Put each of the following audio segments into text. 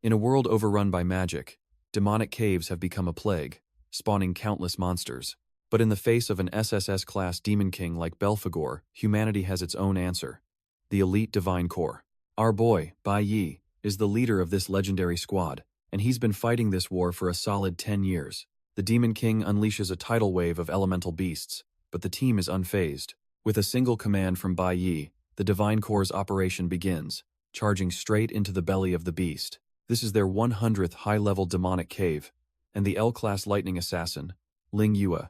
In a world overrun by magic, demonic caves have become a plague, spawning countless monsters. But in the face of an SSS-class demon king like Belphegor, humanity has its own answer: the elite divine core. Our boy, Bai Yi, is the leader of this legendary squad, and he's been fighting this war for a solid 10 years. The Demon King unleashes a tidal wave of elemental beasts, but the team is unfazed. With a single command from Bai Yi, the Divine Core's operation begins, charging straight into the belly of the beast. This is their 100th high-level demonic cave, and the L-class lightning assassin, Ling Yue,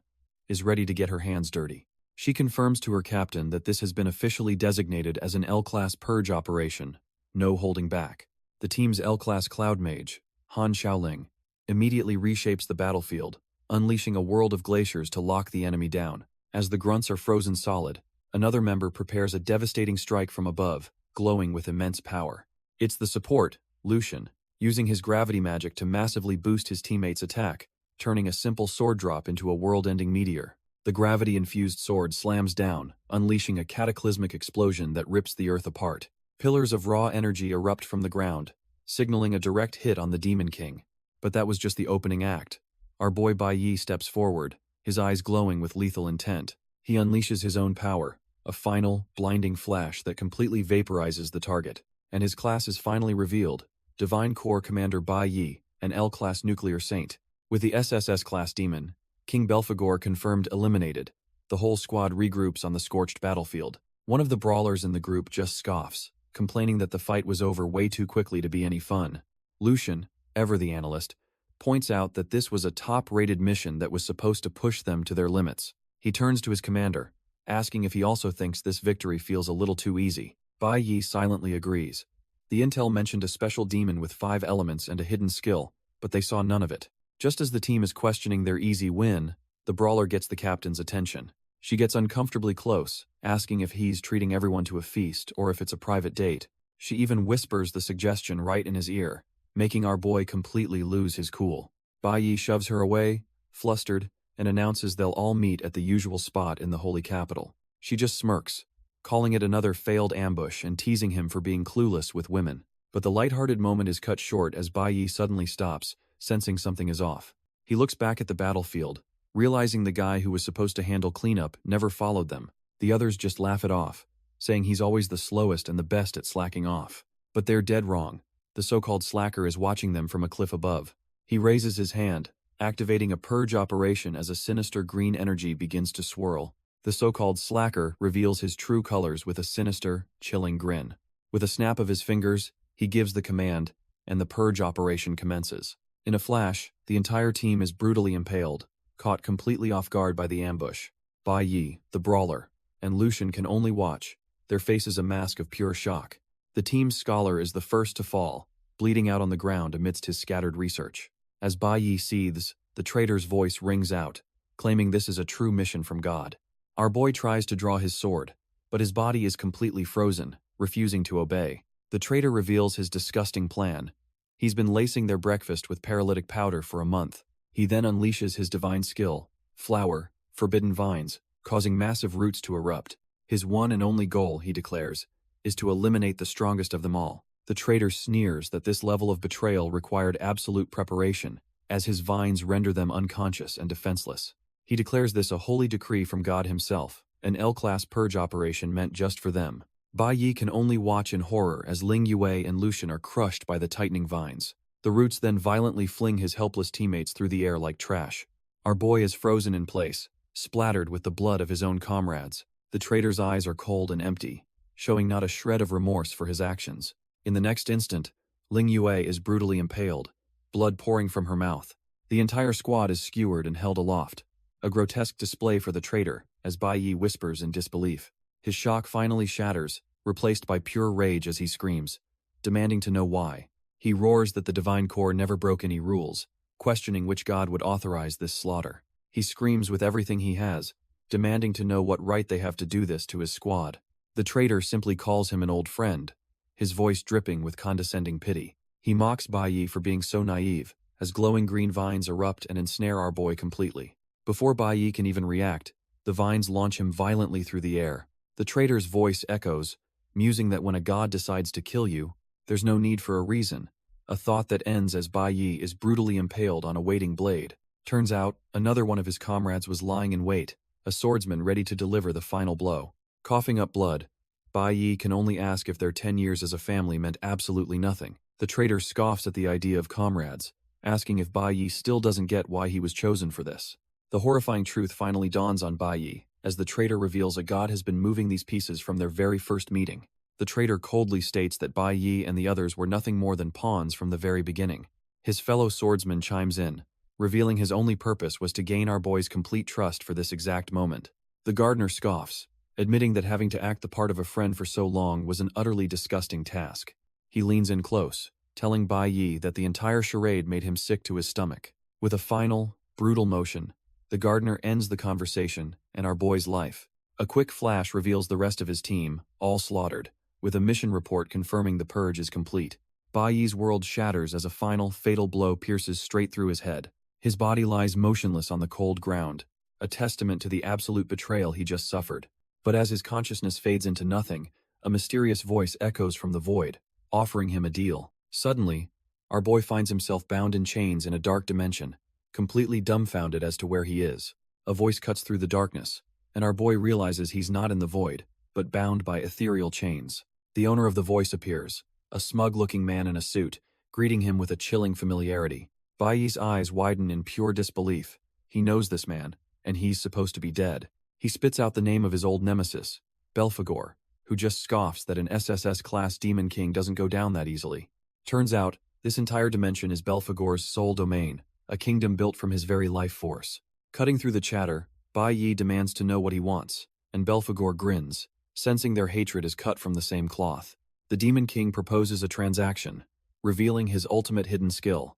is ready to get her hands dirty. She confirms to her captain that this has been officially designated as an L-class purge operation, no holding back. The team's L-class cloud mage, Han Xiaoling, immediately reshapes the battlefield, unleashing a world of glaciers to lock the enemy down. As the grunts are frozen solid, another member prepares a devastating strike from above, glowing with immense power. It's the support, Lucian, using his gravity magic to massively boost his teammates' attack, turning a simple sword drop into a world-ending meteor. The gravity-infused sword slams down, unleashing a cataclysmic explosion that rips the earth apart. Pillars of raw energy erupt from the ground, signaling a direct hit on the Demon King. But that was just the opening act. Our boy Bai Yi steps forward, his eyes glowing with lethal intent. He unleashes his own power, a final, blinding flash that completely vaporizes the target. And his class is finally revealed: Divine Core Commander Bai Yi, an L-class nuclear saint. With the SSS-class demon, King Belphegor confirmed eliminated, the whole squad regroups on the scorched battlefield. One of the brawlers in the group just scoffs, complaining that the fight was over way too quickly to be any fun. Lucian, ever the analyst, points out that this was a top-rated mission that was supposed to push them to their limits. He turns to his commander, asking if he also thinks this victory feels a little too easy. Bai Yi silently agrees. The intel mentioned a special demon with 5 elements and a hidden skill, but they saw none of it. Just as the team is questioning their easy win, the brawler gets the captain's attention. She gets uncomfortably close, asking if he's treating everyone to a feast or if it's a private date. She even whispers the suggestion right in his ear, making our boy completely lose his cool. Bai Yi shoves her away, flustered, and announces they'll all meet at the usual spot in the holy capital. She just smirks, calling it another failed ambush and teasing him for being clueless with women. But the lighthearted moment is cut short as Bai Yi suddenly stops, sensing something is off. He looks back at the battlefield, realizing the guy who was supposed to handle cleanup never followed them. The others just laugh it off, saying he's always the slowest and the best at slacking off. But they're dead wrong. The so-called slacker is watching them from a cliff above. He raises his hand, activating a purge operation as a sinister green energy begins to swirl. The so-called slacker reveals his true colors with a sinister, chilling grin. With a snap of his fingers, he gives the command, and the purge operation commences. In a flash, the entire team is brutally impaled, caught completely off guard by the ambush. Bai Yi, the brawler, and Lucian can only watch, their faces a mask of pure shock. The team's scholar is the first to fall, bleeding out on the ground amidst his scattered research. As Bai Yi seethes, the traitor's voice rings out, claiming this is a true mission from God. Our boy tries to draw his sword, but his body is completely frozen, refusing to obey. The traitor reveals his disgusting plan. He's been lacing their breakfast with paralytic powder for a month. He then unleashes his divine skill, flower, forbidden vines, causing massive roots to erupt. His one and only goal, he declares, is to eliminate the strongest of them all. The traitor sneers that this level of betrayal required absolute preparation, as his vines render them unconscious and defenseless. He declares this a holy decree from God himself, an L-class purge operation meant just for them. Bai Yi can only watch in horror as Ling Yue and Lucian are crushed by the tightening vines. The roots then violently fling his helpless teammates through the air like trash. Our boy is frozen in place, splattered with the blood of his own comrades. The traitor's eyes are cold and empty, showing not a shred of remorse for his actions. In the next instant, Ling Yue is brutally impaled, blood pouring from her mouth. The entire squad is skewered and held aloft, a grotesque display for the traitor, as Bai Yi whispers in disbelief. His shock finally shatters, replaced by pure rage as he screams, demanding to know why. He roars that the Divine Core never broke any rules, questioning which god would authorize this slaughter. He screams with everything he has, demanding to know what right they have to do this to his squad. The traitor simply calls him an old friend, his voice dripping with condescending pity. He mocks Bai Yi for being so naive, as glowing green vines erupt and ensnare our boy completely. Before Bai Yi can even react, the vines launch him violently through the air. The traitor's voice echoes, musing that when a god decides to kill you, there's no need for a reason. a thought that ends as Bai Yi is brutally impaled on a waiting blade. Turns out, another one of his comrades was lying in wait, a swordsman ready to deliver the final blow. Coughing up blood, Bai Yi can only ask if their 10 years as a family meant absolutely nothing. The traitor scoffs at the idea of comrades, asking if Bai Yi still doesn't get why he was chosen for this. The horrifying truth finally dawns on Bai Yi, as the traitor reveals a god has been moving these pieces from their very first meeting. The traitor coldly states that Bai Yi and the others were nothing more than pawns from the very beginning. His fellow swordsman chimes in, revealing his only purpose was to gain our boy's complete trust for this exact moment. The gardener scoffs, admitting that having to act the part of a friend for so long was an utterly disgusting task. He leans in close, telling Bai Yi that the entire charade made him sick to his stomach. With a final, brutal motion, the gardener ends the conversation and our boy's life. A quick flash reveals the rest of his team, all slaughtered, with a mission report confirming the purge is complete. Bai Yi's world shatters as a final, fatal blow pierces straight through his head. His body lies motionless on the cold ground, a testament to the absolute betrayal he just suffered. But as his consciousness fades into nothing, a mysterious voice echoes from the void, offering him a deal. Suddenly, our boy finds himself bound in chains in a dark dimension, completely dumbfounded as to where he is. A voice cuts through the darkness, and our boy realizes he's not in the void, but bound by ethereal chains. The owner of the voice appears, a smug-looking man in a suit, greeting him with a chilling familiarity. Bai Yi's eyes widen in pure disbelief. He knows this man, and he's supposed to be dead. He spits out the name of his old nemesis, Belphegor, who just scoffs that an SSS-class Demon King doesn't go down that easily. Turns out, this entire dimension is Belphegor's sole domain, a kingdom built from his very life force. Cutting through the chatter, Bai Yi demands to know what he wants, and Belphegor grins, sensing their hatred is cut from the same cloth. The Demon King proposes a transaction, revealing his ultimate hidden skill,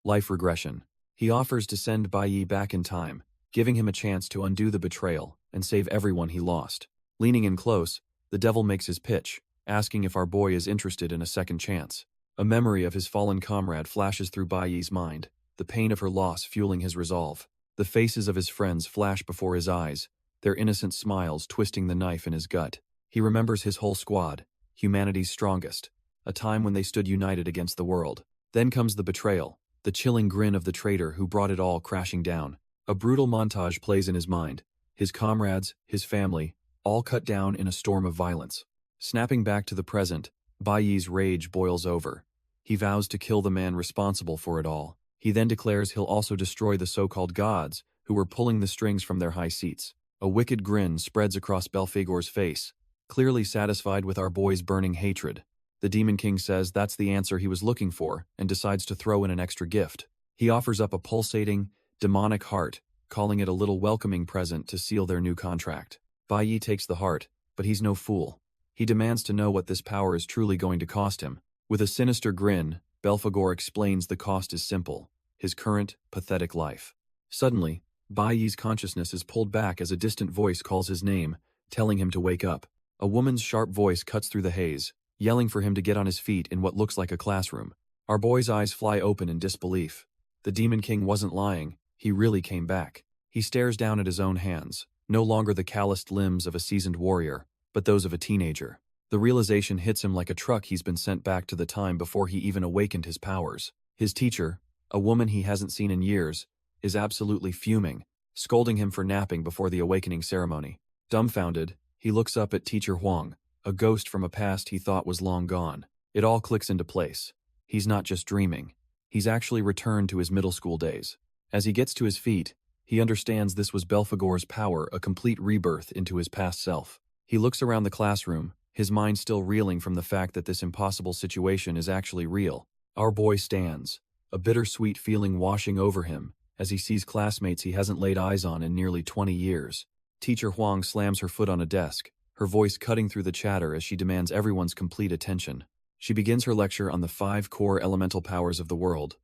life regression. He offers to send Bai Yi back in time, giving him a chance to undo the betrayal and save everyone he lost. Leaning in close, the devil makes his pitch, asking if our boy is interested in a second chance. A memory of his fallen comrade flashes through Bai Yi's mind, the pain of her loss fueling his resolve. The faces of his friends flash before his eyes, their innocent smiles twisting the knife in his gut. He remembers his whole squad, humanity's strongest, a time when they stood united against the world. Then comes the betrayal, the chilling grin of the traitor who brought it all crashing down. A brutal montage plays in his mind, his comrades, his family, all cut down in a storm of violence. Snapping back to the present, Bai Yi's rage boils over. He vows to kill the man responsible for it all. He then declares he'll also destroy the so-called gods who were pulling the strings from their high seats. A wicked grin spreads across Belphegor's face, clearly satisfied with our boy's burning hatred. The Demon King says that's the answer he was looking for and decides to throw in an extra gift. He offers up a pulsating, demonic heart, calling it a little welcoming present to seal their new contract. Bai Yi takes the heart, but he's no fool. He demands to know what this power is truly going to cost him. With a sinister grin, Belphegor explains the cost is simple, his current, pathetic life. Suddenly, Bai Yi's consciousness is pulled back as a distant voice calls his name, telling him to wake up. A woman's sharp voice cuts through the haze, yelling for him to get on his feet in what looks like a classroom. Our boy's eyes fly open in disbelief. The Demon King wasn't lying, he really came back. He stares down at his own hands, no longer the calloused limbs of a seasoned warrior, but those of a teenager. The realization hits him like a truck. He's been sent back to the time before he even awakened his powers. His teacher, a woman he hasn't seen in years, is absolutely fuming, scolding him for napping before the awakening ceremony. Dumbfounded, he looks up at Teacher Huang, a ghost from a past he thought was long gone. It all clicks into place. He's not just dreaming. He's actually returned to his middle school days. As he gets to his feet, he understands this was Belphegor's power, a complete rebirth into his past self. He looks around the classroom, his mind still reeling from the fact that this impossible situation is actually real. Our boy stands, a bittersweet feeling washing over him, as he sees classmates he hasn't laid eyes on in nearly 20 years. Teacher Huang slams her foot on a desk, her voice cutting through the chatter as she demands everyone's complete attention. She begins her lecture on the 5 core elemental powers of the world: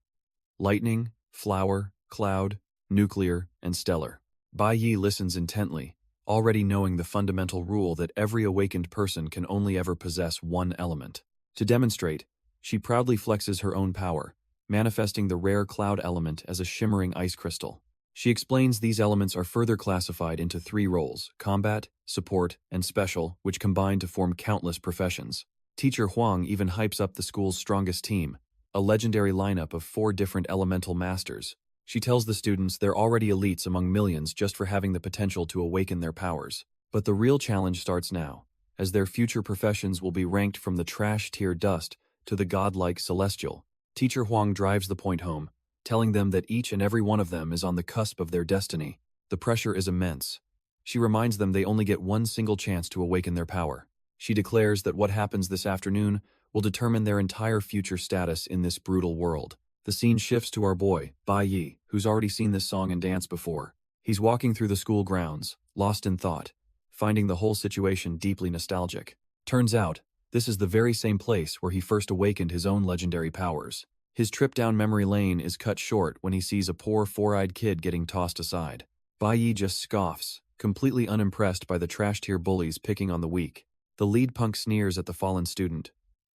lightning, flower, cloud, nuclear, and stellar. Bai Yi listens intently, already knowing the fundamental rule that every awakened person can only ever possess one element. To demonstrate, she proudly flexes her own power, manifesting the rare cloud element as a shimmering ice crystal. She explains these elements are further classified into 3 roles: combat, support, and special, which combine to form countless professions. Teacher Huang even hypes up the school's strongest team, a legendary lineup of 4 different elemental masters. She tells the students they're already elites among millions just for having the potential to awaken their powers. But the real challenge starts now, as their future professions will be ranked from the trash-tier dust to the godlike celestial. Teacher Huang drives the point home, telling them that each and every one of them is on the cusp of their destiny. The pressure is immense. She reminds them they only get one single chance to awaken their power. She declares that what happens this afternoon will determine their entire future status in this brutal world. The scene shifts to our boy, Bai Yi, who's already seen this song and dance before. He's walking through the school grounds, lost in thought, finding the whole situation deeply nostalgic. Turns out, this is the very same place where he first awakened his own legendary powers. His trip down memory lane is cut short when he sees a poor four-eyed kid getting tossed aside. Bai Yi just scoffs, completely unimpressed by the trash-tier bullies picking on the weak. The lead punk sneers at the fallen student,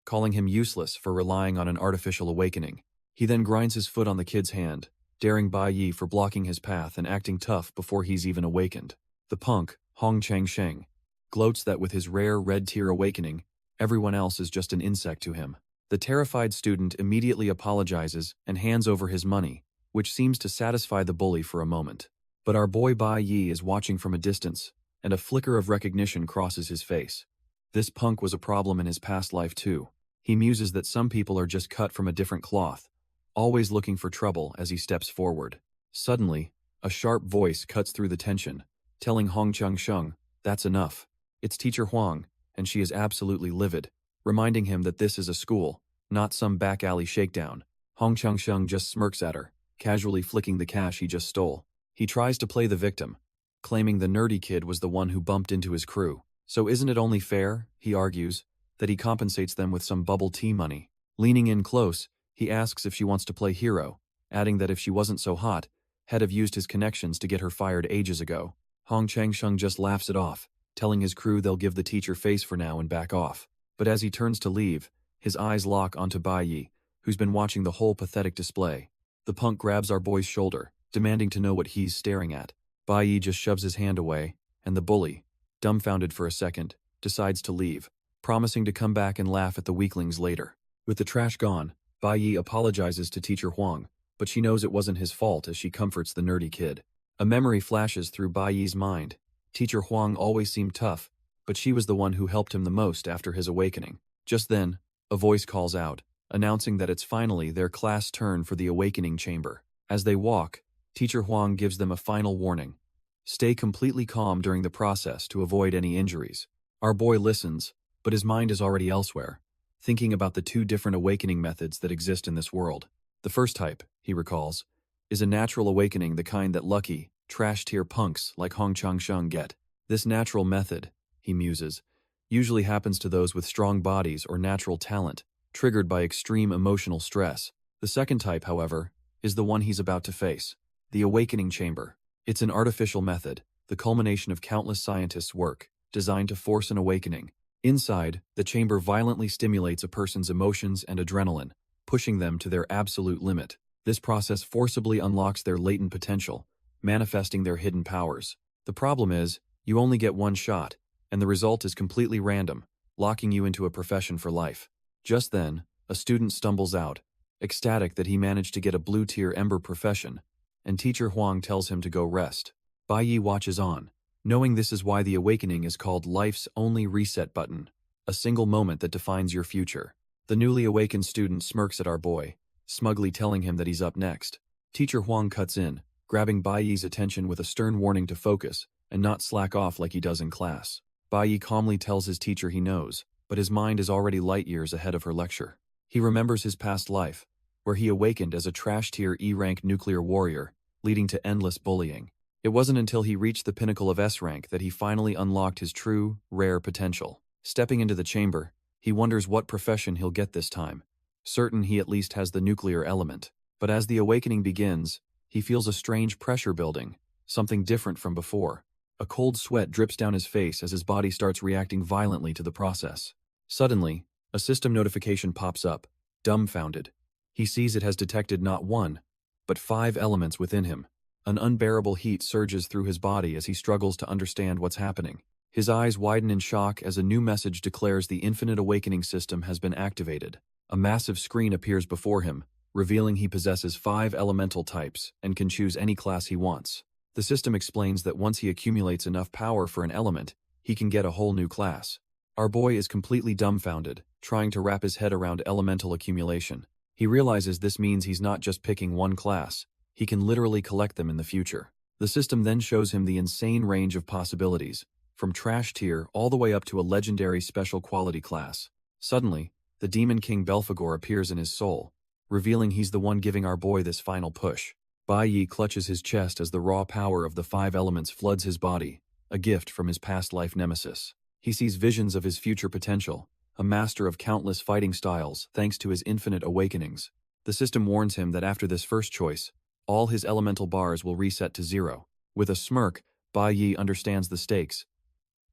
calling him useless for relying on an artificial awakening. He then grinds his foot on the kid's hand, daring Bai Yi for blocking his path and acting tough before he's even awakened. The punk, Hong Chang Sheng, gloats that with his rare red-tier awakening, everyone else is just an insect to him. The terrified student immediately apologizes and hands over his money, which seems to satisfy the bully for a moment. But our boy Bai Yi is watching from a distance, and a flicker of recognition crosses his face. This punk was a problem in his past life too. He muses that some people are just cut from a different cloth, always looking for trouble as he steps forward. Suddenly, a sharp voice cuts through the tension, telling Hong Chang Sheng, "That's enough." It's Teacher Huang, and she is absolutely livid, reminding him that this is a school, not some back alley shakedown. Hong Chang Sheng just smirks at her, casually flicking the cash he just stole. He tries to play the victim, claiming the nerdy kid was the one who bumped into his crew. So isn't it only fair, he argues, that he compensates them with some bubble tea money? Leaning in close, he asks if she wants to play hero, adding that if she wasn't so hot, he'd have used his connections to get her fired ages ago. Hong Chang Sheng just laughs it off, telling his crew they'll give the teacher face for now and back off. But as he turns to leave, his eyes lock onto Bai Yi, who's been watching the whole pathetic display. The punk grabs our boy's shoulder, demanding to know what he's staring at. Bai Yi just shoves his hand away, and the bully, dumbfounded for a second, decides to leave, promising to come back and laugh at the weaklings later. With the trash gone, Bai Yi apologizes to Teacher Huang, but she knows it wasn't his fault as she comforts the nerdy kid. A memory flashes through Bai Yi's mind. Teacher Huang always seemed tough, but she was the one who helped him the most after his awakening. Just then, a voice calls out, announcing that it's finally their class turn for the awakening chamber. As they walk, Teacher Huang gives them a final warning. Stay completely calm during the process to avoid any injuries. Our boy listens, but his mind is already elsewhere, thinking about the 2 different awakening methods that exist in this world. The first type, he recalls, is a natural awakening, the kind that lucky, trash-tier punks like Hong Chang Sheng get. This natural method, he muses, usually happens to those with strong bodies or natural talent, triggered by extreme emotional stress. The second type, however, is the one he's about to face, the awakening chamber. It's an artificial method, the culmination of countless scientists' work, designed to force an awakening. Inside, the chamber violently stimulates a person's emotions and adrenaline, pushing them to their absolute limit. This process forcibly unlocks their latent potential, manifesting their hidden powers. The problem is, you only get one shot, and the result is completely random, locking you into a profession for life. Just then, a student stumbles out, ecstatic that he managed to get a blue-tier ember profession, and Teacher Huang tells him to go rest. Bai Yi watches on, knowing this is why the awakening is called life's only reset button, a single moment that defines your future. The newly awakened student smirks at our boy, smugly telling him that he's up next. Teacher Huang cuts in, grabbing Bai Yi's attention with a stern warning to focus and not slack off like he does in class. Bai Yi calmly tells his teacher he knows, but his mind is already light years ahead of her lecture. He remembers his past life, where he awakened as a trash-tier E-rank nuclear warrior, leading to endless bullying. It wasn't until he reached the pinnacle of S-rank that he finally unlocked his true, rare potential. Stepping into the chamber, he wonders what profession he'll get this time, certain he at least has the nuclear element. But as the awakening begins, he feels a strange pressure building, something different from before. A cold sweat drips down his face as his body starts reacting violently to the process. Suddenly, a system notification pops up, dumbfounded. He sees it has detected not 1, but 5 elements within him. An unbearable heat surges through his body as he struggles to understand what's happening. His eyes widen in shock as a new message declares the infinite awakening system has been activated. A massive screen appears before him, revealing he possesses 5 elemental types and can choose any class he wants. The system explains that once he accumulates enough power for an element, he can get a whole new class. Our boy is completely dumbfounded, trying to wrap his head around elemental accumulation. He realizes this means he's not just picking one class, he can literally collect them in the future. The system then shows him the insane range of possibilities, from trash tier all the way up to a legendary special quality class. Suddenly, the Demon King Belphegor appears in his soul, revealing he's the one giving our boy this final push. Bai Yi clutches his chest as the raw power of the 5 elements floods his body, a gift from his past life nemesis. He sees visions of his future potential, a master of countless fighting styles thanks to his infinite awakenings. The system warns him that after this first choice, all his elemental bars will reset to 0. With a smirk, Bai Yi understands the stakes.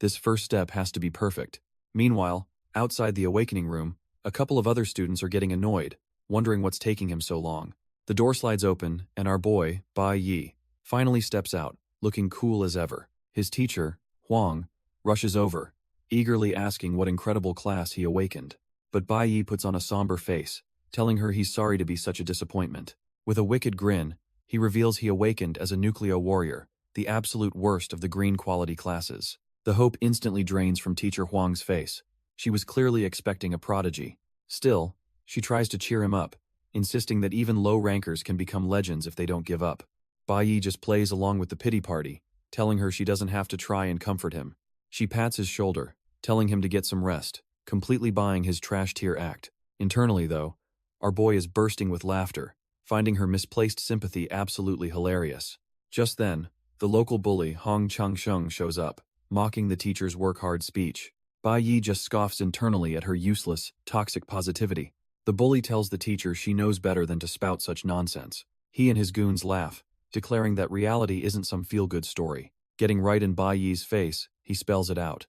This first step has to be perfect. Meanwhile, outside the awakening room, a couple of other students are getting annoyed, wondering what's taking him so long. The door slides open, and our boy, Bai Yi, finally steps out, looking cool as ever. His teacher, Huang, rushes over, eagerly asking what incredible class he awakened. But Bai Yi puts on a somber face, telling her he's sorry to be such a disappointment. With a wicked grin, he reveals he awakened as a nucleo warrior, the absolute worst of the green quality classes. The hope instantly drains from teacher Huang's face. She was clearly expecting a prodigy. Still, she tries to cheer him up, insisting that even low rankers can become legends if they don't give up. Bai Yi just plays along with the pity party, telling her she doesn't have to try and comfort him. She pats his shoulder, telling him to get some rest, completely buying his trash tier act. Internally, though, our boy is bursting with laughter, finding her misplaced sympathy absolutely hilarious. Just then, the local bully Hong Changsheng shows up, mocking the teacher's work-hard speech. Bai Yi just scoffs internally at her useless, toxic positivity. The bully tells the teacher she knows better than to spout such nonsense. He and his goons laugh, declaring that reality isn't some feel-good story. Getting right in Bai Yi's face, he spells it out.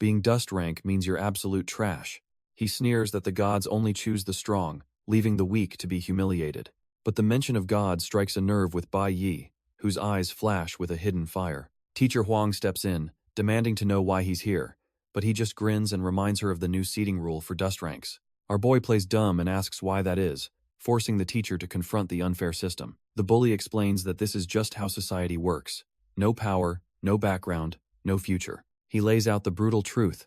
Being dust rank means you're absolute trash. He sneers that the gods only choose the strong, leaving the weak to be humiliated. But the mention of God strikes a nerve with Bai Yi, whose eyes flash with a hidden fire. Teacher Huang steps in, demanding to know why he's here, but he just grins and reminds her of the new seating rule for dust ranks. Our boy plays dumb and asks why that is, forcing the teacher to confront the unfair system. The bully explains that this is just how society works. No power, no background, no future. He lays out the brutal truth.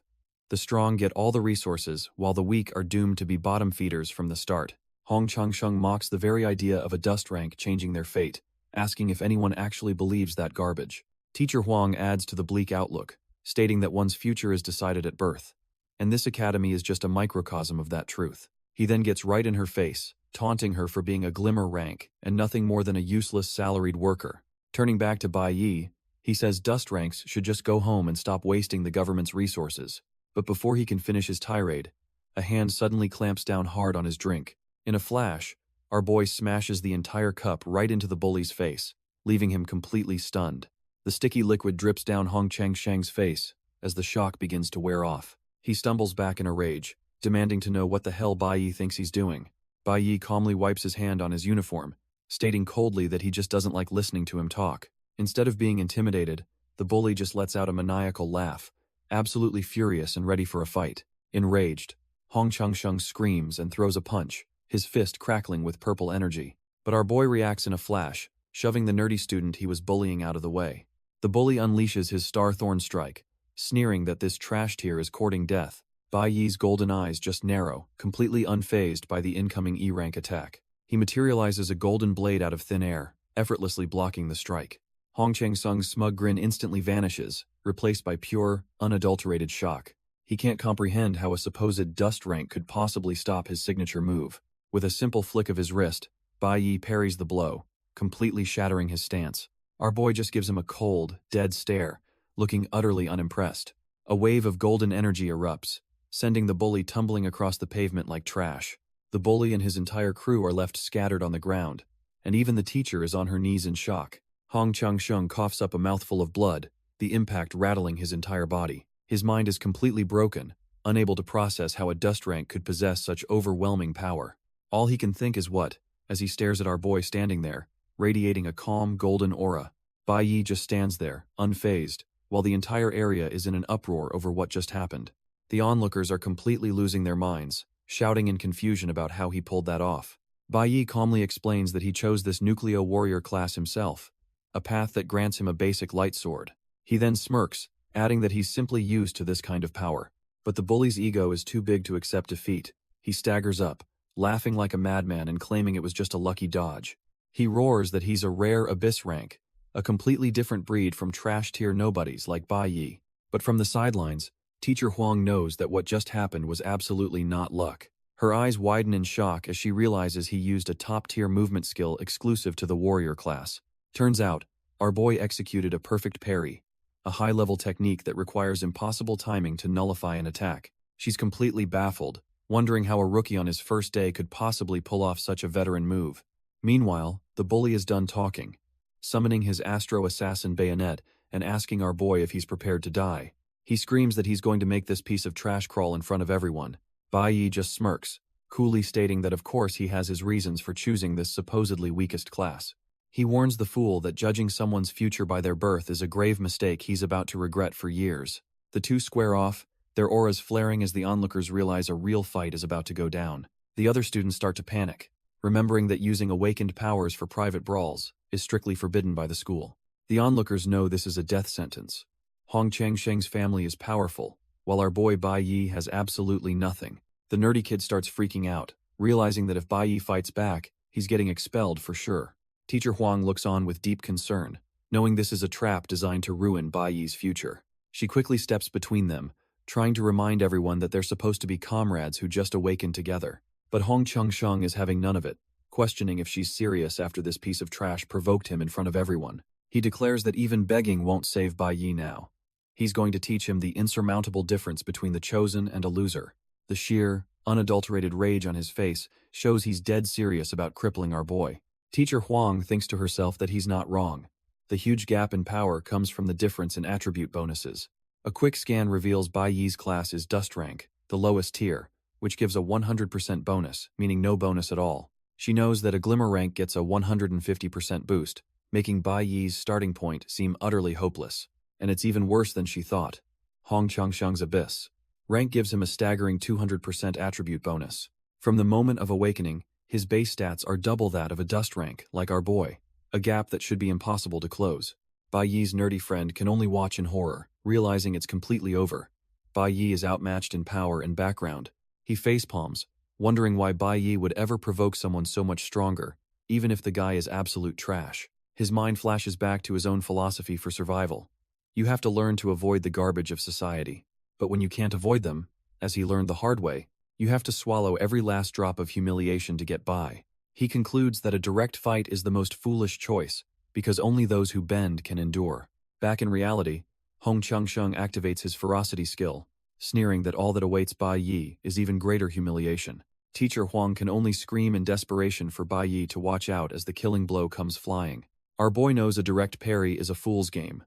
The strong get all the resources, while the weak are doomed to be bottom feeders from the start. Hong Changsheng mocks the very idea of a dust rank changing their fate, asking if anyone actually believes that garbage. Teacher Huang adds to the bleak outlook, stating that one's future is decided at birth, and this academy is just a microcosm of that truth. He then gets right in her face, taunting her for being a glimmer rank and nothing more than a useless salaried worker. Turning back to Bai Yi, he says dust ranks should just go home and stop wasting the government's resources. But before he can finish his tirade, a hand suddenly clamps down hard on his drink. In a flash, our boy smashes the entire cup right into the bully's face, leaving him completely stunned. The sticky liquid drips down Hong Changsheng's face as the shock begins to wear off. He stumbles back in a rage, demanding to know what the hell Bai Yi thinks he's doing. Bai Yi calmly wipes his hand on his uniform, stating coldly that he just doesn't like listening to him talk. Instead of being intimidated, the bully just lets out a maniacal laugh, absolutely furious and ready for a fight. Enraged, Hong Changsheng screams and throws a punch, his fist crackling with purple energy. But our boy reacts in a flash, shoving the nerdy student he was bullying out of the way. The bully unleashes his Starthorn strike, sneering that this trash tier is courting death. Bai Yi's golden eyes just narrow, completely unfazed by the incoming E-rank attack. He materializes a golden blade out of thin air, effortlessly blocking the strike. Hong Changsheng's smug grin instantly vanishes, replaced by pure, unadulterated shock. He can't comprehend how a supposed dust rank could possibly stop his signature move. With a simple flick of his wrist, Bai Yi parries the blow, completely shattering his stance. Our boy just gives him a cold, dead stare, looking utterly unimpressed. A wave of golden energy erupts, sending the bully tumbling across the pavement like trash. The bully and his entire crew are left scattered on the ground, and even the teacher is on her knees in shock. Hong Changsheng coughs up a mouthful of blood, the impact rattling his entire body. His mind is completely broken, unable to process how a dust rank could possess such overwhelming power. All he can think is what, as he stares at our boy standing there, radiating a calm, golden aura. Bai Yi just stands there, unfazed, while the entire area is in an uproar over what just happened. The onlookers are completely losing their minds, shouting in confusion about how he pulled that off. Bai Yi calmly explains that he chose this Nucleo warrior class himself, a path that grants him a basic light sword. He then smirks, adding that he's simply used to this kind of power. But the bully's ego is too big to accept defeat. He staggers up, laughing like a madman and claiming it was just a lucky dodge. He roars that he's a rare abyss rank, a completely different breed from trash-tier nobodies like Bai Yi. But from the sidelines, Teacher Huang knows that what just happened was absolutely not luck. Her eyes widen in shock as she realizes he used a top-tier movement skill exclusive to the warrior class. Turns out, our boy executed a perfect parry, a high-level technique that requires impossible timing to nullify an attack. She's completely baffled, wondering how a rookie on his first day could possibly pull off such a veteran move. Meanwhile, the bully is done talking, summoning his Astro Assassin bayonet and asking our boy if he's prepared to die. He screams that he's going to make this piece of trash crawl in front of everyone. Bai Yi just smirks, coolly stating that of course he has his reasons for choosing this supposedly weakest class. He warns the fool that judging someone's future by their birth is a grave mistake he's about to regret for years. The two square off, their auras flaring as the onlookers realize a real fight is about to go down. The other students start to panic, remembering that using awakened powers for private brawls is strictly forbidden by the school. The onlookers know this is a death sentence. Hong Changsheng's family is powerful, while our boy Bai Yi has absolutely nothing. The nerdy kid starts freaking out, realizing that if Bai Yi fights back, he's getting expelled for sure. Teacher Huang looks on with deep concern, knowing this is a trap designed to ruin Bai Yi's future. She quickly steps between them, trying to remind everyone that they're supposed to be comrades who just awakened together. But Hong Changsheng is having none of it, questioning if she's serious after this piece of trash provoked him in front of everyone. He declares that even begging won't save Bai Yi now. He's going to teach him the insurmountable difference between the chosen and a loser. The sheer, unadulterated rage on his face shows he's dead serious about crippling our boy. Teacher Huang thinks to herself that he's not wrong. The huge gap in power comes from the difference in attribute bonuses. A quick scan reveals Bai Yi's class is Dust Rank, the lowest tier, which gives a 100% bonus, meaning no bonus at all. She knows that a Glimmer rank gets a 150% boost, making Bai Yi's starting point seem utterly hopeless. And it's even worse than she thought. Hong Changsheng's Abyss rank gives him a staggering 200% attribute bonus. From the moment of awakening, his base stats are double that of a Dust rank, like our boy, a gap that should be impossible to close. Bai Yi's nerdy friend can only watch in horror, realizing it's completely over. Bai Yi is outmatched in power and background. He facepalms, wondering why Bai Yi would ever provoke someone so much stronger, even if the guy is absolute trash. His mind flashes back to his own philosophy for survival. You have to learn to avoid the garbage of society. But when you can't avoid them, as he learned the hard way, you have to swallow every last drop of humiliation to get by. He concludes that a direct fight is the most foolish choice, because only those who bend can endure. Back in reality, Hong Changsheng activates his ferocity skill, sneering that all that awaits Bai Yi is even greater humiliation. Teacher Huang can only scream in desperation for Bai Yi to watch out as the killing blow comes flying. Our boy knows a direct parry is a fool's game.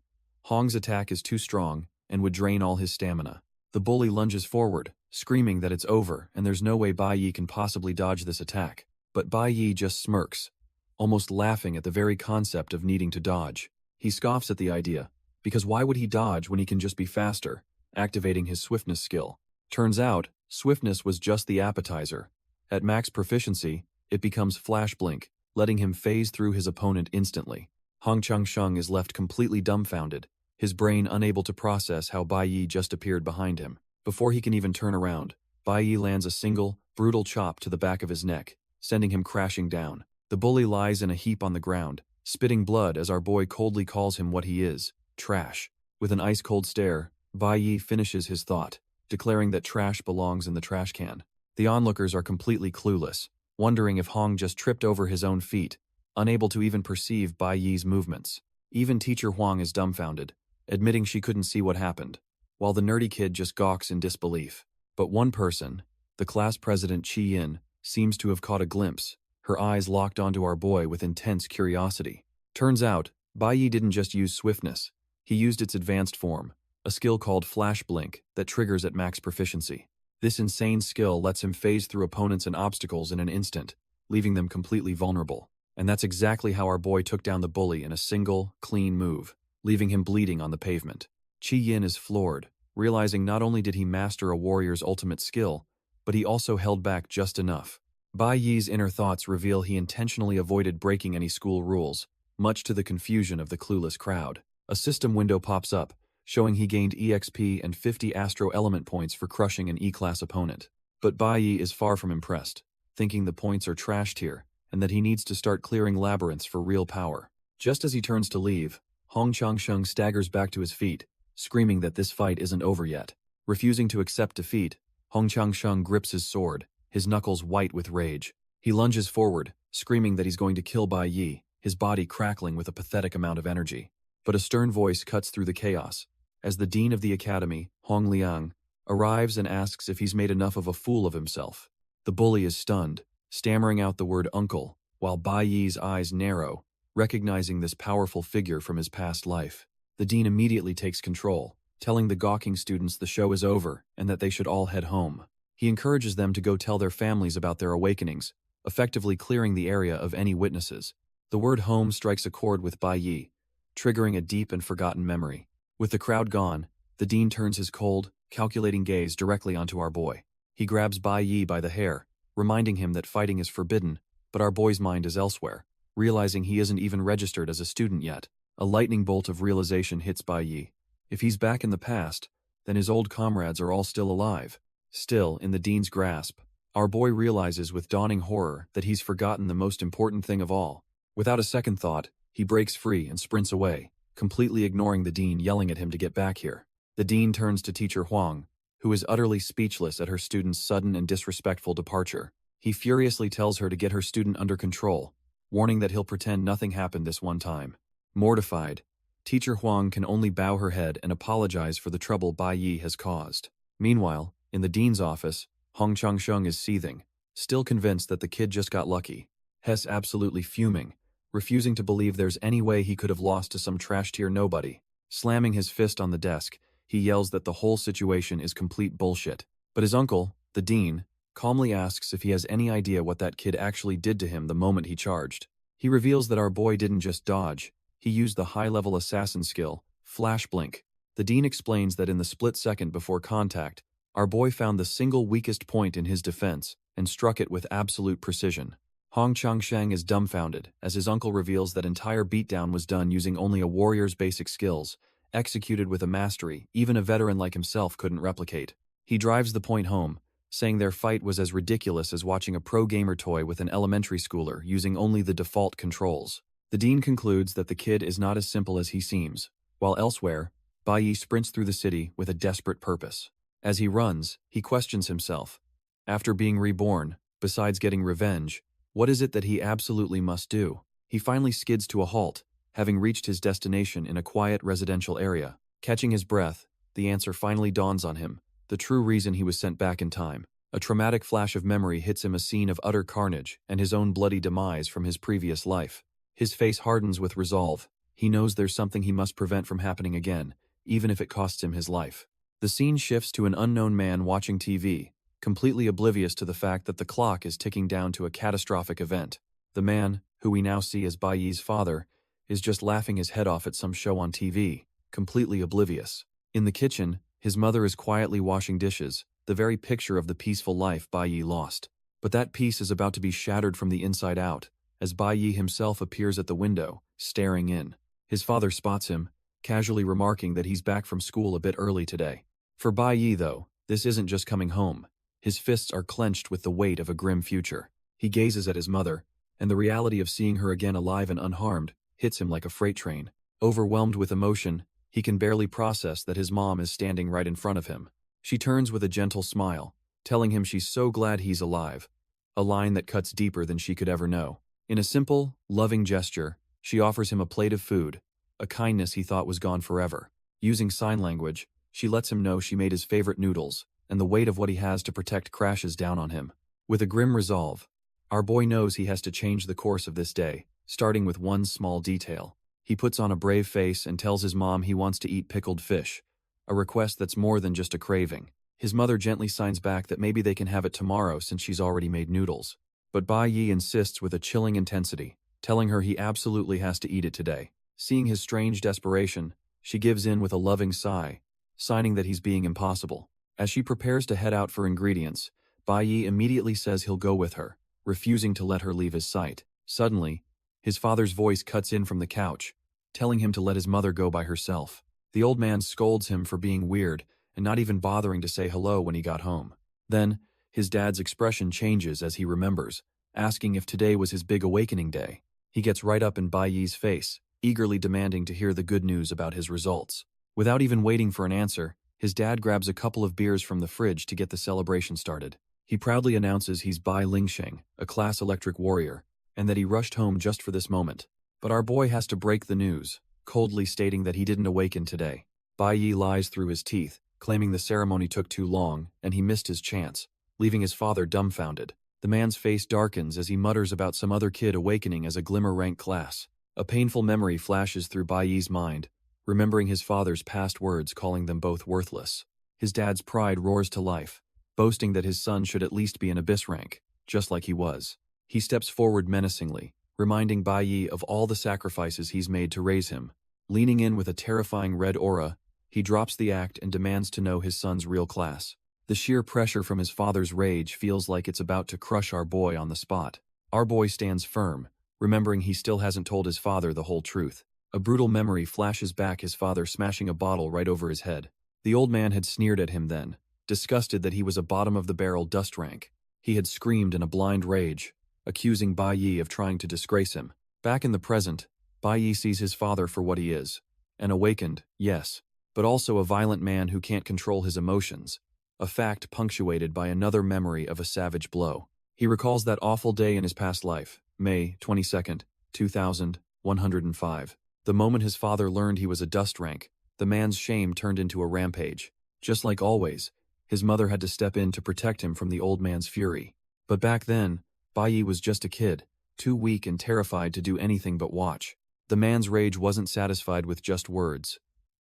Hong's attack is too strong and would drain all his stamina. The bully lunges forward, screaming that it's over and there's no way Bai Yi can possibly dodge this attack. But Bai Yi just smirks, almost laughing at the very concept of needing to dodge. He scoffs at the idea, because why would he dodge when he can just be faster, activating his swiftness skill? Turns out, swiftness was just the appetizer. At max proficiency, it becomes flash blink, letting him phase through his opponent instantly. Hong Changsheng is left completely dumbfounded, his brain unable to process how Bai Yi just appeared behind him. Before he can even turn around, Bai Yi lands a single, brutal chop to the back of his neck, sending him crashing down. The bully lies in a heap on the ground, spitting blood as our boy coldly calls him what he is, trash. With an ice-cold stare, Bai Yi finishes his thought, declaring that trash belongs in the trash can. The onlookers are completely clueless, wondering if Hong just tripped over his own feet, unable to even perceive Bai Yi's movements. Even Teacher Huang is dumbfounded, admitting she couldn't see what happened, while the nerdy kid just gawks in disbelief. But one person, the class president Chi Yin, seems to have caught a glimpse, her eyes locked onto our boy with intense curiosity. Turns out, Bai Yi didn't just use swiftness, he used its advanced form, a skill called Flash Blink that triggers at max proficiency. This insane skill lets him phase through opponents and obstacles in an instant, leaving them completely vulnerable. And that's exactly how our boy took down the bully in a single, clean move, leaving him bleeding on the pavement. Chi Yin is floored, realizing not only did he master a warrior's ultimate skill, but he also held back just enough. Bai Yi's inner thoughts reveal he intentionally avoided breaking any school rules, much to the confusion of the clueless crowd. A system window pops up, showing he gained EXP and 50 Astro Element points for crushing an E-class opponent. But Bai Yi is far from impressed, thinking the points are trashed here, and that he needs to start clearing labyrinths for real power. Just as he turns to leave, Hong Changsheng staggers back to his feet, screaming that this fight isn't over yet. Refusing to accept defeat, Hong Changsheng grips his sword, his knuckles white with rage. He lunges forward, screaming that he's going to kill Bai Yi, his body crackling with a pathetic amount of energy. But a stern voice cuts through the chaos, as the dean of the academy, Hong Liang, arrives and asks if he's made enough of a fool of himself. The bully is stunned, stammering out the word uncle, while Bai Yi's eyes narrow, recognizing this powerful figure from his past life. The dean immediately takes control, telling the gawking students the show is over and that they should all head home. He encourages them to go tell their families about their awakenings, effectively clearing the area of any witnesses. The word home strikes a chord with Bai Yi, triggering a deep and forgotten memory. With the crowd gone, the dean turns his cold, calculating gaze directly onto our boy. He grabs Bai Yi by the hair, reminding him that fighting is forbidden, but our boy's mind is elsewhere. Realizing he isn't even registered as a student yet, a lightning bolt of realization hits Bai Yi. If he's back in the past, then his old comrades are all still alive. Still, in the dean's grasp, our boy realizes with dawning horror that he's forgotten the most important thing of all. Without a second thought, he breaks free and sprints away, completely ignoring the dean yelling at him to get back here. The dean turns to teacher Huang, who is utterly speechless at her student's sudden and disrespectful departure. He furiously tells her to get her student under control, warning that he'll pretend nothing happened this one time. Mortified, teacher Huang can only bow her head and apologize for the trouble Bai Yi has caused. Meanwhile, in the dean's office, Hong Changsheng is seething, still convinced that the kid just got lucky. Hess absolutely fuming, refusing to believe there's any way he could have lost to some trash-tier nobody. Slamming his fist on the desk, he yells that the whole situation is complete bullshit. But his uncle, the dean, calmly asks if he has any idea what that kid actually did to him the moment he charged. He reveals that our boy didn't just dodge, he used the high-level assassin skill, Flash Blink. The dean explains that in the split second before contact, our boy found the single weakest point in his defense and struck it with absolute precision. Hong Changsheng is dumbfounded as his uncle reveals that entire beatdown was done using only a warrior's basic skills, executed with a mastery even a veteran like himself couldn't replicate. He drives the point home, saying their fight was as ridiculous as watching a pro gamer toy with an elementary schooler using only the default controls. The dean concludes that the kid is not as simple as he seems, while elsewhere, Bai Yi sprints through the city with a desperate purpose. As he runs, he questions himself. After being reborn, besides getting revenge, what is it that he absolutely must do? He finally skids to a halt, having reached his destination in a quiet residential area. Catching his breath, the answer finally dawns on him, the true reason he was sent back in time. A traumatic flash of memory hits him, a scene of utter carnage and his own bloody demise from his previous life. His face hardens with resolve. He knows there's something he must prevent from happening again, even if it costs him his life. The scene shifts to an unknown man watching TV, completely oblivious to the fact that the clock is ticking down to a catastrophic event. The man, who we now see as Bai Yi's father, is just laughing his head off at some show on TV, completely oblivious. In the kitchen, his mother is quietly washing dishes, the very picture of the peaceful life Bai Yi lost. But that peace is about to be shattered from the inside out, as Bai Yi himself appears at the window, staring in. His father spots him, casually remarking that he's back from school a bit early today. For Bai Yi, though, this isn't just coming home. His fists are clenched with the weight of a grim future. He gazes at his mother, and the reality of seeing her again alive and unharmed hits him like a freight train. Overwhelmed with emotion, he can barely process that his mom is standing right in front of him. She turns with a gentle smile, telling him she's so glad he's alive, a line that cuts deeper than she could ever know. In a simple, loving gesture, she offers him a plate of food, a kindness he thought was gone forever. Using sign language, she lets him know she made his favorite noodles, and the weight of what he has to protect crashes down on him. With a grim resolve, our boy knows he has to change the course of this day, starting with one small detail. He puts on a brave face and tells his mom he wants to eat pickled fish, a request that's more than just a craving. His mother gently signs back that maybe they can have it tomorrow since she's already made noodles. But Bai Yi insists with a chilling intensity, telling her he absolutely has to eat it today. Seeing his strange desperation, she gives in with a loving sigh, signing that he's being impossible. As she prepares to head out for ingredients, Bai Yi immediately says he'll go with her, refusing to let her leave his sight. Suddenly, his father's voice cuts in from the couch, telling him to let his mother go by herself. The old man scolds him for being weird and not even bothering to say hello when he got home. Then, his dad's expression changes as he remembers, asking if today was his big awakening day. He gets right up in Bai Yi's face, eagerly demanding to hear the good news about his results. Without even waiting for an answer, his dad grabs a couple of beers from the fridge to get the celebration started. He proudly announces he's Bai Lingsheng, a class electric warrior, and that he rushed home just for this moment. But our boy has to break the news, coldly stating that he didn't awaken today. Bai Yi lies through his teeth, claiming the ceremony took too long and he missed his chance, leaving his father dumbfounded. The man's face darkens as he mutters about some other kid awakening as a glimmer rank class. A painful memory flashes through Bai Yi's mind, remembering his father's past words calling them both worthless. His dad's pride roars to life, boasting that his son should at least be an abyss rank, just like he was. He steps forward menacingly, reminding Bai Yi of all the sacrifices he's made to raise him. Leaning in with a terrifying red aura, he drops the act and demands to know his son's real class. The sheer pressure from his father's rage feels like it's about to crush our boy on the spot. Our boy stands firm, remembering he still hasn't told his father the whole truth. A brutal memory flashes back, his father smashing a bottle right over his head. The old man had sneered at him then, disgusted that he was a bottom-of-the-barrel dust rank. He had screamed in a blind rage, accusing Bai Yi of trying to disgrace him. Back in the present, Bai Yi sees his father for what he is. An awakened, yes, but also a violent man who can't control his emotions. A fact punctuated by another memory of a savage blow. He recalls that awful day in his past life, May 22nd, 2105. The moment his father learned he was a dust rank, the man's shame turned into a rampage. Just like always, his mother had to step in to protect him from the old man's fury. But back then, Bai Yi was just a kid, too weak and terrified to do anything but watch. The man's rage wasn't satisfied with just words.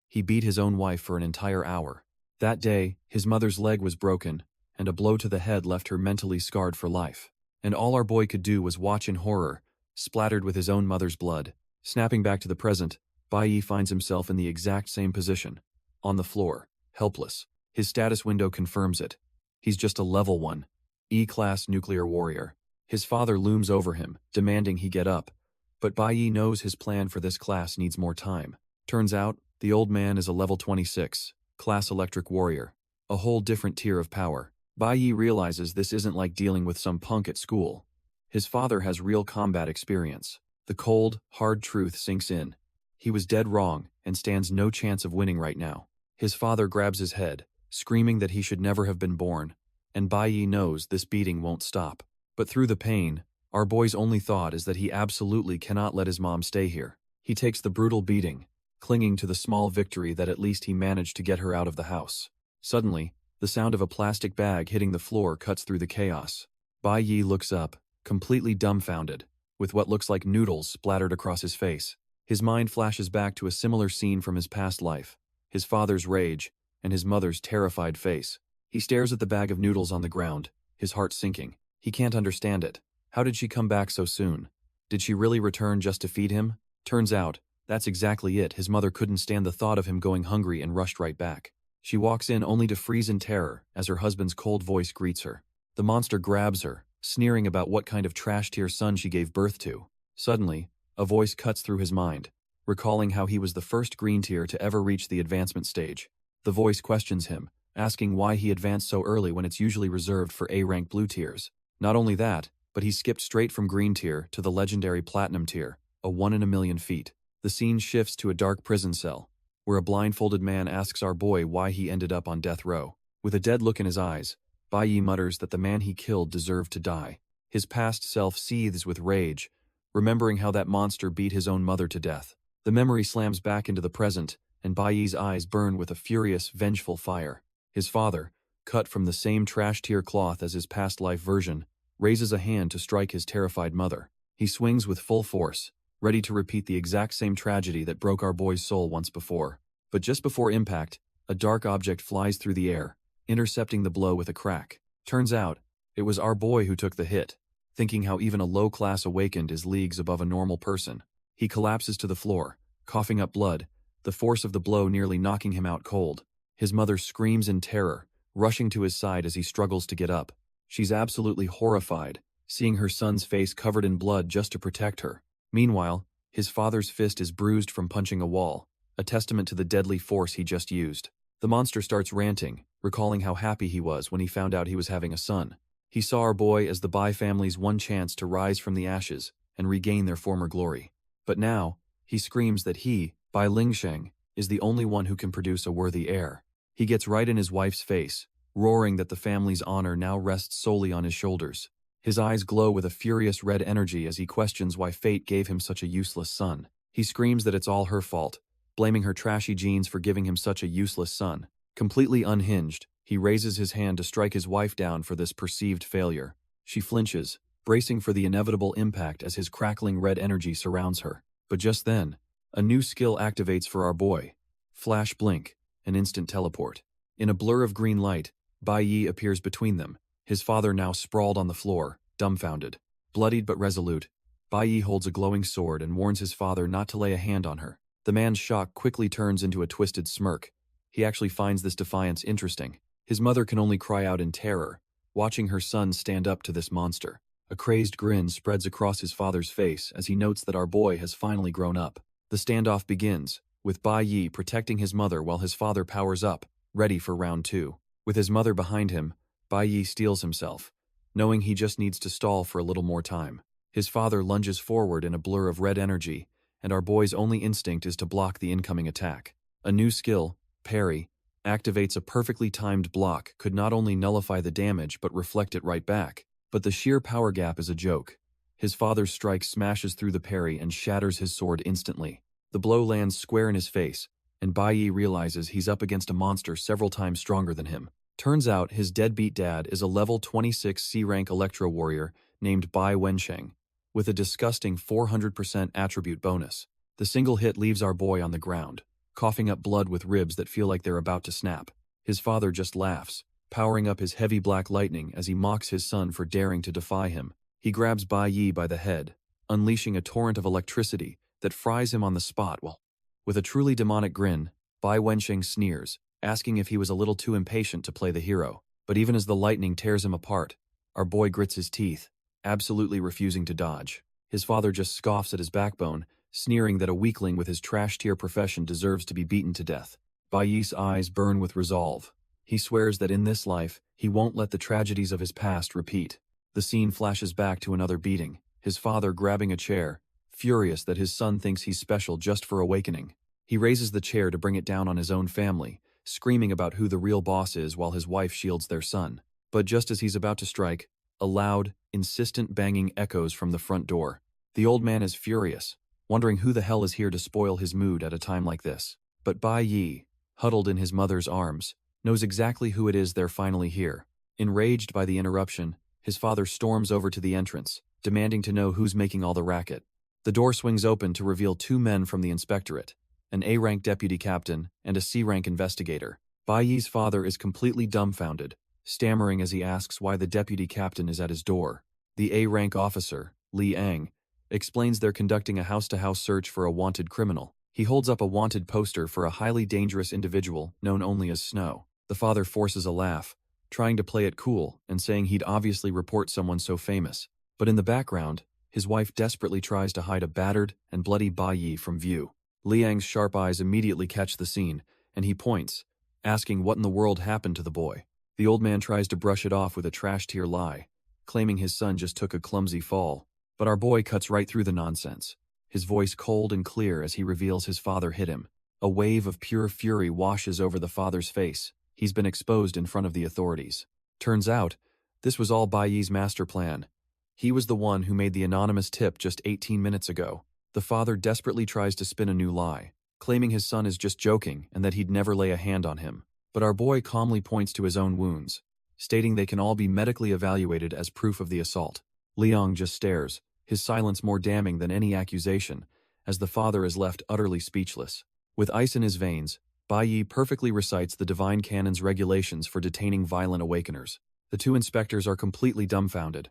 He beat his own wife for an entire hour. That day, his mother's leg was broken, and a blow to the head left her mentally scarred for life. And all our boy could do was watch in horror, splattered with his own mother's blood. Snapping back to the present, Bai Yi finds himself in the exact same position. On the floor, helpless. His status window confirms it. He's just a level 1, E-class nuclear warrior. His father looms over him, demanding he get up. But Bai Yi knows his plan for this class needs more time. Turns out, the old man is a level 26, class electric warrior. A whole different tier of power. Bai Yi realizes this isn't like dealing with some punk at school. His father has real combat experience. The cold, hard truth sinks in. He was dead wrong and stands no chance of winning right now. His father grabs his head, screaming that he should never have been born, and Bai Yi knows this beating won't stop. But through the pain, our boy's only thought is that he absolutely cannot let his mom stay here. He takes the brutal beating, clinging to the small victory that at least he managed to get her out of the house. Suddenly, the sound of a plastic bag hitting the floor cuts through the chaos. Bai Yi looks up, completely dumbfounded, with what looks like noodles splattered across his face. His mind flashes back to a similar scene from his past life, his father's rage, and his mother's terrified face. He stares at the bag of noodles on the ground, his heart sinking. He can't understand it. How did she come back so soon? Did she really return just to feed him? Turns out, that's exactly it. His mother couldn't stand the thought of him going hungry and rushed right back. She walks in only to freeze in terror as her husband's cold voice greets her. The monster grabs her, sneering about what kind of trash-tier son she gave birth to. Suddenly, a voice cuts through his mind, recalling how he was the first green tier to ever reach the advancement stage. The voice questions him, asking why he advanced so early when it's usually reserved for A-rank blue tiers. Not only that, but he skipped straight from green tier to the legendary platinum tier, a 1 in a million feat. The scene shifts to a dark prison cell, where a blindfolded man asks our boy why he ended up on death row. With a dead look in his eyes, Bai Yi mutters that the man he killed deserved to die. His past self seethes with rage, remembering how that monster beat his own mother to death. The memory slams back into the present, and Bai Yi's eyes burn with a furious, vengeful fire. His father, cut from the same trash-tier cloth as his past life version, raises a hand to strike his terrified mother. He swings with full force, ready to repeat the exact same tragedy that broke our boy's soul once before. But just before impact, a dark object flies through the air, intercepting the blow with a crack. Turns out, it was our boy who took the hit, thinking how even a low-class awakened is leagues above a normal person. He collapses to the floor, coughing up blood, the force of the blow nearly knocking him out cold. His mother screams in terror, rushing to his side as he struggles to get up. She's absolutely horrified, seeing her son's face covered in blood just to protect her. Meanwhile, his father's fist is bruised from punching a wall, a testament to the deadly force he just used. The monster starts ranting, recalling how happy he was when he found out he was having a son. He saw our boy as the Bai family's one chance to rise from the ashes and regain their former glory. But now, he screams that he, Bai Lingsheng, is the only one who can produce a worthy heir. He gets right in his wife's face, roaring that the family's honor now rests solely on his shoulders. His eyes glow with a furious red energy as he questions why fate gave him such a useless son. He screams that it's all her fault, blaming her trashy genes for giving him such a useless son. Completely unhinged, he raises his hand to strike his wife down for this perceived failure. She flinches, bracing for the inevitable impact as his crackling red energy surrounds her. But just then, a new skill activates for our boy. Flash blink, an instant teleport. In a blur of green light, Bai Yi appears between them, his father now sprawled on the floor, dumbfounded. Bloodied but resolute, Bai Yi holds a glowing sword and warns his father not to lay a hand on her. The man's shock quickly turns into a twisted smirk. He actually finds this defiance interesting. His mother can only cry out in terror, watching her son stand up to this monster. A crazed grin spreads across his father's face as he notes that our boy has finally grown up. The standoff begins, with Bai Yi protecting his mother while his father powers up, ready for round 2. With his mother behind him, Bai Yi steels himself, knowing he just needs to stall for a little more time. His father lunges forward in a blur of red energy, and our boy's only instinct is to block the incoming attack. A new skill, parry, activates a perfectly timed block could not only nullify the damage but reflect it right back. But the sheer power gap is a joke. His father's strike smashes through the parry and shatters his sword instantly. The blow lands square in his face, and Bai Yi realizes he's up against a monster several times stronger than him. Turns out his deadbeat dad is a level 26 C-rank Electro warrior named Bai Wensheng, with a disgusting 400% attribute bonus. The single hit leaves our boy on the ground, coughing up blood with ribs that feel like they're about to snap. His father just laughs, powering up his heavy black lightning as he mocks his son for daring to defy him. He grabs Bai Yi by the head, unleashing a torrent of electricity that fries him on the spot while, with a truly demonic grin, Bai Wensheng sneers, asking if he was a little too impatient to play the hero. But even as the lightning tears him apart, our boy grits his teeth, absolutely refusing to dodge. His father just scoffs at his backbone, sneering that a weakling with his trash-tier profession deserves to be beaten to death. Bai Yi's eyes burn with resolve. He swears that in this life, he won't let the tragedies of his past repeat. The scene flashes back to another beating, his father grabbing a chair, furious that his son thinks he's special just for awakening. He raises the chair to bring it down on his own family, screaming about who the real boss is while his wife shields their son. But just as he's about to strike, a loud, insistent banging echoes from the front door. The old man is furious, wondering who the hell is here to spoil his mood at a time like this. But Bai Yi, huddled in his mother's arms, knows exactly who it is they're finally here. Enraged by the interruption, his father storms over to the entrance, demanding to know who's making all the racket. The door swings open to reveal 2 men from the inspectorate, an A-rank deputy captain and a C-rank investigator. Bai Yi's father is completely dumbfounded, stammering as he asks why the deputy captain is at his door. The A-rank officer, Li Ang, explains they're conducting a house-to-house search for a wanted criminal. He holds up a wanted poster for a highly dangerous individual known only as Snow. The father forces a laugh, trying to play it cool and saying he'd obviously report someone so famous. But in the background, his wife desperately tries to hide a battered and bloody Bai Yi from view. Liang's sharp eyes immediately catch the scene, and he points, asking what in the world happened to the boy. The old man tries to brush it off with a trash-tier lie, claiming his son just took a clumsy fall. But our boy cuts right through the nonsense, his voice cold and clear as he reveals his father hit him. A wave of pure fury washes over the father's face. He's been exposed in front of the authorities. Turns out, this was all Bai Yi's master plan. He was the one who made the anonymous tip just 18 minutes ago. The father desperately tries to spin a new lie, claiming his son is just joking and that he'd never lay a hand on him. But our boy calmly points to his own wounds, stating they can all be medically evaluated as proof of the assault. Liang just stares, his silence more damning than any accusation, as the father is left utterly speechless. With ice in his veins, Bai Yi perfectly recites the Divine Canon's regulations for detaining violent awakeners. The 2 inspectors are completely dumbfounded.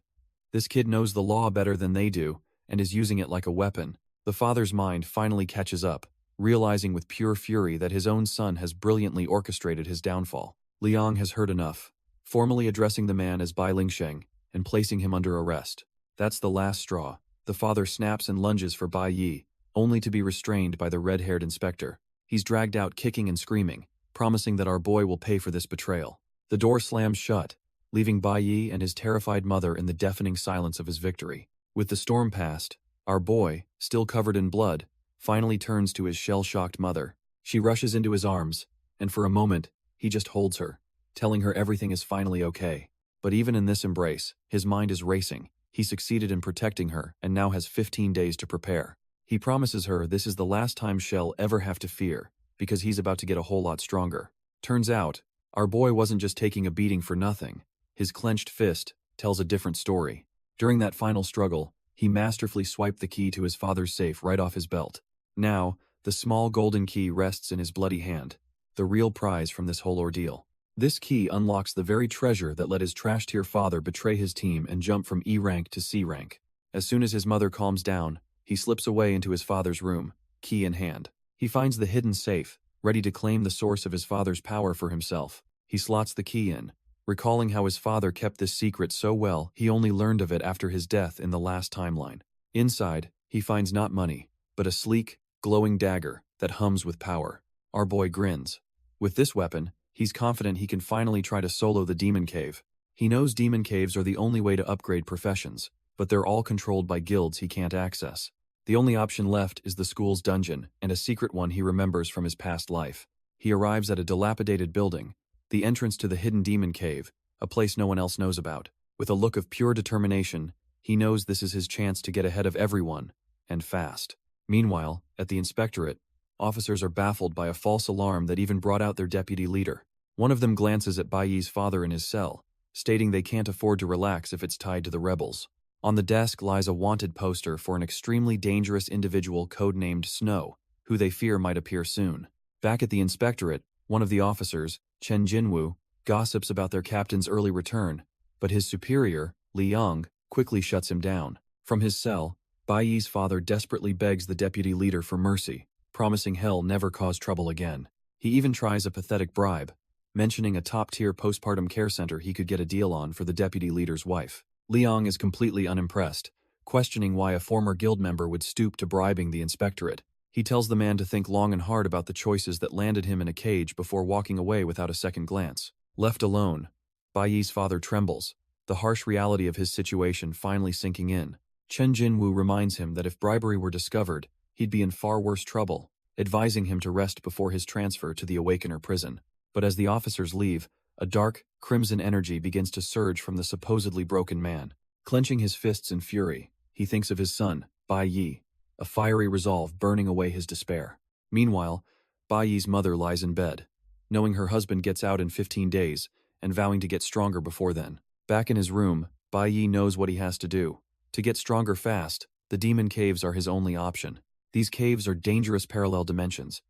This kid knows the law better than they do, and is using it like a weapon. The father's mind finally catches up, realizing with pure fury that his own son has brilliantly orchestrated his downfall. Liang has heard enough. formally addressing the man as Bai Lingsheng and placing him under arrest. That's the last straw. The father snaps and lunges for Bai Yi, only to be restrained by the red-haired inspector. He's dragged out kicking and screaming, promising that our boy will pay for this betrayal. The door slams shut, leaving Bai Yi and his terrified mother in the deafening silence of his victory. With the storm past, our boy, still covered in blood, finally turns to his shell-shocked mother. She rushes into his arms, and for a moment, he just holds her, telling her everything is finally okay. But even in this embrace, his mind is racing. He succeeded in protecting her and now has 15 days to prepare. He promises her this is the last time she'll ever have to fear, because he's about to get a whole lot stronger. Turns out, our boy wasn't just taking a beating for nothing. His clenched fist tells a different story. During that final struggle, he masterfully swiped the key to his father's safe right off his belt. Now, the small golden key rests in his bloody hand, the real prize from this whole ordeal. This key unlocks the very treasure that let his trash-tier father betray his team and jump from E rank to C rank. As soon as his mother calms down, he slips away into his father's room, key in hand. He finds the hidden safe, ready to claim the source of his father's power for himself. He slots the key in, recalling how his father kept this secret so well he only learned of it after his death in the last timeline. Inside, he finds not money, but a sleek, glowing dagger that hums with power. Our boy grins. With this weapon, he's confident he can finally try to solo the demon cave. He knows demon caves are the only way to upgrade professions, but they're all controlled by guilds he can't access. The only option left is the school's dungeon, and a secret one he remembers from his past life. He arrives at a dilapidated building, the entrance to the hidden demon cave, a place no one else knows about. With a look of pure determination, he knows this is his chance to get ahead of everyone, and fast. Meanwhile, at the inspectorate, officers are baffled by a false alarm that even brought out their deputy leader. One of them glances at Bai Yi's father in his cell, stating they can't afford to relax if it's tied to the rebels. On the desk lies a wanted poster for an extremely dangerous individual codenamed Snow, who they fear might appear soon. Back at the inspectorate, one of the officers, Chen Jinwu, gossips about their captain's early return, but his superior, Li Yang, quickly shuts him down. From his cell, Bai Yi's father desperately begs the deputy leader for mercy, promising he'll never cause trouble again. He even tries a pathetic bribe, mentioning a top-tier postpartum care center he could get a deal on for the deputy leader's wife. Liang is completely unimpressed, questioning why a former guild member would stoop to bribing the inspectorate. He tells the man to think long and hard about the choices that landed him in a cage before walking away without a second glance. Left alone, Bai Yi's father trembles, the harsh reality of his situation finally sinking in. Chen Jinwu reminds him that if bribery were discovered, he'd be in far worse trouble, advising him to rest before his transfer to the Awakener prison. But as the officers leave, a dark, crimson energy begins to surge from the supposedly broken man. Clenching his fists in fury, he thinks of his son, Bai Yi, a fiery resolve burning away his despair. Meanwhile, Bai Yi's mother lies in bed, knowing her husband gets out in 15 days and vowing to get stronger before then. Back in his room, Bai Yi knows what he has to do. To get stronger fast, the demon caves are his only option. These caves are dangerous parallel dimensions,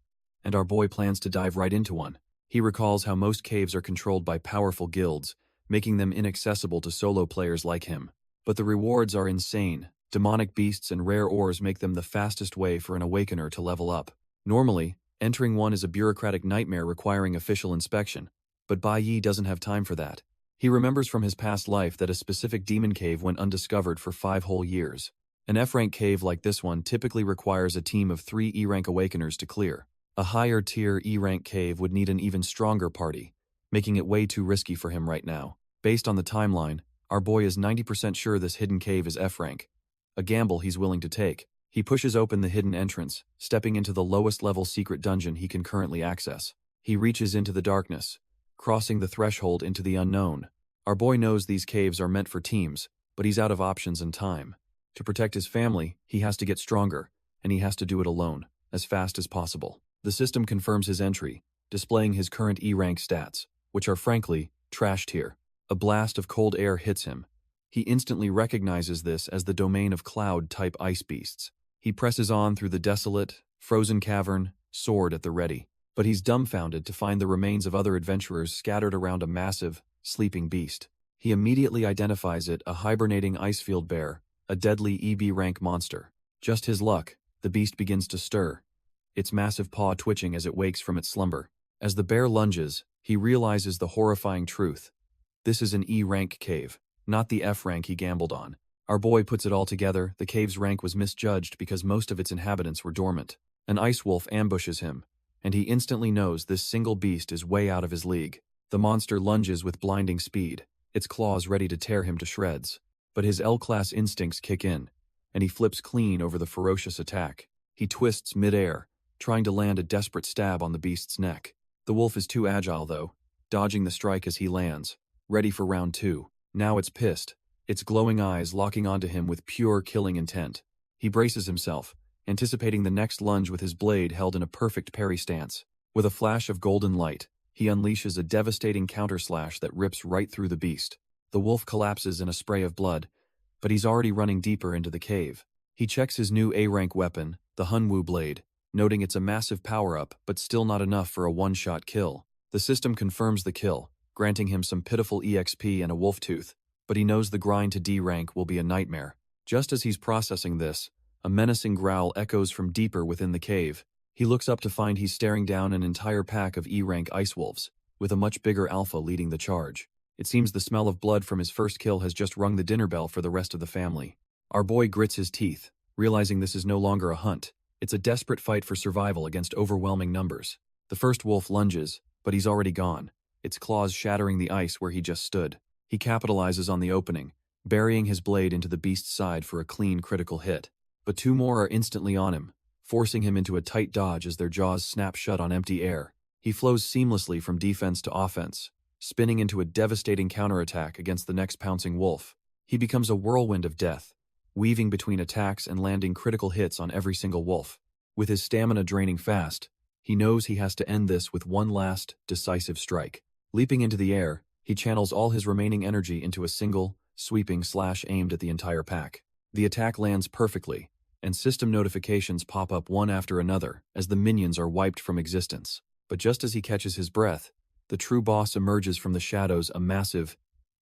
and our boy plans to dive right into one. He recalls how most caves are controlled by powerful guilds, making them inaccessible to solo players like him. But the rewards are insane. Demonic beasts and rare ores make them the fastest way for an awakener to level up. Normally, entering one is a bureaucratic nightmare requiring official inspection, but Bai Yi doesn't have time for that. He remembers from his past life that a specific demon cave went undiscovered for 5 whole years. An F-rank cave like this one typically requires a team of 3 E-rank awakeners to clear. A higher-tier E-rank cave would need an even stronger party, making it way too risky for him right now. Based on the timeline, our boy is 90% sure this hidden cave is F-rank, a gamble he's willing to take. He pushes open the hidden entrance, stepping into the lowest-level secret dungeon he can currently access. He reaches into the darkness, crossing the threshold into the unknown. Our boy knows these caves are meant for teams, but he's out of options and time. To protect his family, he has to get stronger, and he has to do it alone, as fast as possible. The system confirms his entry, displaying his current E-rank stats, which are frankly, trash tier. A blast of cold air hits him. He instantly recognizes this as the domain of cloud-type ice beasts. He presses on through the desolate, frozen cavern, sword at the ready. But he's dumbfounded to find the remains of other adventurers scattered around a massive, sleeping beast. He immediately identifies it a hibernating icefield bear, a deadly EB-rank monster. Just his luck, the beast begins to stir, its massive paw twitching as it wakes from its slumber. As the bear lunges, he realizes the horrifying truth. This is an E rank cave, not the F rank he gambled on. Our boy puts it all together. The cave's rank was misjudged because most of its inhabitants were dormant. An ice wolf ambushes him, and he instantly knows this single beast is way out of his league. The monster lunges with blinding speed, its claws ready to tear him to shreds. But his L-class instincts kick in, and he flips clean over the ferocious attack. He twists mid-air, trying to land a desperate stab on the beast's neck. The wolf is too agile, though, dodging the strike as he lands, ready for round 2. Now it's pissed, its glowing eyes locking onto him with pure killing intent. He braces himself, anticipating the next lunge with his blade held in a perfect parry stance. With a flash of golden light, he unleashes a devastating counterslash that rips right through the beast. The wolf collapses in a spray of blood, but he's already running deeper into the cave. He checks his new A-rank weapon, the Hunwoo blade, noting it's a massive power-up but still not enough for a one-shot kill. The system confirms the kill, granting him some pitiful EXP and a wolf tooth, but he knows the grind to D rank will be a nightmare. Just as he's processing this, a menacing growl echoes from deeper within the cave. He looks up to find he's staring down an entire pack of E-rank ice wolves, with a much bigger alpha leading the charge. It seems the smell of blood from his first kill has just rung the dinner bell for the rest of the family. Our boy grits his teeth, realizing this is no longer a hunt. It's a desperate fight for survival against overwhelming numbers. The first wolf lunges, but he's already gone, its claws shattering the ice where he just stood. He capitalizes on the opening, burying his blade into the beast's side for a clean critical hit. But 2 more are instantly on him, forcing him into a tight dodge as their jaws snap shut on empty air. He flows seamlessly from defense to offense, spinning into a devastating counterattack against the next pouncing wolf. He becomes a whirlwind of death, weaving between attacks and landing critical hits on every single wolf. With his stamina draining fast, he knows he has to end this with one last, decisive strike. Leaping into the air, he channels all his remaining energy into a single, sweeping slash aimed at the entire pack. The attack lands perfectly, and system notifications pop up one after another as the minions are wiped from existence. But just as he catches his breath, the true boss emerges from the shadows, a massive,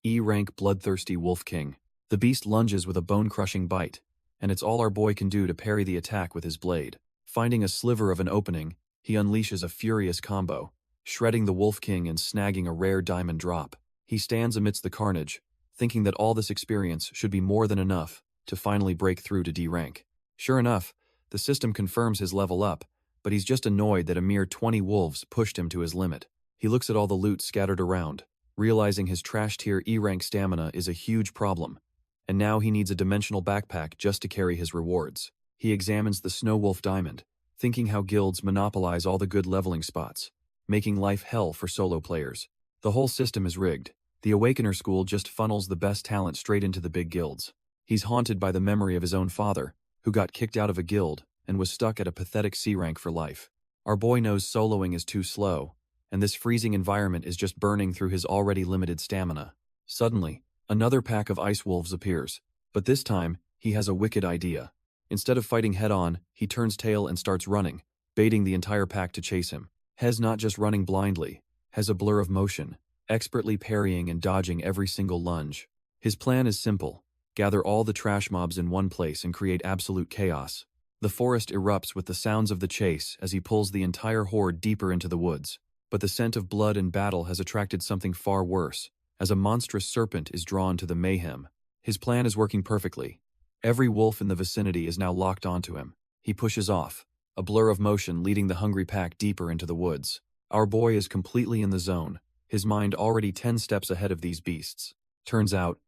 E-rank bloodthirsty wolf king. The beast lunges with a bone-crushing bite, and it's all our boy can do to parry the attack with his blade. Finding a sliver of an opening, he unleashes a furious combo, shredding the wolf king and snagging a rare diamond drop. He stands amidst the carnage, thinking that all this experience should be more than enough to finally break through to D rank. Sure enough, the system confirms his level up, but he's just annoyed that a mere 20 wolves pushed him to his limit. He looks at all the loot scattered around, realizing his trash tier E-rank stamina is a huge problem, and now he needs a dimensional backpack just to carry his rewards. He examines the Snow Wolf Diamond, thinking how guilds monopolize all the good leveling spots, making life hell for solo players. The whole system is rigged. The Awakener School just funnels the best talent straight into the big guilds. He's haunted by the memory of his own father, who got kicked out of a guild and was stuck at a pathetic C rank for life. Our boy knows soloing is too slow, and this freezing environment is just burning through his already limited stamina. Suddenly, another pack of ice wolves appears, but this time, he has a wicked idea. Instead of fighting head-on, he turns tail and starts running, baiting the entire pack to chase him. Hez not just running blindly, has a blur of motion, expertly parrying and dodging every single lunge. His plan is simple: gather all the trash mobs in one place and create absolute chaos. The forest erupts with the sounds of the chase as he pulls the entire horde deeper into the woods. But the scent of blood and battle has attracted something far worse, as a monstrous serpent is drawn to the mayhem. His plan is working perfectly. Every wolf in the vicinity is now locked onto him. He pushes off, a blur of motion leading the hungry pack deeper into the woods. Our boy is completely in the zone, his mind already 10 steps ahead of these beasts. Turns out,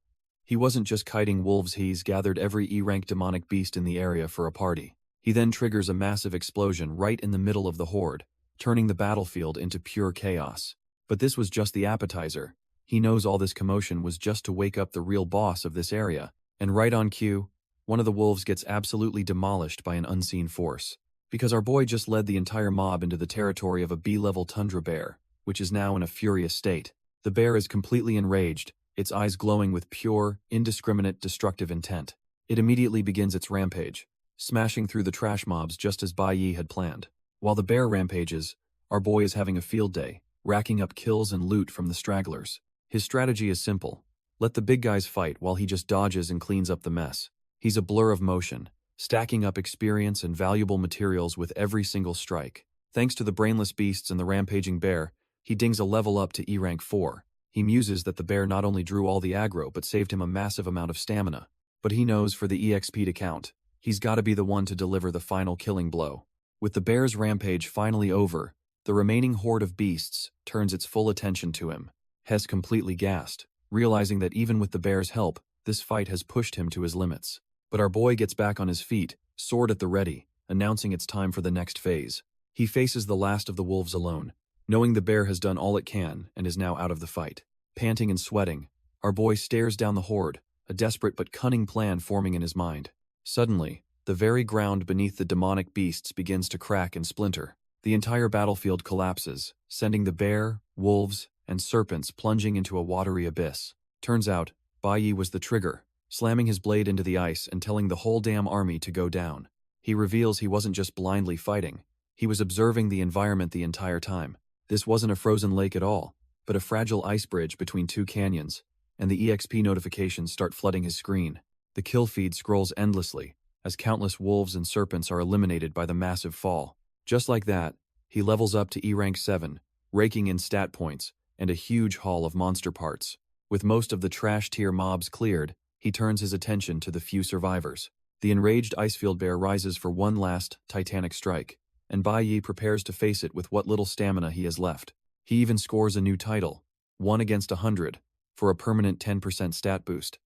he wasn't just kiting wolves, he's gathered every E-rank demonic beast in the area for a party. He then triggers a massive explosion right in the middle of the horde, turning the battlefield into pure chaos. But this was just the appetizer. He knows all this commotion was just to wake up the real boss of this area. And right on cue, one of the wolves gets absolutely demolished by an unseen force. Because our boy just led the entire mob into the territory of a B-level tundra bear, which is now in a furious state. The bear is completely enraged, its eyes glowing with pure, indiscriminate, destructive intent. It immediately begins its rampage, smashing through the trash mobs just as Bai Yi had planned. While the bear rampages, our boy is having a field day, racking up kills and loot from the stragglers. His strategy is simple: let the big guys fight while he just dodges and cleans up the mess. He's a blur of motion, stacking up experience and valuable materials with every single strike. Thanks to the brainless beasts and the rampaging bear, he dings a level up to E-rank 4, He muses that the bear not only drew all the aggro but saved him a massive amount of stamina. But he knows for the EXP to count, he's gotta be the one to deliver the final killing blow. With the bear's rampage finally over, the remaining horde of beasts turns its full attention to him. Hess completely gassed, realizing that even with the bear's help, this fight has pushed him to his limits. But our boy gets back on his feet, sword at the ready, announcing it's time for the next phase. He faces the last of the wolves alone, knowing the bear has done all it can and is now out of the fight. Panting and sweating, our boy stares down the horde, a desperate but cunning plan forming in his mind. Suddenly, the very ground beneath the demonic beasts begins to crack and splinter. The entire battlefield collapses, sending the bear, wolves, and serpents plunging into a watery abyss. Turns out, Bai Yi was the trigger, slamming his blade into the ice and telling the whole damn army to go down. He reveals he wasn't just blindly fighting, he was observing the environment the entire time. This wasn't a frozen lake at all, but a fragile ice bridge between two canyons, and the EXP notifications start flooding his screen. The kill feed scrolls endlessly, as countless wolves and serpents are eliminated by the massive fall. Just like that, he levels up to E rank 7, raking in stat points, and a huge haul of monster parts. With most of the trash tier mobs cleared, he turns his attention to the few survivors. The enraged Icefield Bear rises for one last, titanic strike, and Bai Yi prepares to face it with what little stamina he has left. He even scores a new title, 1 against 100, for a permanent 10% stat boost.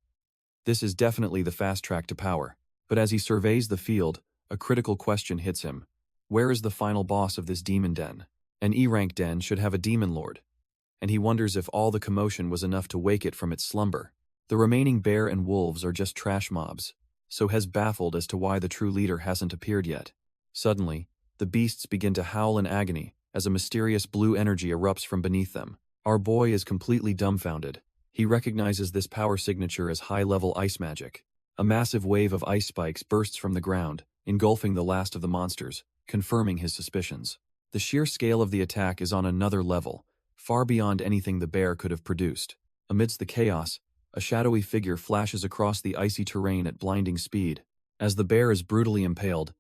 This is definitely the fast track to power, but as he surveys the field, a critical question hits him. Where is the final boss of this demon den? An E-rank den should have a demon lord, and he wonders if all the commotion was enough to wake it from its slumber. The remaining bear and wolves are just trash mobs, so Hez baffled as to why the true leader hasn't appeared yet. Suddenly, the beasts begin to howl in agony as a mysterious blue energy erupts from beneath them. Our boy is completely dumbfounded. He recognizes this power signature as high-level ice magic. A massive wave of ice spikes bursts from the ground, engulfing the last of the monsters, confirming his suspicions. The sheer scale of the attack is on another level, far beyond anything the bear could have produced. Amidst the chaos, a shadowy figure flashes across the icy terrain at blinding speed. As the bear is brutally impaled,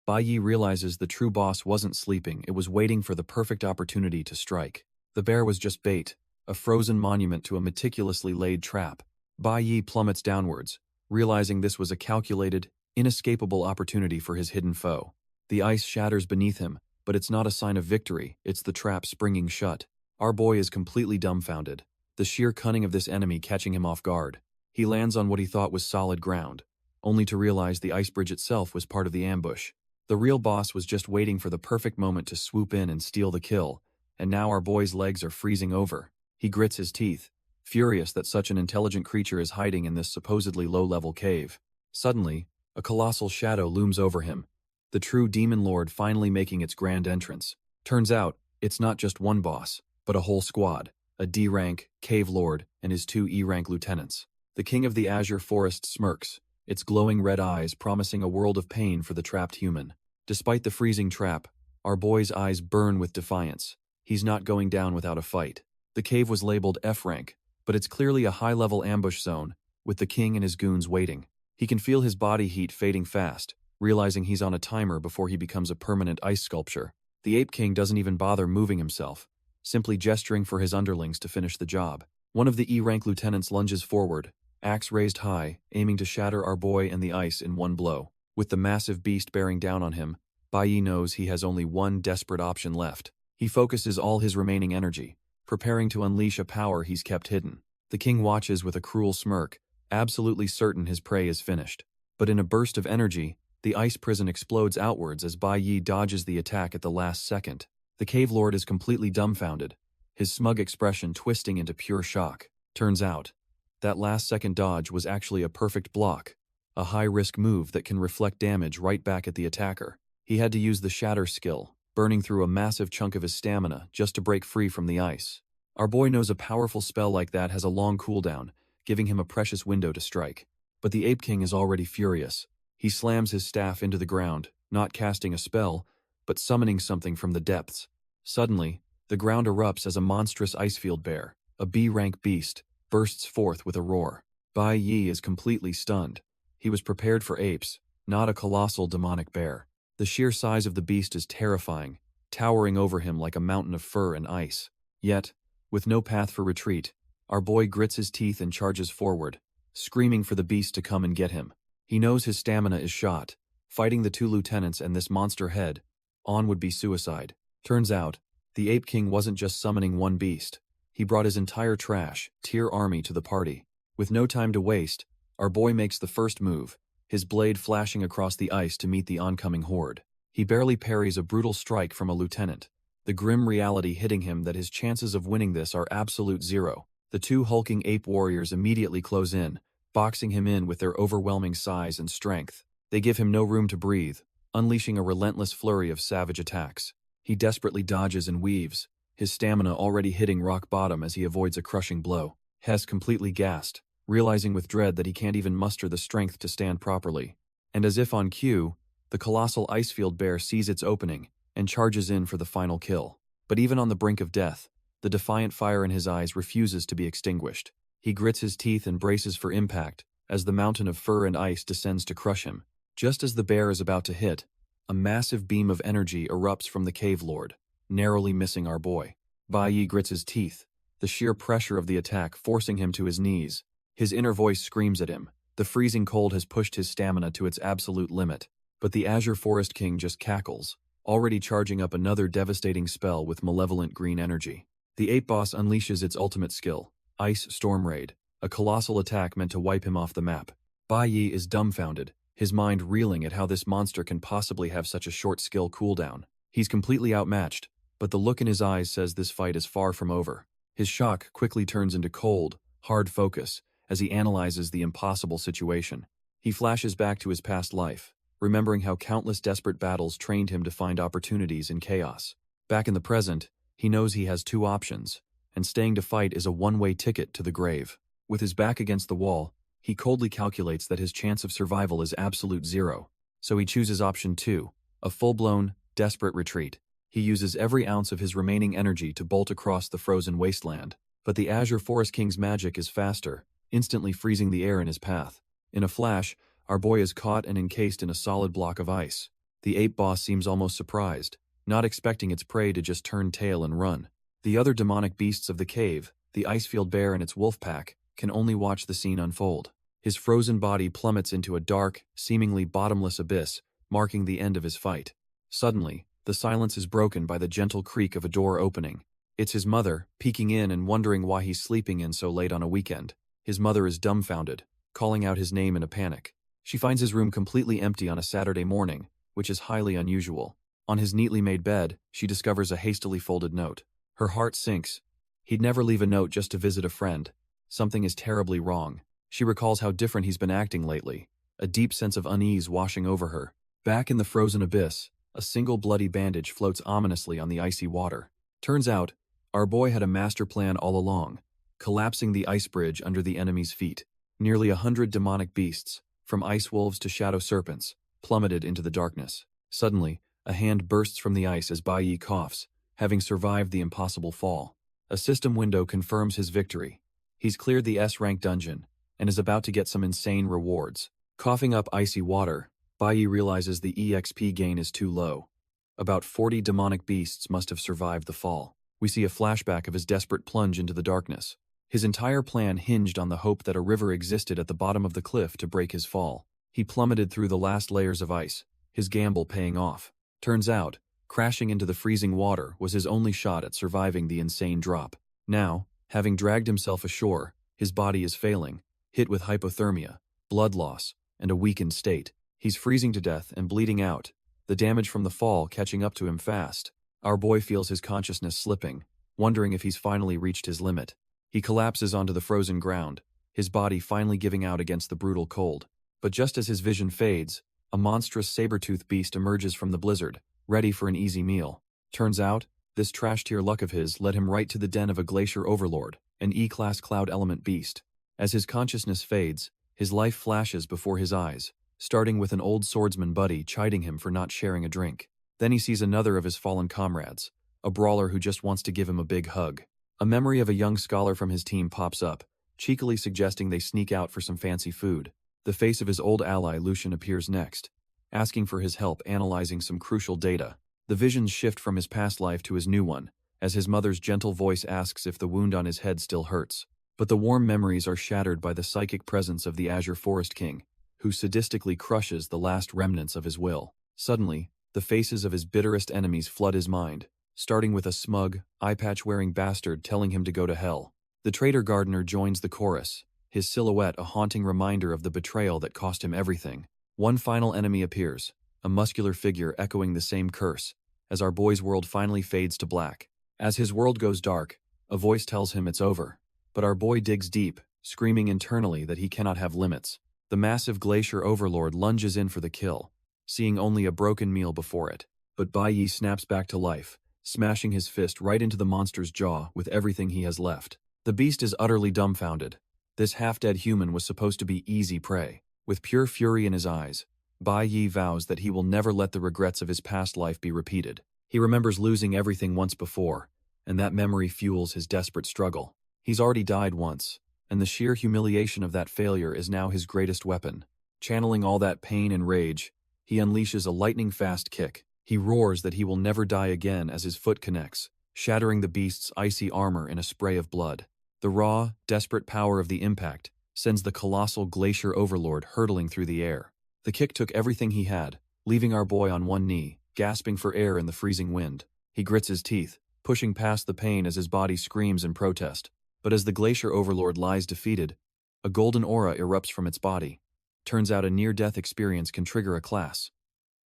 Bai Yi realizes the true boss wasn't sleeping, it was waiting for the perfect opportunity to strike. The bear was just bait, a frozen monument to a meticulously laid trap. Bai Yi plummets downwards, realizing this was a calculated, inescapable opportunity for his hidden foe. The ice shatters beneath him, but it's not a sign of victory, it's the trap springing shut. Our boy is completely dumbfounded, the sheer cunning of this enemy catching him off guard. He lands on what he thought was solid ground, only to realize the ice bridge itself was part of the ambush. The real boss was just waiting for the perfect moment to swoop in and steal the kill, and now our boy's legs are freezing over. He grits his teeth, furious that such an intelligent creature is hiding in this supposedly low-level cave. Suddenly, a colossal shadow looms over him, the true demon lord finally making its grand entrance. Turns out, it's not just one boss, but a whole squad, a D-rank, cave lord, and his 2 E-rank lieutenants. The king of the azure forest smirks, its glowing red eyes promising a world of pain for the trapped human. Despite the freezing trap, our boy's eyes burn with defiance. He's not going down without a fight. The cave was labeled F-rank, but it's clearly a high-level ambush zone, with the king and his goons waiting. He can feel his body heat fading fast, realizing he's on a timer before he becomes a permanent ice sculpture. The Ape King doesn't even bother moving himself, simply gesturing for his underlings to finish the job. One of the E-rank lieutenants lunges forward, axe raised high, aiming to shatter our boy and the ice in one blow. With the massive beast bearing down on him, Bai Yi knows he has only one desperate option left. He focuses all his remaining energy, preparing to unleash a power he's kept hidden. The king watches with a cruel smirk, absolutely certain his prey is finished. But in a burst of energy, the ice prison explodes outwards as Bai Yi dodges the attack at the last second. The cave lord is completely dumbfounded, his smug expression twisting into pure shock. Turns out, that last-second dodge was actually a perfect block, a high-risk move that can reflect damage right back at the attacker. He had to use the shatter skill, burning through a massive chunk of his stamina just to break free from the ice. Our boy knows a powerful spell like that has a long cooldown, giving him a precious window to strike. But the Ape King is already furious. He slams his staff into the ground, not casting a spell, but summoning something from the depths. Suddenly, the ground erupts as a monstrous Icefield Bear, a B-rank beast, bursts forth with a roar. Bai Yi is completely stunned. He was prepared for apes, not a colossal demonic bear. The sheer size of the beast is terrifying, towering over him like a mountain of fur and ice. Yet, with no path for retreat, Our boy grits his teeth and charges forward, screaming for the beast to come and get him. He knows his stamina is shot. Fighting the 2 lieutenants and this monster head on would be suicide. Turns out, the Ape King wasn't just summoning one beast. He brought his entire tier army to the party. With no time to waste, our boy makes the first move, his blade flashing across the ice to meet the oncoming horde. He barely parries a brutal strike from a lieutenant, the grim reality hitting him that his chances of winning this are absolute zero. The 2 hulking ape warriors immediately close in, boxing him in with their overwhelming size and strength. They give him no room to breathe, unleashing a relentless flurry of savage attacks. He desperately dodges and weaves, his stamina already hitting rock bottom as he avoids a crushing blow. Hess completely gassed, realizing with dread that he can't even muster the strength to stand properly. And as if on cue, the colossal icefield bear sees its opening and charges in for the final kill. But even on the brink of death, the defiant fire in his eyes refuses to be extinguished. He grits his teeth and braces for impact as the mountain of fur and ice descends to crush him. Just as the bear is about to hit, a massive beam of energy erupts from the cave lord, narrowly missing our boy. Bai Yi grits his teeth, the sheer pressure of the attack forcing him to his knees. His inner voice screams at him. The freezing cold has pushed his stamina to its absolute limit. But the Azure Forest King just cackles, already charging up another devastating spell with malevolent green energy. The ape boss unleashes its ultimate skill, Ice Storm Raid, a colossal attack meant to wipe him off the map. Bai Yi is dumbfounded, his mind reeling at how this monster can possibly have such a short skill cooldown. He's completely outmatched, but the look in his eyes says this fight is far from over. His shock quickly turns into cold, hard focus as he analyzes the impossible situation. He flashes back to his past life, remembering how countless desperate battles trained him to find opportunities in chaos. Back in the present, he knows he has 2 options, and staying to fight is a one-way ticket to the grave. With his back against the wall, he coldly calculates that his chance of survival is absolute zero. So he chooses option 2, a full-blown, desperate retreat. He uses every ounce of his remaining energy to bolt across the frozen wasteland. But the Azure Forest King's magic is faster, instantly freezing the air in his path. In a flash, our boy is caught and encased in a solid block of ice. The ape boss seems almost surprised, not expecting its prey to just turn tail and run. The other demonic beasts of the cave, the Icefield Bear and its wolf pack, can only watch the scene unfold. His frozen body plummets into a dark, seemingly bottomless abyss, marking the end of his fight. Suddenly, the silence is broken by the gentle creak of a door opening. It's his mother, peeking in and wondering why he's sleeping in so late on a weekend. His mother is dumbfounded, calling out his name in a panic. She finds his room completely empty on a Saturday morning, which is highly unusual. On his neatly made bed, she discovers a hastily folded note. Her heart sinks. He'd never leave a note just to visit a friend. Something is terribly wrong. She recalls how different he's been acting lately, a deep sense of unease washing over her. Back in the frozen abyss, a single bloody bandage floats ominously on the icy water. Turns out, our boy had a master plan all along, collapsing the ice bridge under the enemy's feet. Nearly 100 demonic beasts, from ice wolves to shadow serpents, plummeted into the darkness. Suddenly, a hand bursts from the ice as Bai Yi coughs, having survived the impossible fall. A system window confirms his victory. He's cleared the S-rank dungeon, and is about to get some insane rewards. Coughing up icy water, Bai Yi realizes the EXP gain is too low. About 40 demonic beasts must have survived the fall. We see a flashback of his desperate plunge into the darkness. His entire plan hinged on the hope that a river existed at the bottom of the cliff to break his fall. He plummeted through the last layers of ice, his gamble paying off. Turns out, crashing into the freezing water was his only shot at surviving the insane drop. Now, having dragged himself ashore, his body is failing, hit with hypothermia, blood loss, and a weakened state. He's freezing to death and bleeding out, the damage from the fall catching up to him fast. Our boy feels his consciousness slipping, wondering if he's finally reached his limit. He collapses onto the frozen ground, his body finally giving out against the brutal cold. But just as his vision fades, a monstrous saber-toothed beast emerges from the blizzard, ready for an easy meal. Turns out, this trash-tier luck of his led him right to the den of a glacier overlord, an E-class cloud element beast. As his consciousness fades, his life flashes before his eyes, starting with an old swordsman buddy chiding him for not sharing a drink. Then he sees another of his fallen comrades, a brawler who just wants to give him a big hug. A memory of a young scholar from his team pops up, cheekily suggesting they sneak out for some fancy food. The face of his old ally Lucian appears next, asking for his help analyzing some crucial data. The visions shift from his past life to his new one, as his mother's gentle voice asks if the wound on his head still hurts. But the warm memories are shattered by the psychic presence of the Azure Forest King, who sadistically crushes the last remnants of his will. Suddenly, the faces of his bitterest enemies flood his mind, starting with a smug, eye-patch-wearing bastard telling him to go to hell. The traitor gardener joins the chorus, his silhouette a haunting reminder of the betrayal that cost him everything. One final enemy appears, a muscular figure echoing the same curse, as our boy's world finally fades to black. As his world goes dark, a voice tells him it's over. But our boy digs deep, screaming internally that he cannot have limits. The massive glacier overlord lunges in for the kill, seeing only a broken meal before it. But Bai Yi snaps back to life, smashing his fist right into the monster's jaw with everything he has left. The beast is utterly dumbfounded. This half-dead human was supposed to be easy prey. With pure fury in his eyes, Bai Yi vows that he will never let the regrets of his past life be repeated. He remembers losing everything once before, and that memory fuels his desperate struggle. He's already died once, and the sheer humiliation of that failure is now his greatest weapon. Channeling all that pain and rage, he unleashes a lightning-fast kick. He roars that he will never die again as his foot connects, shattering the beast's icy armor in a spray of blood. The raw, desperate power of the impact sends the colossal glacier overlord hurtling through the air. The kick took everything he had, leaving our boy on one knee, gasping for air in the freezing wind. He grits his teeth, pushing past the pain as his body screams in protest. But as the glacier overlord lies defeated, a golden aura erupts from its body. Turns out a near-death experience can trigger a class.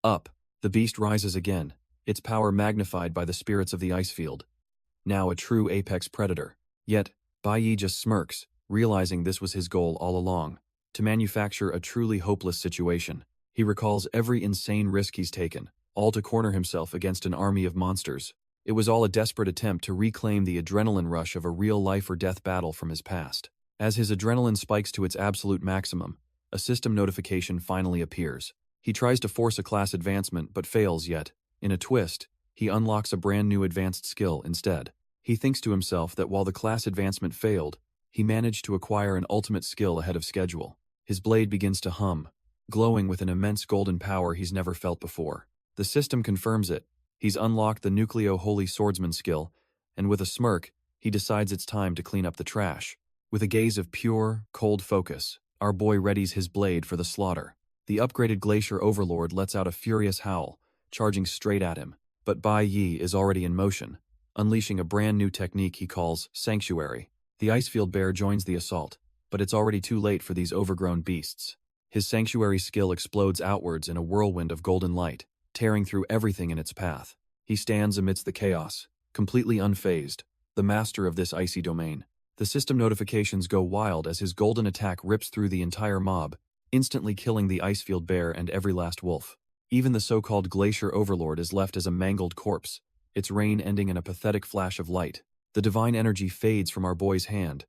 Up, the beast rises again, its power magnified by the spirits of the ice field. Now a true apex predator. Yet, Bai Yi just smirks, realizing this was his goal all along, to manufacture a truly hopeless situation. He recalls every insane risk he's taken, all to corner himself against an army of monsters. It was all a desperate attempt to reclaim the adrenaline rush of a real life-or-death battle from his past. As his adrenaline spikes to its absolute maximum, a system notification finally appears. He tries to force a class advancement but fails yet. In a twist, he unlocks a brand new advanced skill instead. He thinks to himself that while the class advancement failed, he managed to acquire an ultimate skill ahead of schedule. His blade begins to hum, glowing with an immense golden power he's never felt before. The system confirms it. He's unlocked the Nucleo Holy Swordsman skill, and with a smirk, he decides it's time to clean up the trash. With a gaze of pure, cold focus, our boy readies his blade for the slaughter. The upgraded Glacier Overlord lets out a furious howl, charging straight at him. But Bai Yi is already in motion, unleashing a brand new technique he calls Sanctuary. The Icefield Bear joins the assault, but it's already too late for these overgrown beasts. His Sanctuary skill explodes outwards in a whirlwind of golden light, tearing through everything in its path. He stands amidst the chaos, completely unfazed, the master of this icy domain. The system notifications go wild as his golden attack rips through the entire mob, instantly killing the Icefield Bear and every last wolf. Even the so-called Glacier Overlord is left as a mangled corpse, its reign ending in a pathetic flash of light. The divine energy fades from our boy's hand,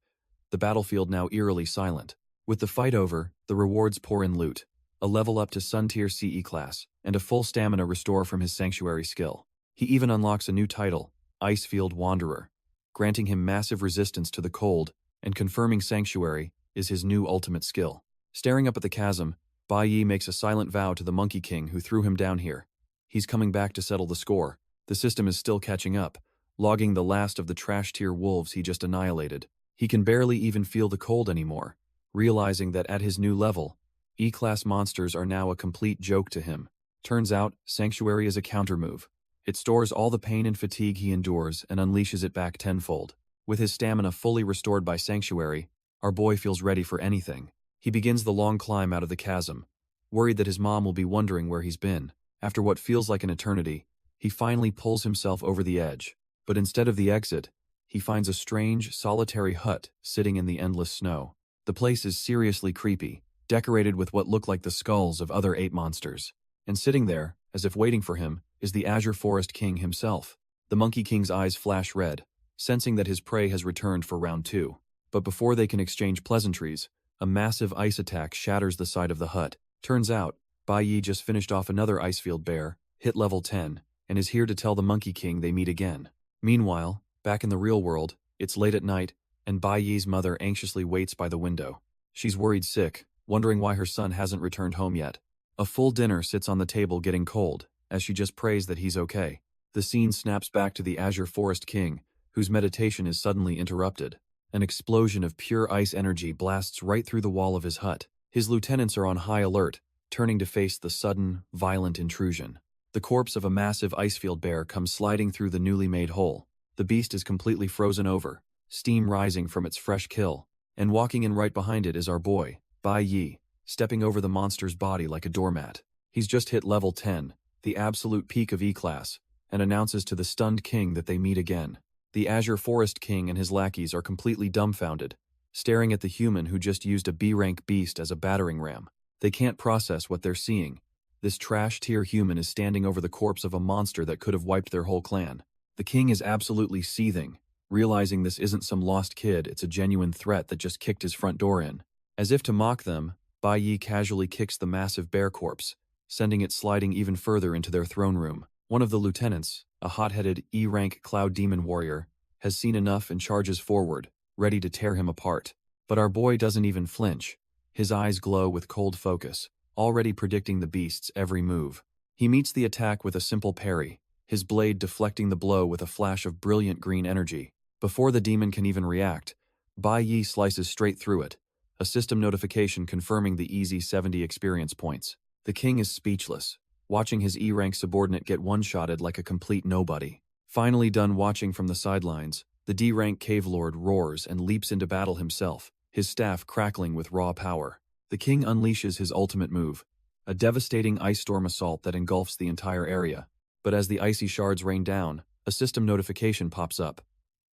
the battlefield now eerily silent. With the fight over, the rewards pour in loot, a level up to Sun Tier CE class, and a full stamina restore from his Sanctuary skill. He even unlocks a new title, Icefield Wanderer, granting him massive resistance to the cold, and confirming Sanctuary is his new ultimate skill. Staring up at the chasm, Bai Yi makes a silent vow to the Monkey King who threw him down here. He's coming back to settle the score. The system is still catching up, logging the last of the trash-tier wolves he just annihilated. He can barely even feel the cold anymore, realizing that at his new level, E-class monsters are now a complete joke to him. Turns out, Sanctuary is a counter-move. It stores all the pain and fatigue he endures and unleashes it back tenfold. With his stamina fully restored by Sanctuary, our boy feels ready for anything. He begins the long climb out of the chasm, worried that his mom will be wondering where he's been. After what feels like an eternity, he finally pulls himself over the edge. But instead of the exit, he finds a strange, solitary hut sitting in the endless snow. The place is seriously creepy, decorated with what look like the skulls of other ape monsters. And sitting there, as if waiting for him, is the Azure Forest King himself. The Monkey King's eyes flash red, sensing that his prey has returned for round 2. But before they can exchange pleasantries, a massive ice attack shatters the side of the hut. Turns out, Bai Yi just finished off another Icefield Bear, hit level 10, and is here to tell the Monkey King they meet again. Meanwhile, back in the real world, it's late at night, and Bai Yi's mother anxiously waits by the window. She's worried sick, wondering why her son hasn't returned home yet. A full dinner sits on the table getting cold, as she just prays that he's okay. The scene snaps back to the Azure Forest King, whose meditation is suddenly interrupted. An explosion of pure ice energy blasts right through the wall of his hut. His lieutenants are on high alert, turning to face the sudden, violent intrusion. The corpse of a massive icefield bear comes sliding through the newly made hole. The beast is completely frozen over, steam rising from its fresh kill. And walking in right behind it is our boy, Bai Yi, stepping over the monster's body like a doormat. He's just hit level 10, the absolute peak of E-class, and announces to the stunned king that they meet again. The Azure Forest King and his lackeys are completely dumbfounded, staring at the human who just used a B-rank beast as a battering ram. They can't process what they're seeing. This trash-tier human is standing over the corpse of a monster that could have wiped their whole clan. The king is absolutely seething, realizing this isn't some lost kid, it's a genuine threat that just kicked his front door in. As if to mock them, Bai Yi casually kicks the massive bear corpse, sending it sliding even further into their throne room. One of the lieutenants, a hot-headed E-rank cloud demon warrior, has seen enough and charges forward, ready to tear him apart. But our boy doesn't even flinch. His eyes glow with cold focus, already predicting the beast's every move. He meets the attack with a simple parry, his blade deflecting the blow with a flash of brilliant green energy. Before the demon can even react, Bai Yi slices straight through it, a system notification confirming the easy 70 experience points. The king is speechless, watching his E-rank subordinate get one-shotted like a complete nobody. Finally done watching from the sidelines, the D-rank cave lord roars and leaps into battle himself, his staff crackling with raw power. The king unleashes his ultimate move, a devastating ice storm assault that engulfs the entire area. But as the icy shards rain down, a system notification pops up.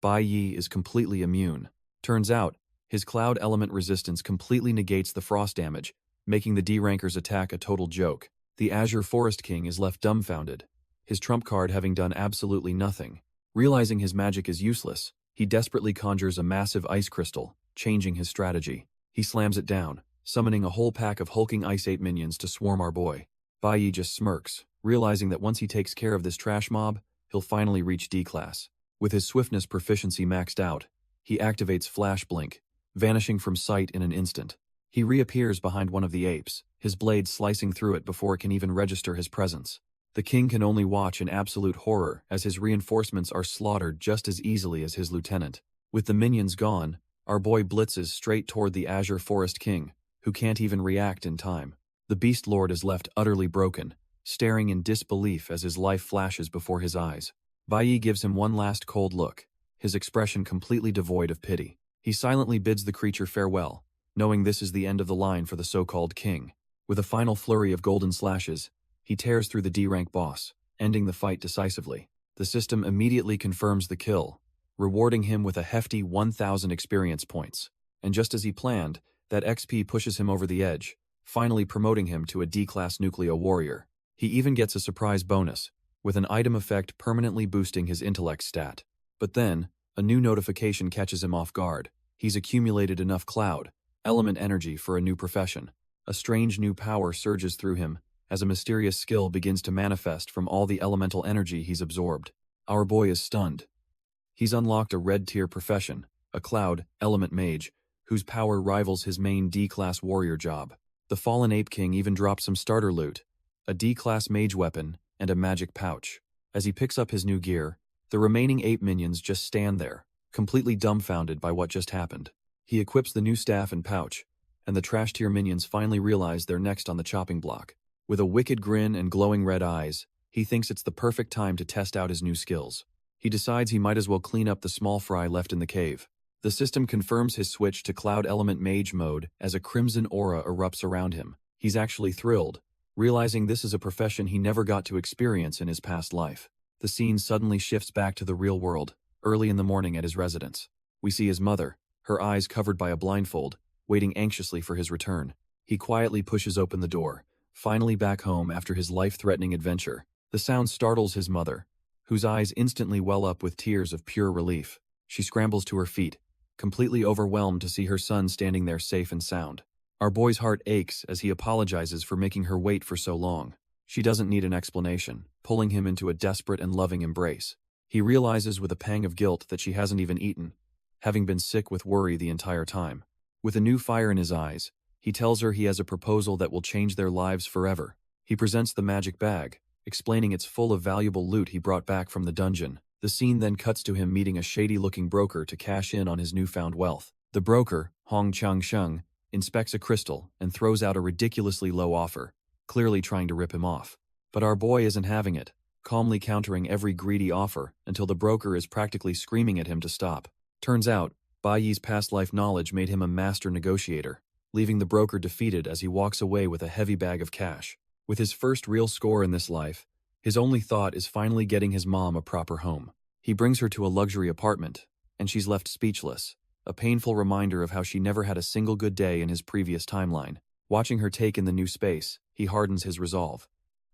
Bai Yi is completely immune. Turns out, his cloud element resistance completely negates the frost damage, making the D-ranker's attack a total joke. The Azure Forest King is left dumbfounded, his trump card having done absolutely nothing. Realizing his magic is useless, he desperately conjures a massive ice crystal, changing his strategy. He slams it down, summoning a whole pack of hulking Ice 8 minions to swarm our boy. Bai Yi just smirks, realizing that once he takes care of this trash mob, he'll finally reach D-class. With his swiftness proficiency maxed out, he activates Flash Blink, vanishing from sight in an instant. He reappears behind one of the apes, his blade slicing through it before it can even register his presence. The king can only watch in absolute horror as his reinforcements are slaughtered just as easily as his lieutenant. With the minions gone, our boy blitzes straight toward the Azure Forest King, who can't even react in time. The Beast Lord is left utterly broken, staring in disbelief as his life flashes before his eyes. Bai Yi gives him one last cold look, his expression completely devoid of pity. He silently bids the creature farewell, knowing this is the end of the line for the so-called king. With a final flurry of golden slashes, he tears through the D-rank boss, ending the fight decisively. The system immediately confirms the kill, rewarding him with a hefty 1,000 experience points. And just as he planned, that XP pushes him over the edge, finally promoting him to a D-class Nucleo warrior. He even gets a surprise bonus, with an item effect permanently boosting his intellect stat. But then, a new notification catches him off guard. He's accumulated enough cloud element energy for a new profession. A strange new power surges through him, as a mysterious skill begins to manifest from all the elemental energy he's absorbed. Our boy is stunned. He's unlocked a red-tier profession, a cloud element mage, whose power rivals his main D-class warrior job. The fallen Ape King even drops some starter loot, a D-class mage weapon, and a magic pouch. As he picks up his new gear, the remaining ape minions just stand there, completely dumbfounded by what just happened. He equips the new staff and pouch, and the trash-tier minions finally realize they're next on the chopping block. With a wicked grin and glowing red eyes, he thinks it's the perfect time to test out his new skills. He decides he might as well clean up the small fry left in the cave. The system confirms his switch to Cloud Element Mage mode as a crimson aura erupts around him. He's actually thrilled, realizing this is a profession he never got to experience in his past life. The scene suddenly shifts back to the real world, early in the morning at his residence. We see his mother, her eyes covered by a blindfold, waiting anxiously for his return. He quietly pushes open the door, finally back home after his life-threatening adventure. The sound startles his mother, whose eyes instantly well up with tears of pure relief. She scrambles to her feet, completely overwhelmed to see her son standing there safe and sound. Our boy's heart aches as he apologizes for making her wait for so long. She doesn't need an explanation, pulling him into a desperate and loving embrace. He realizes with a pang of guilt that she hasn't even eaten, having been sick with worry the entire time. With a new fire in his eyes, he tells her he has a proposal that will change their lives forever. He presents the magic bag, explaining it's full of valuable loot he brought back from the dungeon. The scene then cuts to him meeting a shady-looking broker to cash in on his newfound wealth. The broker, Hong Chang-sheng, inspects a crystal and throws out a ridiculously low offer, clearly trying to rip him off. But our boy isn't having it, calmly countering every greedy offer until the broker is practically screaming at him to stop. Turns out, Bai Yi's past life knowledge made him a master negotiator, leaving the broker defeated as he walks away with a heavy bag of cash. With his first real score in this life, his only thought is finally getting his mom a proper home. He brings her to a luxury apartment, and she's left speechless, a painful reminder of how she never had a single good day in his previous timeline. Watching her take in the new space, he hardens his resolve.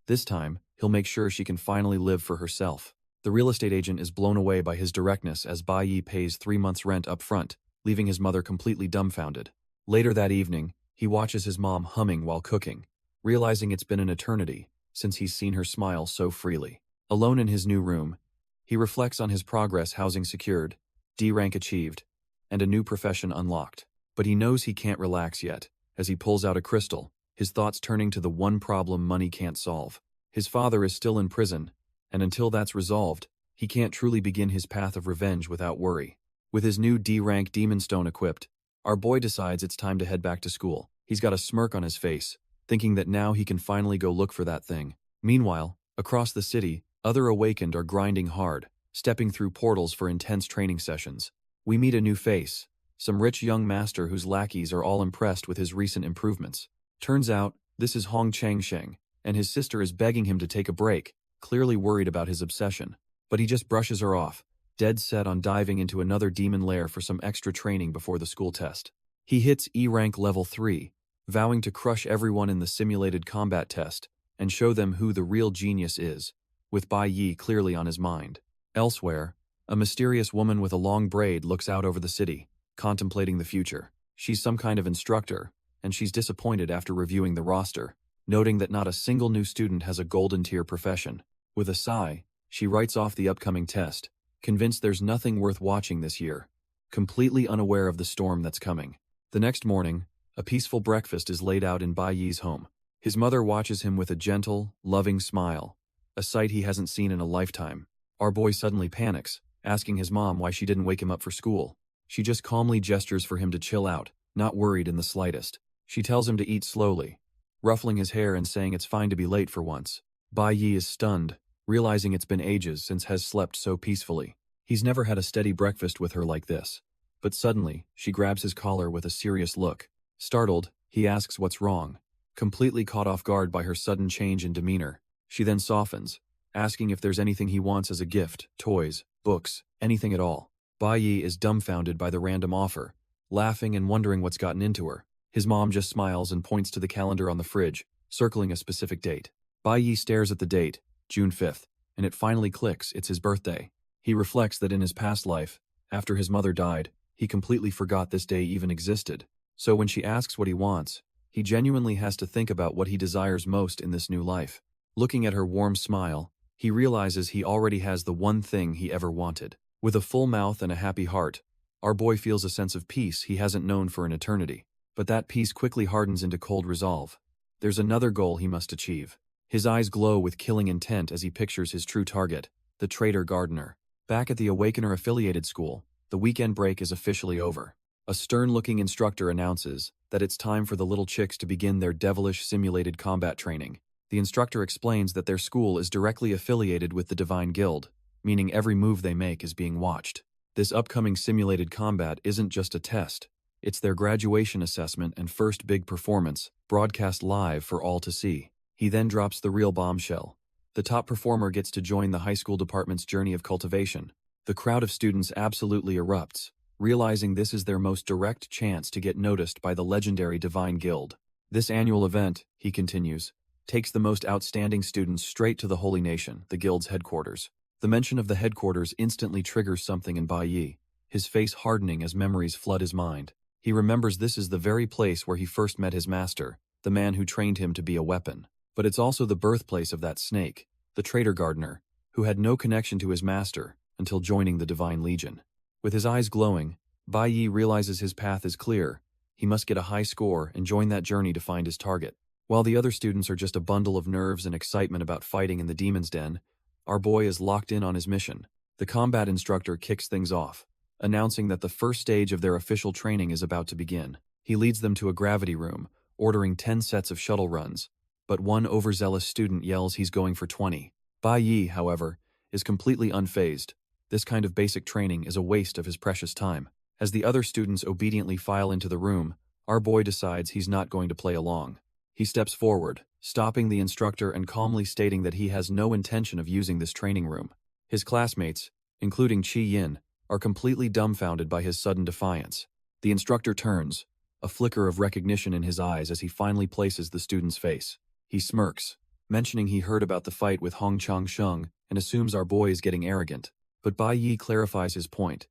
This time, he'll make sure she can finally live for herself. The real estate agent is blown away by his directness as Bai Yi pays 3 months' rent up front, leaving his mother completely dumbfounded. Later that evening, he watches his mom humming while cooking, realizing it's been an eternity since he's seen her smile so freely. Alone in his new room, he reflects on his progress: housing secured, D rank achieved, and a new profession unlocked. But he knows he can't relax yet, as he pulls out a crystal, his thoughts turning to the one problem money can't solve. His father is still in prison, and until that's resolved, he can't truly begin his path of revenge without worry. With his new D-rank demon stone equipped, our boy decides it's time to head back to school. He's got a smirk on his face, thinking that now he can finally go look for that thing. Meanwhile, across the city, other awakened are grinding hard, stepping through portals for intense training sessions. We meet a new face, some rich young master whose lackeys are all impressed with his recent improvements. Turns out, this is Hong Chang-sheng, and his sister is begging him to take a break, clearly worried about his obsession. But he just brushes her off, dead set on diving into another demon lair for some extra training before the school test. He hits E-rank level 3, vowing to crush everyone in the simulated combat test and show them who the real genius is, with Bai Yi clearly on his mind. Elsewhere, a mysterious woman with a long braid looks out over the city, contemplating the future. She's some kind of instructor, and she's disappointed after reviewing the roster, noting that not a single new student has a golden tier profession. With a sigh, she writes off the upcoming test, convinced there's nothing worth watching this year, completely unaware of the storm that's coming. The next morning, a peaceful breakfast is laid out in Bai Yi's home. His mother watches him with a gentle, loving smile, a sight he hasn't seen in a lifetime. Our boy suddenly panics, asking his mom why she didn't wake him up for school. She just calmly gestures for him to chill out, not worried in the slightest. She tells him to eat slowly, ruffling his hair and saying it's fine to be late for once. Bai Yi is stunned, realizing it's been ages since has slept so peacefully. He's never had a steady breakfast with her like this. But suddenly, she grabs his collar with a serious look. Startled, he asks what's wrong, completely caught off guard by her sudden change in demeanor. She then softens, asking if there's anything he wants as a gift: toys, books, anything at all. Bai Yi is dumbfounded by the random offer, laughing and wondering what's gotten into her. His mom just smiles and points to the calendar on the fridge, circling a specific date. Bai Yi stares at the date, June 5th, and it finally clicks: it's his birthday. He reflects that in his past life, after his mother died, he completely forgot this day even existed. So when she asks what he wants, he genuinely has to think about what he desires most in this new life. Looking at her warm smile, he realizes he already has the one thing he ever wanted. With a full mouth and a happy heart, our boy feels a sense of peace he hasn't known for an eternity. But that peace quickly hardens into cold resolve. There's another goal he must achieve. His eyes glow with killing intent as he pictures his true target, the traitor gardener. Back at the Awakener-affiliated school, the weekend break is officially over. A stern-looking instructor announces that it's time for the little chicks to begin their devilish simulated combat training. The instructor explains that their school is directly affiliated with the Divine Guild, meaning every move they make is being watched. This upcoming simulated combat isn't just a test. It's their graduation assessment and first big performance, broadcast live for all to see. He then drops the real bombshell. The top performer gets to join the high school department's journey of cultivation. The crowd of students absolutely erupts, realizing this is their most direct chance to get noticed by the legendary Divine Guild. This annual event, he continues, takes the most outstanding students straight to the Holy Nation, the Guild's headquarters. The mention of the headquarters instantly triggers something in Bai Yi, his face hardening as memories flood his mind. He remembers this is the very place where he first met his master, the man who trained him to be a weapon. But it's also the birthplace of that snake, the traitor gardener, who had no connection to his master until joining the Divine Legion. With his eyes glowing, Bai Yi realizes his path is clear. He must get a high score and join that journey to find his target. While the other students are just a bundle of nerves and excitement about fighting in the demon's den, our boy is locked in on his mission. The combat instructor kicks things off, announcing that the first stage of their official training is about to begin. He leads them to a gravity room, ordering 10 sets of shuttle runs, but one overzealous student yells he's going for 20. Bai Yi, however, is completely unfazed. This kind of basic training is a waste of his precious time. As the other students obediently file into the room, our boy decides he's not going to play along. He steps forward, stopping the instructor and calmly stating that he has no intention of using this training room. His classmates, including Chi Yin, are completely dumbfounded by his sudden defiance. The instructor turns, a flicker of recognition in his eyes as he finally places the student's face. He smirks, mentioning he heard about the fight with Hong Chang Sheng and assumes our boy is getting arrogant. But Bai Yi clarifies his point.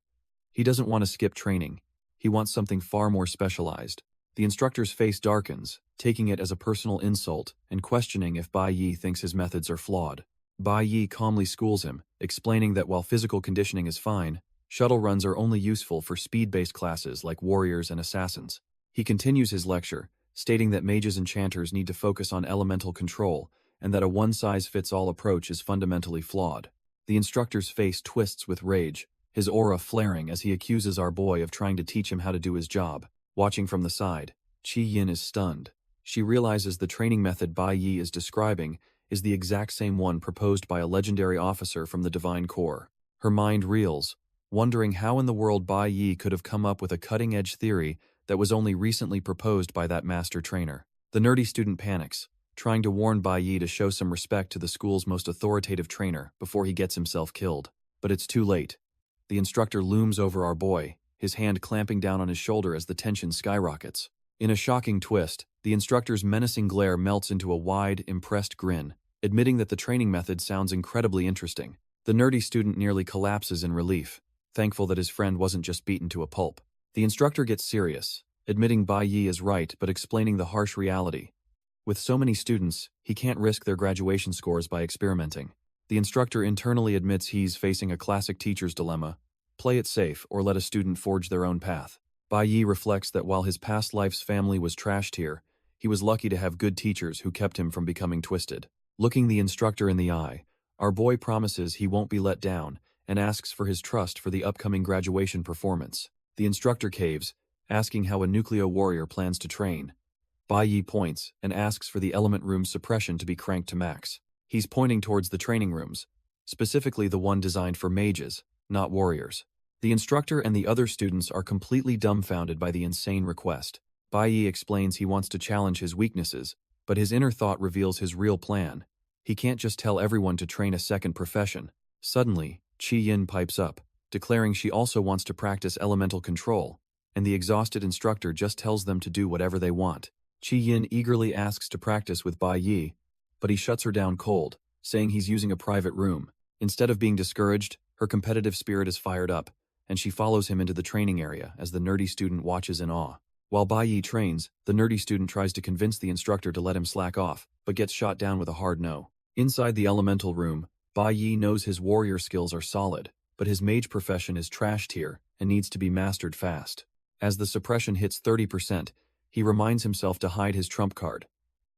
He doesn't want to skip training. He wants something far more specialized. The instructor's face darkens, taking it as a personal insult and questioning if Bai Yi thinks his methods are flawed. Bai Yi calmly schools him, explaining that while physical conditioning is fine, shuttle runs are only useful for speed-based classes like warriors and assassins. He continues his lecture, stating that mages and enchanters need to focus on elemental control and that a one-size-fits-all approach is fundamentally flawed. The instructor's face twists with rage, his aura flaring as he accuses our boy of trying to teach him how to do his job. Watching from the side, Chi Yin is stunned. She realizes the training method Bai Yi is describing is the exact same one proposed by a legendary officer from the Divine Corps. Her mind reels, wondering how in the world Bai Yi could have come up with a cutting-edge theory that was only recently proposed by that master trainer. The nerdy student panics, trying to warn Bai Yi to show some respect to the school's most authoritative trainer before he gets himself killed. But it's too late. The instructor looms over our boy, his hand clamping down on his shoulder as the tension skyrockets. In a shocking twist, the instructor's menacing glare melts into a wide, impressed grin, admitting that the training method sounds incredibly interesting. The nerdy student nearly collapses in relief, thankful that his friend wasn't just beaten to a pulp. The instructor gets serious, admitting Bai Yi is right but explaining the harsh reality. With so many students, he can't risk their graduation scores by experimenting. The instructor internally admits he's facing a classic teacher's dilemma: play it safe or let a student forge their own path. Bai Yi reflects that while his past life's family was trashed here, he was lucky to have good teachers who kept him from becoming twisted. Looking the instructor in the eye, our boy promises he won't be let down and asks for his trust for the upcoming graduation performance. The instructor caves, asking how a nucleo warrior plans to train. Bai Yi points and asks for the element room's suppression to be cranked to max. He's pointing towards the training rooms, specifically the one designed for mages, not warriors. The instructor and the other students are completely dumbfounded by the insane request. Bai Yi explains he wants to challenge his weaknesses, but his inner thought reveals his real plan. He can't just tell everyone to train a second profession. Suddenly, Chi Yin pipes up, declaring she also wants to practice elemental control, and the exhausted instructor just tells them to do whatever they want. Chi Yin eagerly asks to practice with Bai Yi, but he shuts her down cold, saying he's using a private room. Instead of being discouraged, her competitive spirit is fired up, and she follows him into the training area as the nerdy student watches in awe. While Bai Yi trains, the nerdy student tries to convince the instructor to let him slack off, but gets shot down with a hard no. Inside the elemental room, Bai Yi knows his warrior skills are solid, but his mage profession is trashed here and needs to be mastered fast. As the suppression hits 30%, he reminds himself to hide his trump card.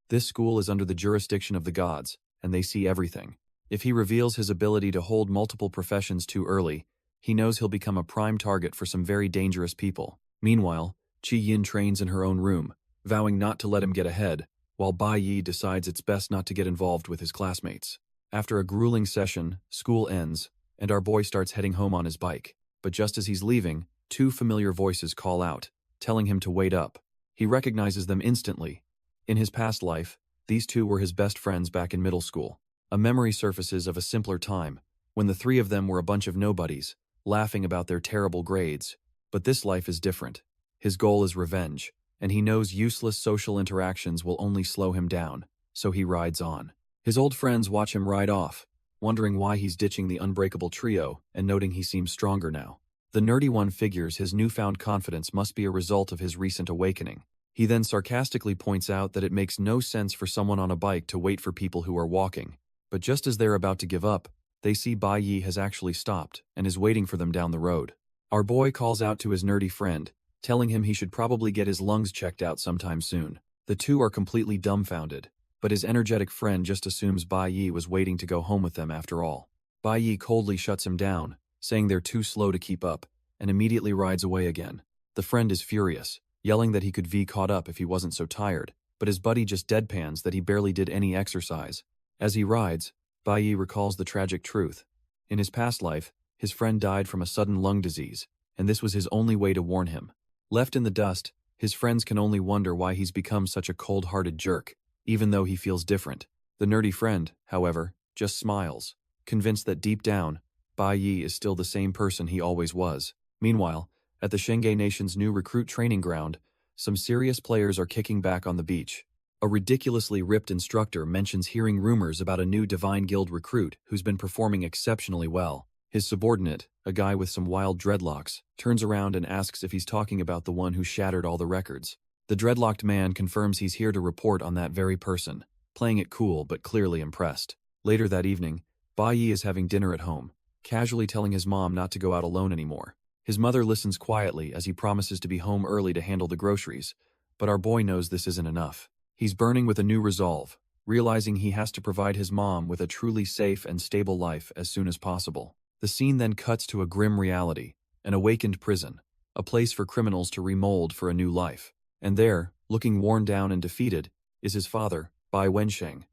This school is under the jurisdiction of the gods, and they see everything. If he reveals his ability to hold multiple professions too early, he knows he'll become a prime target for some very dangerous people. Meanwhile, Chi Yin trains in her own room, vowing not to let him get ahead, while Bai Yi decides it's best not to get involved with his classmates. After a grueling session, school ends, and our boy starts heading home on his bike. But just as he's leaving, two familiar voices call out, telling him to wait up. He recognizes them instantly. In his past life, these two were his best friends back in middle school. A memory surfaces of a simpler time, when the three of them were a bunch of nobodies, laughing about their terrible grades. But this life is different. His goal is revenge, and he knows useless social interactions will only slow him down, so he rides on. His old friends watch him ride off, wondering why he's ditching the unbreakable trio and noting he seems stronger now. The nerdy one figures his newfound confidence must be a result of his recent awakening. He then sarcastically points out that it makes no sense for someone on a bike to wait for people who are walking. But just as they're about to give up, they see Bai Yi has actually stopped and is waiting for them down the road. Our boy calls out to his nerdy friend, telling him he should probably get his lungs checked out sometime soon. The two are completely dumbfounded, but his energetic friend just assumes Bai Yi was waiting to go home with them after all. Bai Yi coldly shuts him down, saying they're too slow to keep up, and immediately rides away again. The friend is furious, yelling that he could be caught up if he wasn't so tired, but his buddy just deadpans that he barely did any exercise. As he rides, Bai Yi recalls the tragic truth. In his past life, his friend died from a sudden lung disease, and this was his only way to warn him. Left in the dust, his friends can only wonder why he's become such a cold-hearted jerk, even though he feels different. The nerdy friend, however, just smiles, convinced that deep down, Bai Yi is still the same person he always was. Meanwhile, at the Shenge Nation's new recruit training ground, some serious players are kicking back on the beach. A ridiculously ripped instructor mentions hearing rumors about a new Divine Guild recruit who's been performing exceptionally well. His subordinate, a guy with some wild dreadlocks, turns around and asks if he's talking about the one who shattered all the records. The dreadlocked man confirms he's here to report on that very person, playing it cool but clearly impressed. Later that evening, Bai Yi is having dinner at home, casually telling his mom not to go out alone anymore. His mother listens quietly as he promises to be home early to handle the groceries, but our boy knows this isn't enough. He's burning with a new resolve, realizing he has to provide his mom with a truly safe and stable life as soon as possible. The scene then cuts to a grim reality, an awakened prison, a place for criminals to remold for a new life. And there, looking worn down and defeated, is his father, Bai Wensheng,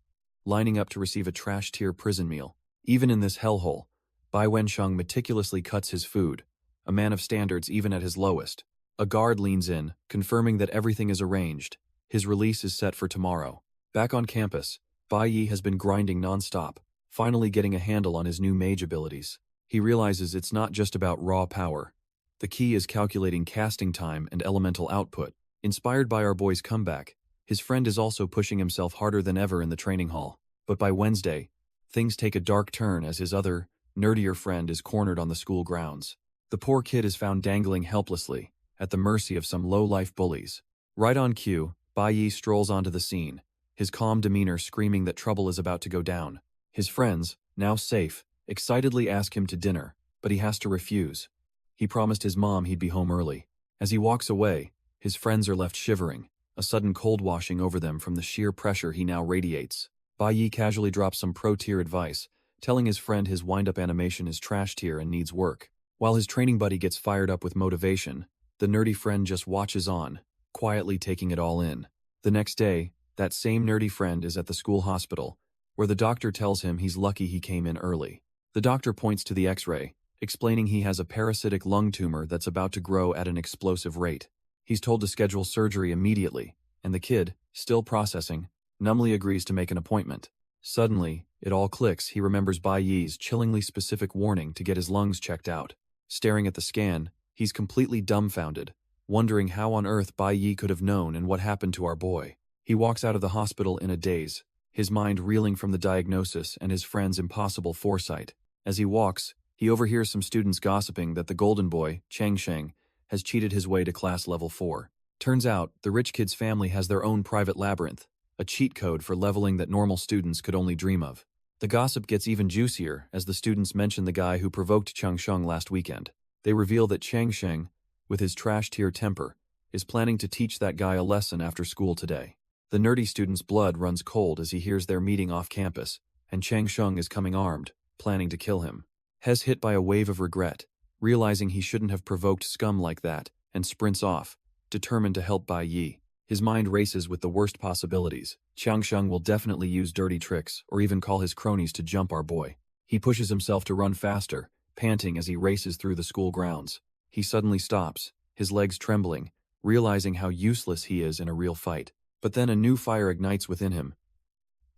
lining up to receive a trash-tier prison meal. Even in this hellhole, Bai Wensheng meticulously cuts his food, a man of standards even at his lowest. A guard leans in, confirming that everything is arranged. His release is set for tomorrow. Back on campus, Bai Yi has been grinding non-stop, finally getting a handle on his new mage abilities. He realizes it's not just about raw power. The key is calculating casting time and elemental output. Inspired by our boy's comeback, his friend is also pushing himself harder than ever in the training hall. But by Wednesday, things take a dark turn as his other, nerdier friend is cornered on the school grounds. The poor kid is found dangling helplessly, at the mercy of some low-life bullies. Right on cue, Bai Yi strolls onto the scene, his calm demeanor screaming that trouble is about to go down. His friends, now safe, excitedly ask him to dinner, but he has to refuse. He promised his mom he'd be home early. As he walks away, his friends are left shivering, a sudden cold washing over them from the sheer pressure he now radiates. Bai Yi casually drops some pro-tier advice, telling his friend his wind-up animation is trash-tier and needs work. While his training buddy gets fired up with motivation, the nerdy friend just watches on, quietly taking it all in. The next day, that same nerdy friend is at the school hospital, where the doctor tells him he's lucky he came in early. The doctor points to the X-ray, explaining he has a parasitic lung tumor that's about to grow at an explosive rate. He's told to schedule surgery immediately, and the kid, still processing, numbly agrees to make an appointment. Suddenly, it all clicks. He remembers Bai Yi's chillingly specific warning to get his lungs checked out. Staring at the scan, he's completely dumbfounded, wondering how on earth Bai Yi could have known and what happened to our boy. He walks out of the hospital in a daze, his mind reeling from the diagnosis and his friend's impossible foresight. As he walks, he overhears some students gossiping that the golden boy, Chang Sheng, has cheated his way to class level 4. Turns out, the rich kid's family has their own private labyrinth, a cheat code for leveling that normal students could only dream of. The gossip gets even juicier as the students mention the guy who provoked Chang Sheng last weekend. They reveal that Chang Sheng, with his trash-tier temper, is planning to teach that guy a lesson after school today. The nerdy student's blood runs cold as he hears their meeting off campus, and Chang Sheng is coming armed, planning to kill him. Hes hit by a wave of regret, realizing he shouldn't have provoked scum like that, and sprints off, determined to help Bai Yi. His mind races with the worst possibilities. Chang Sheng will definitely use dirty tricks or even call his cronies to jump our boy. He pushes himself to run faster, panting as he races through the school grounds. He suddenly stops, his legs trembling, realizing how useless he is in a real fight. But then a new fire ignites within him.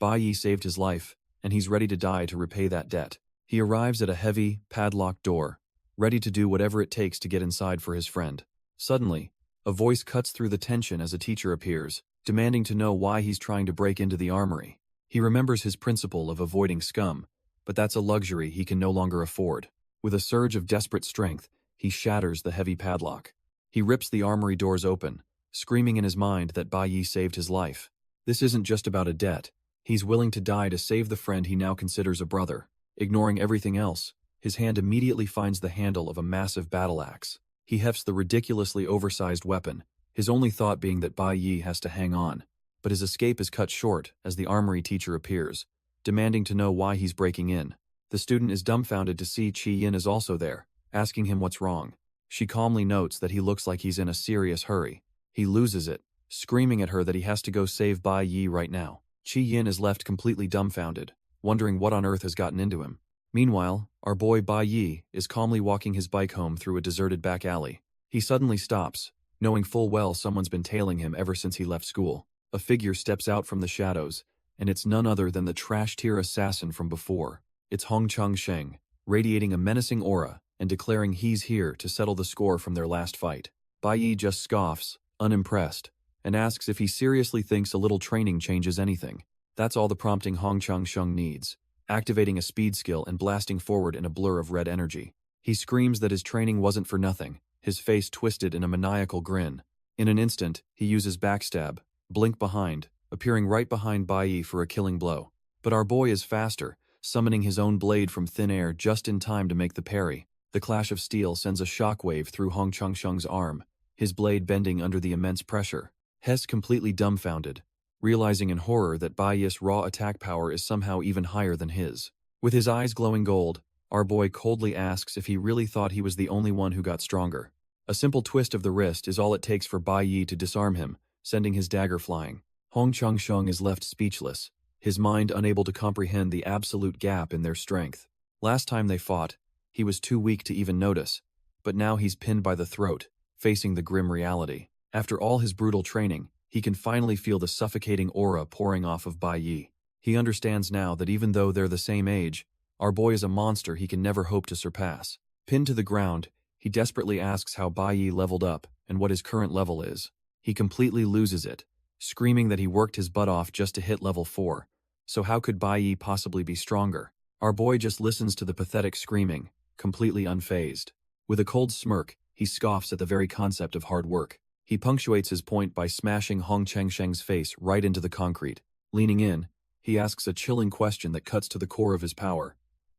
Bai Yi saved his life, and he's ready to die to repay that debt. He arrives at a heavy, padlocked door, ready to do whatever it takes to get inside for his friend. Suddenly, a voice cuts through the tension as a teacher appears, demanding to know why he's trying to break into the armory. He remembers his principle of avoiding scum, but that's a luxury he can no longer afford. With a surge of desperate strength, he shatters the heavy padlock. He rips the armory doors open, screaming in his mind that Bai Yi saved his life. This isn't just about a debt. He's willing to die to save the friend he now considers a brother. Ignoring everything else, his hand immediately finds the handle of a massive battle axe. He hefts the ridiculously oversized weapon, his only thought being that Bai Yi has to hang on. But his escape is cut short as the armory teacher appears, demanding to know why he's breaking in. The student is dumbfounded to see Chi Yin is also there, asking him what's wrong. She calmly notes that he looks like he's in a serious hurry. He loses it, screaming at her that he has to go save Bai Yi right now. Chi Yin is left completely dumbfounded, wondering what on earth has gotten into him. Meanwhile, our boy Bai Yi is calmly walking his bike home through a deserted back alley. He suddenly stops, knowing full well someone's been tailing him ever since he left school. A figure steps out from the shadows, and it's none other than the trash-tier assassin from before. It's Hong Chang-sheng, radiating a menacing aura and declaring he's here to settle the score from their last fight. Bai Yi just scoffs, unimpressed, and asks if he seriously thinks a little training changes anything. That's all the prompting Hong Chang-sheng needs, activating a speed skill and blasting forward in a blur of red energy. He screams that his training wasn't for nothing, his face twisted in a maniacal grin. In an instant, he uses backstab, blink behind, appearing right behind Bai Yi for a killing blow. But our boy is faster, summoning his own blade from thin air just in time to make the parry. The clash of steel sends a shockwave through Hong Chang-sheng's arm, his blade bending under the immense pressure. Hess completely dumbfounded, realizing in horror that Bai Yi's raw attack power is somehow even higher than his. With his eyes glowing gold, our boy coldly asks if he really thought he was the only one who got stronger. A simple twist of the wrist is all it takes for Bai Yi to disarm him, sending his dagger flying. Hong Chang-sheng is left speechless, his mind unable to comprehend the absolute gap in their strength. Last time they fought, he was too weak to even notice, but now he's pinned by the throat, facing the grim reality. After all his brutal training, he can finally feel the suffocating aura pouring off of Bai Yi. He understands now that even though they're the same age, our boy is a monster he can never hope to surpass. Pinned to the ground, he desperately asks how Bai Yi leveled up and what his current level is. He completely loses it, screaming that he worked his butt off just to hit level 4. So how could Bai Yi possibly be stronger? Our boy just listens to the pathetic screaming, completely unfazed. With a cold smirk, he scoffs at the very concept of hard work. He punctuates his point by smashing Hong Chang-sheng's face right into the concrete. Leaning in, he asks a chilling question that cuts to the core of his power.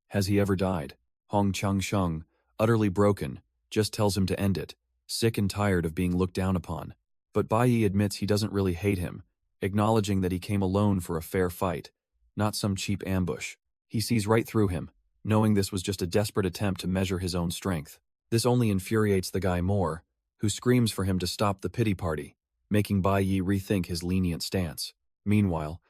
Has he ever died? Hong Chang-sheng, utterly broken, just tells him to end it, sick and tired of being looked down upon. But Bai Yi admits he doesn't really hate him, acknowledging that he came alone for a fair fight, not some cheap ambush. He sees right through him, knowing this was just a desperate attempt to measure his own strength. This only infuriates the guy more, who screams for him to stop the pity party, making Bai Yi rethink his lenient stance. Meanwhile,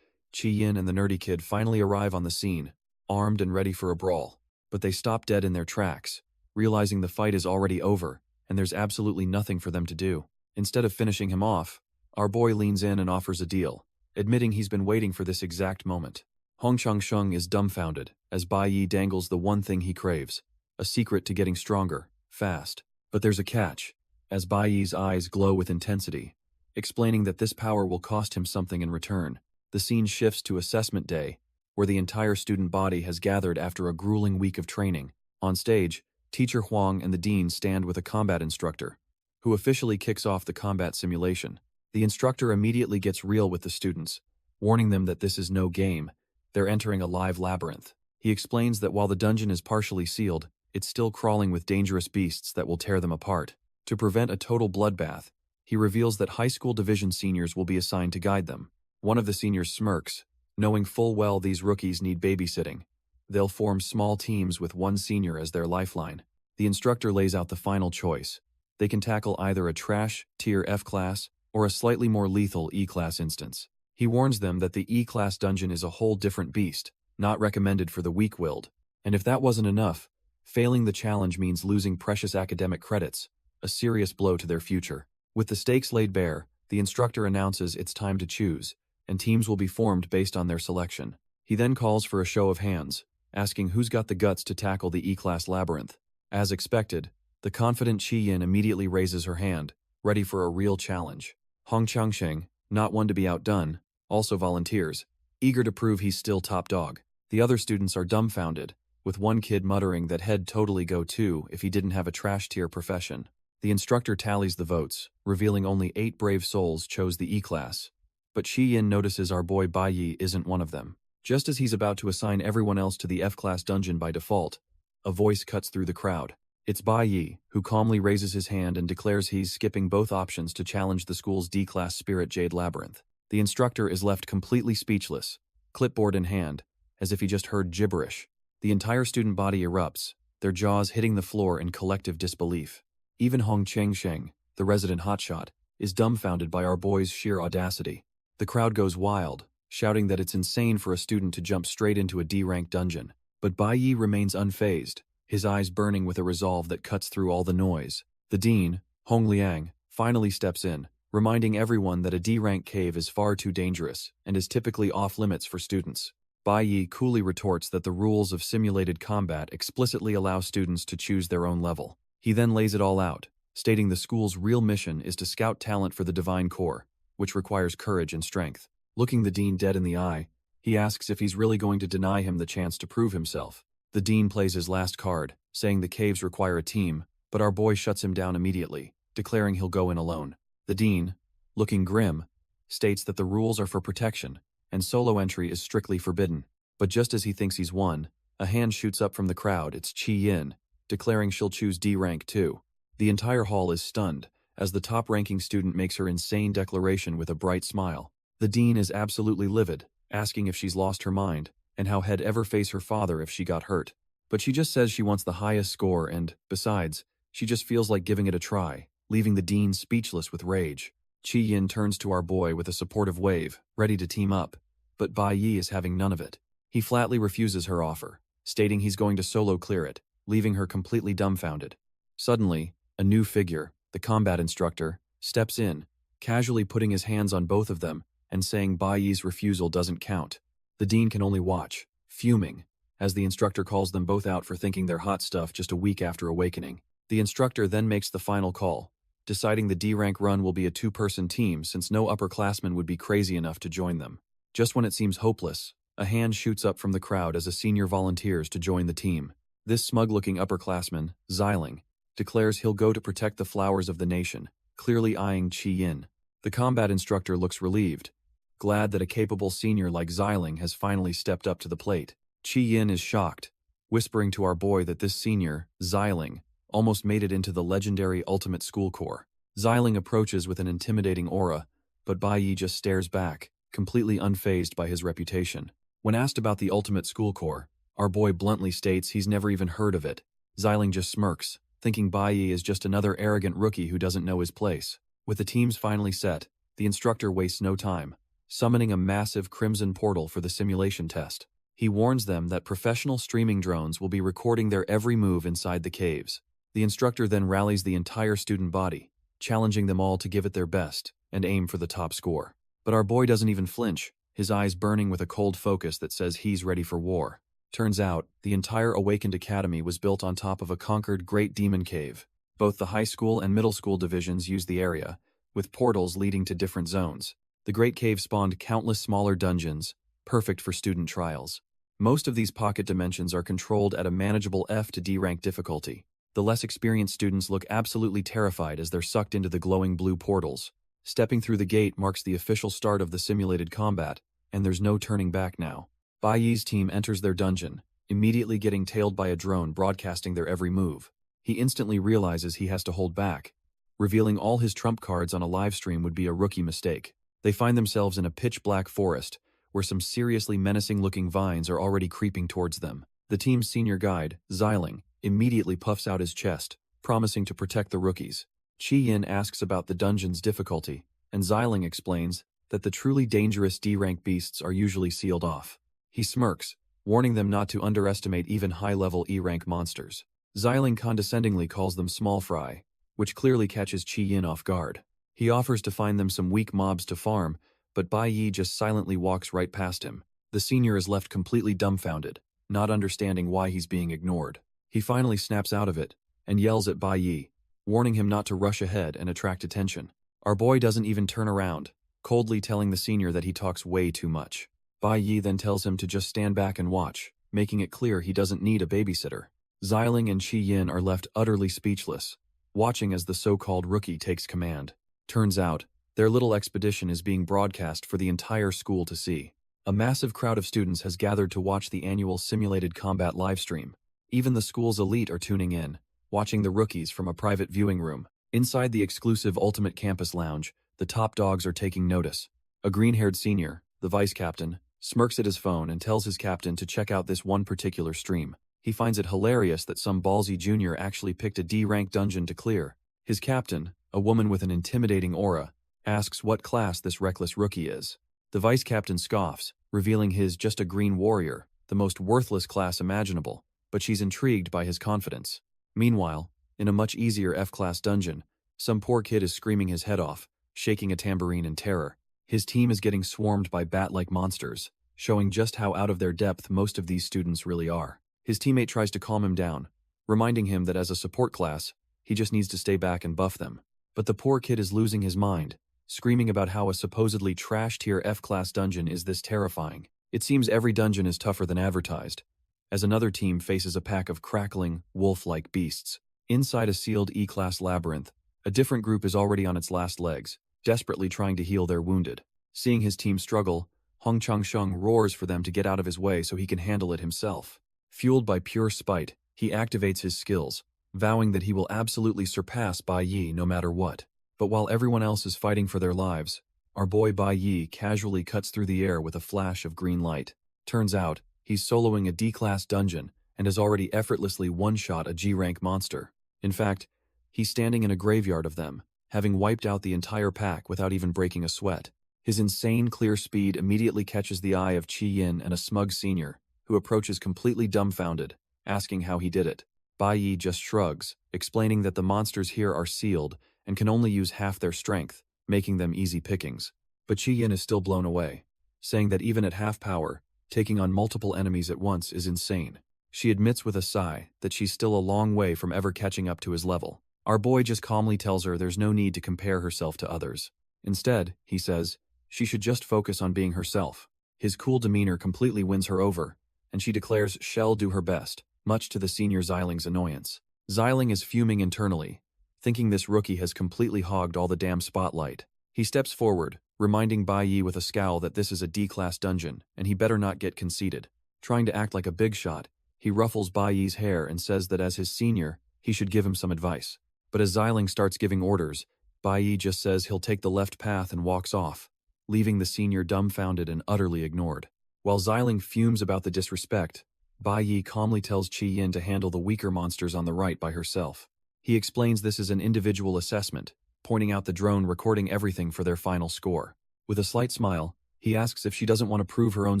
Chi Yin and the nerdy kid finally arrive on the scene, armed and ready for a brawl. But they stop dead in their tracks, realizing the fight is already over, and there's absolutely nothing for them to do. Instead of finishing him off, our boy leans in and offers a deal, admitting he's been waiting for this exact moment. Hong Chang-sheng is dumbfounded as Bai Yi dangles the one thing he craves, a secret to getting stronger, fast. But there's a catch, as Bai Yi's eyes glow with intensity, explaining that this power will cost him something in return. The scene shifts to assessment day, where the entire student body has gathered after a grueling week of training. On stage, Teacher Huang and the dean stand with a combat instructor, who officially kicks off the combat simulation. The instructor immediately gets real with the students, warning them that this is no game. They're entering a live labyrinth. He explains that while the dungeon is partially sealed, it's still crawling with dangerous beasts that will tear them apart. To prevent a total bloodbath, he reveals that high school division seniors will be assigned to guide them. One of the seniors smirks, knowing full well these rookies need babysitting. They'll form small teams with one senior as their lifeline. The instructor lays out the final choice. They can tackle either a trash, tier F class, or a slightly more lethal E-class instance. He warns them that the E-class dungeon is a whole different beast, not recommended for the weak-willed. And if that wasn't enough, failing the challenge means losing precious academic credits, a serious blow to their future. With the stakes laid bare, the instructor announces it's time to choose, and teams will be formed based on their selection. He then calls for a show of hands, asking who's got the guts to tackle the E-class labyrinth. As expected, the confident Chi Yin immediately raises her hand, ready for a real challenge. Hong Chang-sheng, not one to be outdone, also volunteers, eager to prove he's still top dog. The other students are dumbfounded, with one kid muttering that he'd totally go too if he didn't have a trash-tier profession. The instructor tallies the votes, revealing only 8 brave souls chose the E-class. But Chi Yin notices our boy Bai Yi isn't one of them. Just as he's about to assign everyone else to the F-class dungeon by default, a voice cuts through the crowd. It's Bai Yi, who calmly raises his hand and declares he's skipping both options to challenge the school's D-class Spirit Jade Labyrinth. The instructor is left completely speechless, clipboard in hand, as if he just heard gibberish. The entire student body erupts, their jaws hitting the floor in collective disbelief. Even Hong Cheng-sheng, the resident hotshot, is dumbfounded by our boy's sheer audacity. The crowd goes wild, shouting that it's insane for a student to jump straight into a D-rank dungeon. But Bai Yi remains unfazed, his eyes burning with a resolve that cuts through all the noise. The dean, Hong Liang, finally steps in, reminding everyone that a D-rank cave is far too dangerous and is typically off-limits for students. Bai Yi coolly retorts that the rules of simulated combat explicitly allow students to choose their own level. He then lays it all out, stating the school's real mission is to scout talent for the Divine Core, which requires courage and strength. Looking the dean dead in the eye, he asks if he's really going to deny him the chance to prove himself. The dean plays his last card, saying the caves require a team, but our boy shuts him down immediately, declaring he'll go in alone. The dean, looking grim, states that the rules are for protection, and solo entry is strictly forbidden. But just as he thinks he's won, a hand shoots up from the crowd. It's Chi Yin, declaring she'll choose D rank too. The entire hall is stunned, as the top-ranking student makes her insane declaration with a bright smile. The dean is absolutely livid, asking if she's lost her mind, and how he'd ever face her father if she got hurt. But she just says she wants the highest score and, besides, she just feels like giving it a try, leaving the dean speechless with rage. Chi Yin turns to our boy with a supportive wave, ready to team up, but Bai Yi is having none of it. He flatly refuses her offer, stating he's going to solo clear it, leaving her completely dumbfounded. Suddenly, a new figure, the combat instructor, steps in, casually putting his hands on both of them and saying Bai Yi's refusal doesn't count. The dean can only watch, fuming, as the instructor calls them both out for thinking they're hot stuff just a week after awakening. The instructor then makes the final call, deciding the D-rank run will be a two-person team since no upperclassman would be crazy enough to join them. Just when it seems hopeless, a hand shoots up from the crowd as a senior volunteers to join the team. This smug-looking upperclassman, Xiling, declares he'll go to protect the flowers of the nation, clearly eyeing Chi Yin. The combat instructor looks relieved, glad that a capable senior like Xiling has finally stepped up to the plate. Chi Yin is shocked, whispering to our boy that this senior, Xiling, almost made it into the legendary Ultimate School Corps. Xiling approaches with an intimidating aura, but Bai Yi just stares back, completely unfazed by his reputation. When asked about the Ultimate School Corps, our boy bluntly states he's never even heard of it. Xiling just smirks, thinking Bai Yi is just another arrogant rookie who doesn't know his place. With the teams finally set, the instructor wastes no time, summoning a massive crimson portal for the simulation test. He warns them that professional streaming drones will be recording their every move inside the caves. The instructor then rallies the entire student body, challenging them all to give it their best and aim for the top score. But our boy doesn't even flinch, his eyes burning with a cold focus that says he's ready for war. Turns out, the entire Awakened Academy was built on top of a conquered Great Demon Cave. Both the high school and middle school divisions use the area, with portals leading to different zones. The Great Cave spawned countless smaller dungeons, perfect for student trials. Most of these pocket dimensions are controlled at a manageable F to D rank difficulty. The less experienced students look absolutely terrified as they're sucked into the glowing blue portals. Stepping through the gate marks the official start of the simulated combat, and there's no turning back now. Bai Yi's team enters their dungeon, immediately getting tailed by a drone broadcasting their every move. He instantly realizes he has to hold back. Revealing all his trump cards on a live stream would be a rookie mistake. They find themselves in a pitch-black forest, where some seriously menacing-looking vines are already creeping towards them. The team's senior guide, Xiling, immediately puffs out his chest, promising to protect the rookies. Chi Yin asks about the dungeon's difficulty, and Xiling explains that the truly dangerous D-rank beasts are usually sealed off. He smirks, warning them not to underestimate even high-level E-rank monsters. Xiling condescendingly calls them small fry, which clearly catches Chi Yin off guard. He offers to find them some weak mobs to farm, but Bai Yi just silently walks right past him. The senior is left completely dumbfounded, not understanding why he's being ignored. He finally snaps out of it, and yells at Bai Yi, warning him not to rush ahead and attract attention. Our boy doesn't even turn around, coldly telling the senior that he talks way too much. Bai Yi then tells him to just stand back and watch, making it clear he doesn't need a babysitter. Xiling and Chi Yin are left utterly speechless, watching as the so-called rookie takes command. Turns out, their little expedition is being broadcast for the entire school to see. A massive crowd of students has gathered to watch the annual simulated combat livestream. Even the school's elite are tuning in, watching the rookies from a private viewing room. Inside the exclusive Ultimate Campus Lounge, the top dogs are taking notice. A green-haired senior, the vice captain, smirks at his phone and tells his captain to check out this one particular stream. He finds it hilarious that some ballsy junior actually picked a D-rank dungeon to clear. His captain, a woman with an intimidating aura, asks what class this reckless rookie is. The vice captain scoffs, revealing his just a green warrior, the most worthless class imaginable, but she's intrigued by his confidence. Meanwhile, in a much easier F-class dungeon, some poor kid is screaming his head off, shaking a tambourine in terror. His team is getting swarmed by bat-like monsters, showing just how out of their depth most of these students really are. His teammate tries to calm him down, reminding him that as a support class, he just needs to stay back and buff them. But the poor kid is losing his mind, screaming about how a supposedly trash-tier F-class dungeon is this terrifying. It seems every dungeon is tougher than advertised, as another team faces a pack of crackling, wolf-like beasts. Inside a sealed E-class labyrinth, a different group is already on its last legs, desperately trying to heal their wounded. Seeing his team struggle, Hong Changsheng roars for them to get out of his way so he can handle it himself. Fueled by pure spite, he activates his skills, vowing that he will absolutely surpass Bai Yi no matter what. But while everyone else is fighting for their lives, our boy Bai Yi casually cuts through the air with a flash of green light. Turns out, he's soloing a D-class dungeon and has already effortlessly one-shot a G-rank monster. In fact, he's standing in a graveyard of them, having wiped out the entire pack without even breaking a sweat. His insane clear speed immediately catches the eye of Qi Yin and a smug senior, who approaches completely dumbfounded, asking how he did it. Bai Yi just shrugs, explaining that the monsters here are sealed and can only use half their strength, making them easy pickings. But Qi Yin is still blown away, saying that even at half power, taking on multiple enemies at once is insane. She admits with a sigh that she's still a long way from ever catching up to his level. Our boy just calmly tells her there's no need to compare herself to others. Instead, he says, she should just focus on being herself. His cool demeanor completely wins her over, and she declares she'll do her best, much to the senior Xiling's annoyance. Xiling is fuming internally, thinking this rookie has completely hogged all the damn spotlight. He steps forward, reminding Bai Yi with a scowl that this is a D-class dungeon, and he better not get conceited. Trying to act like a big shot, he ruffles Bai Yi's hair and says that as his senior, he should give him some advice. But as Xiling starts giving orders, Bai Yi just says he'll take the left path and walks off, leaving the senior dumbfounded and utterly ignored. While Xiling fumes about the disrespect, Bai Yi calmly tells Qi Yin to handle the weaker monsters on the right by herself. He explains this is an individual assessment, pointing out the drone recording everything for their final score. With a slight smile, he asks if she doesn't want to prove her own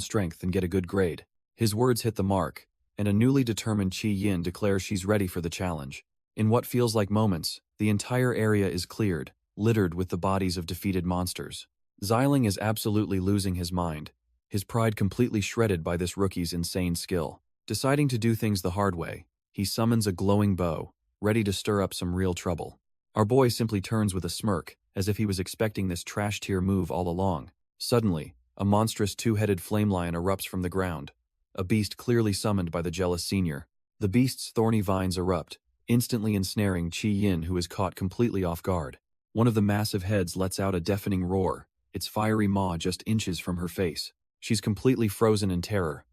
strength and get a good grade. His words hit the mark, and a newly determined Qi Yin declares she's ready for the challenge. In what feels like moments, the entire area is cleared, littered with the bodies of defeated monsters. Xiling is absolutely losing his mind, his pride completely shredded by this rookie's insane skill. Deciding to do things the hard way, he summons a glowing bow, ready to stir up some real trouble. Our boy simply turns with a smirk, as if he was expecting this trash-tier move all along. Suddenly, a monstrous two-headed flame lion erupts from the ground, a beast clearly summoned by the jealous senior. The beast's thorny vines erupt, instantly ensnaring Qi Yin, who is caught completely off guard. One of the massive heads lets out a deafening roar, its fiery maw just inches from her face. She's completely frozen in terror,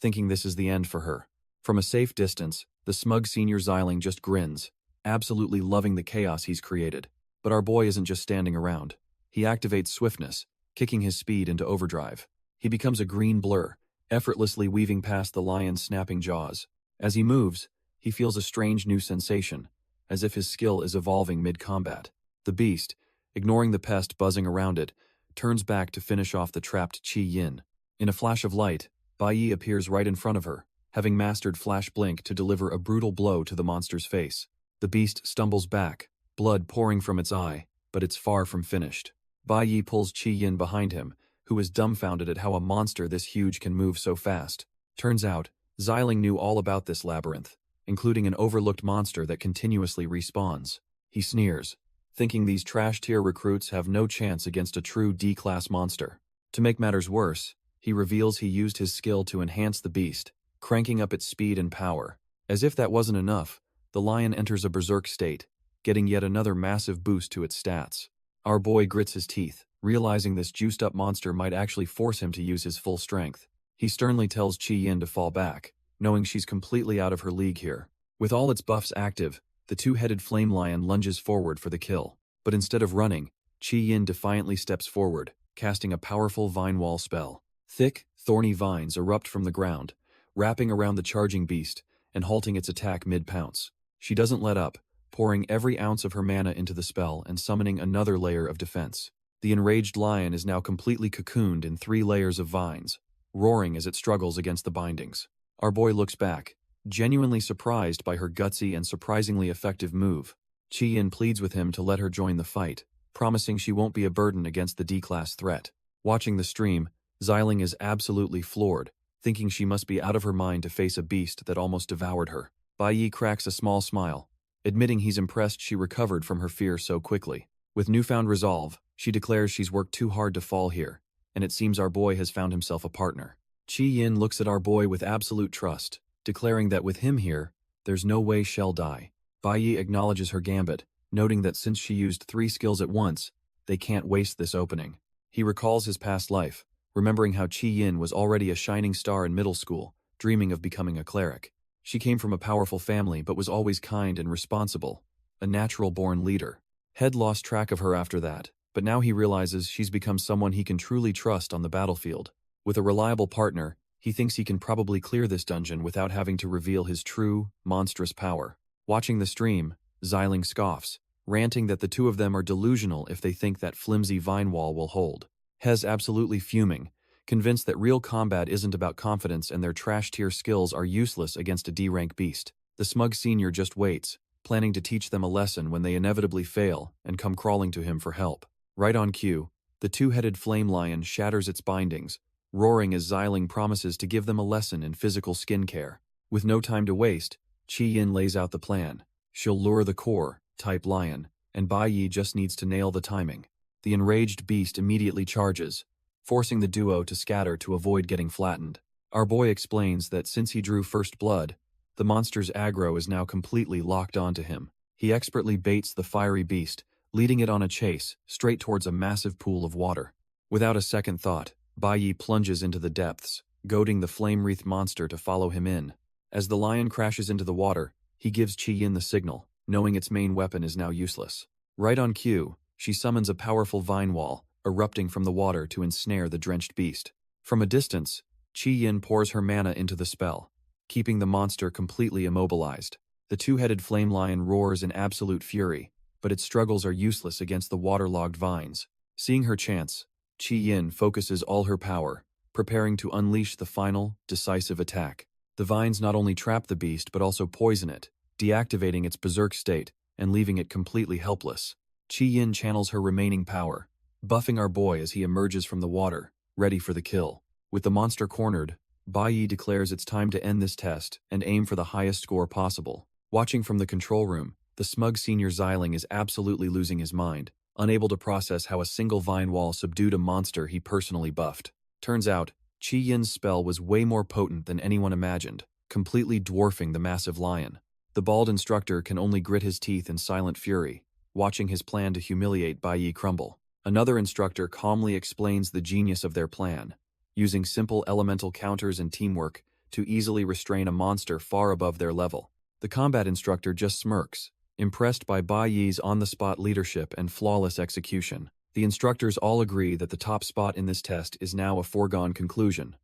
thinking this is the end for her. From a safe distance, the smug senior Xiling just grins, absolutely loving the chaos he's created. But our boy isn't just standing around. He activates swiftness, kicking his speed into overdrive. He becomes a green blur, effortlessly weaving past the lion's snapping jaws. As he moves, he feels a strange new sensation, as if his skill is evolving mid-combat. The beast, ignoring the pest buzzing around it, turns back to finish off the trapped Qi Yin. In a flash of light, Bai Yi appears right in front of her, having mastered Flash Blink to deliver a brutal blow to the monster's face. The beast stumbles back, blood pouring from its eye, but it's far from finished. Bai Yi pulls Qi Yin behind him, who is dumbfounded at how a monster this huge can move so fast. Turns out, Xiling knew all about this labyrinth, including an overlooked monster that continuously respawns. He sneers, thinking these trash-tier recruits have no chance against a true D-class monster. To make matters worse, he reveals he used his skill to enhance the beast, cranking up its speed and power. As if that wasn't enough, the lion enters a berserk state, getting yet another massive boost to its stats. Our boy grits his teeth, realizing this juiced-up monster might actually force him to use his full strength. He sternly tells Qi Yin to fall back, knowing she's completely out of her league here. With all its buffs active, the two-headed flame lion lunges forward for the kill. But instead of running, Qi Yin defiantly steps forward, casting a powerful vine wall spell. Thick, thorny vines erupt from the ground, wrapping around the charging beast and halting its attack mid-pounce. She doesn't let up, pouring every ounce of her mana into the spell and summoning another layer of defense. The enraged lion is now completely cocooned in 3 layers of vines, roaring as it struggles against the bindings. Our boy looks back, genuinely surprised by her gutsy and surprisingly effective move. Chi-Yin pleads with him to let her join the fight, promising she won't be a burden against the D-class threat. Watching the stream, Xiling is absolutely floored, thinking she must be out of her mind to face a beast that almost devoured her. Bai Yi cracks a small smile, admitting he's impressed she recovered from her fear so quickly. With newfound resolve, she declares she's worked too hard to fall here, and it seems our boy has found himself a partner. Chi-Yin looks at our boy with absolute trust, declaring that with him here, there's no way she'll die. Bai Yi acknowledges her gambit, noting that since she used 3 skills at once, they can't waste this opening. He recalls his past life, remembering how Chi-Yin was already a shining star in middle school, dreaming of becoming a cleric. She came from a powerful family but was always kind and responsible, a natural-born leader. Head lost track of her after that, but now he realizes she's become someone he can truly trust on the battlefield. With a reliable partner, he thinks he can probably clear this dungeon without having to reveal his true, monstrous power. Watching the stream, Xiling scoffs, ranting that the two of them are delusional if they think that flimsy vine wall will hold. Hez absolutely fuming, convinced that real combat isn't about confidence and their trash-tier skills are useless against a D-rank beast. The smug senior just waits, planning to teach them a lesson when they inevitably fail and come crawling to him for help. Right on cue, the 2-headed flame lion shatters its bindings, roaring as Xiling promises to give them a lesson in physical skincare. With no time to waste, Chi-Yin lays out the plan. She'll lure the core, type lion, and Bai Yi just needs to nail the timing. The enraged beast immediately charges, forcing the duo to scatter to avoid getting flattened. Our boy explains that since he drew first blood, the monster's aggro is now completely locked onto him. He expertly baits the fiery beast, leading it on a chase, straight towards a massive pool of water. Without a second thought, Bai Yi plunges into the depths, goading the flame-wreathed monster to follow him in. As the lion crashes into the water, he gives Chi-Yin the signal, knowing its main weapon is now useless. Right on cue, she summons a powerful vine wall, erupting from the water to ensnare the drenched beast. From a distance, Chi-Yin pours her mana into the spell, keeping the monster completely immobilized. The 2-headed flame lion roars in absolute fury, but its struggles are useless against the waterlogged vines. Seeing her chance, Chi-Yin focuses all her power, preparing to unleash the final, decisive attack. The vines not only trap the beast but also poison it, deactivating its berserk state and leaving it completely helpless. Chi-Yin channels her remaining power, buffing our boy as he emerges from the water, ready for the kill. With the monster cornered, Bai Yi declares it's time to end this test and aim for the highest score possible. Watching from the control room, the smug senior Xiling is absolutely losing his mind, unable to process how a single vine wall subdued a monster he personally buffed. Turns out, Chi-Yin's spell was way more potent than anyone imagined, completely dwarfing the massive lion. The bald instructor can only grit his teeth in silent fury, watching his plan to humiliate Bai Yi crumble. Another instructor calmly explains the genius of their plan, using simple elemental counters and teamwork to easily restrain a monster far above their level. The combat instructor just smirks, impressed by Bai Yi's on-the-spot leadership and flawless execution. The instructors all agree that the top spot in this test is now a foregone conclusion.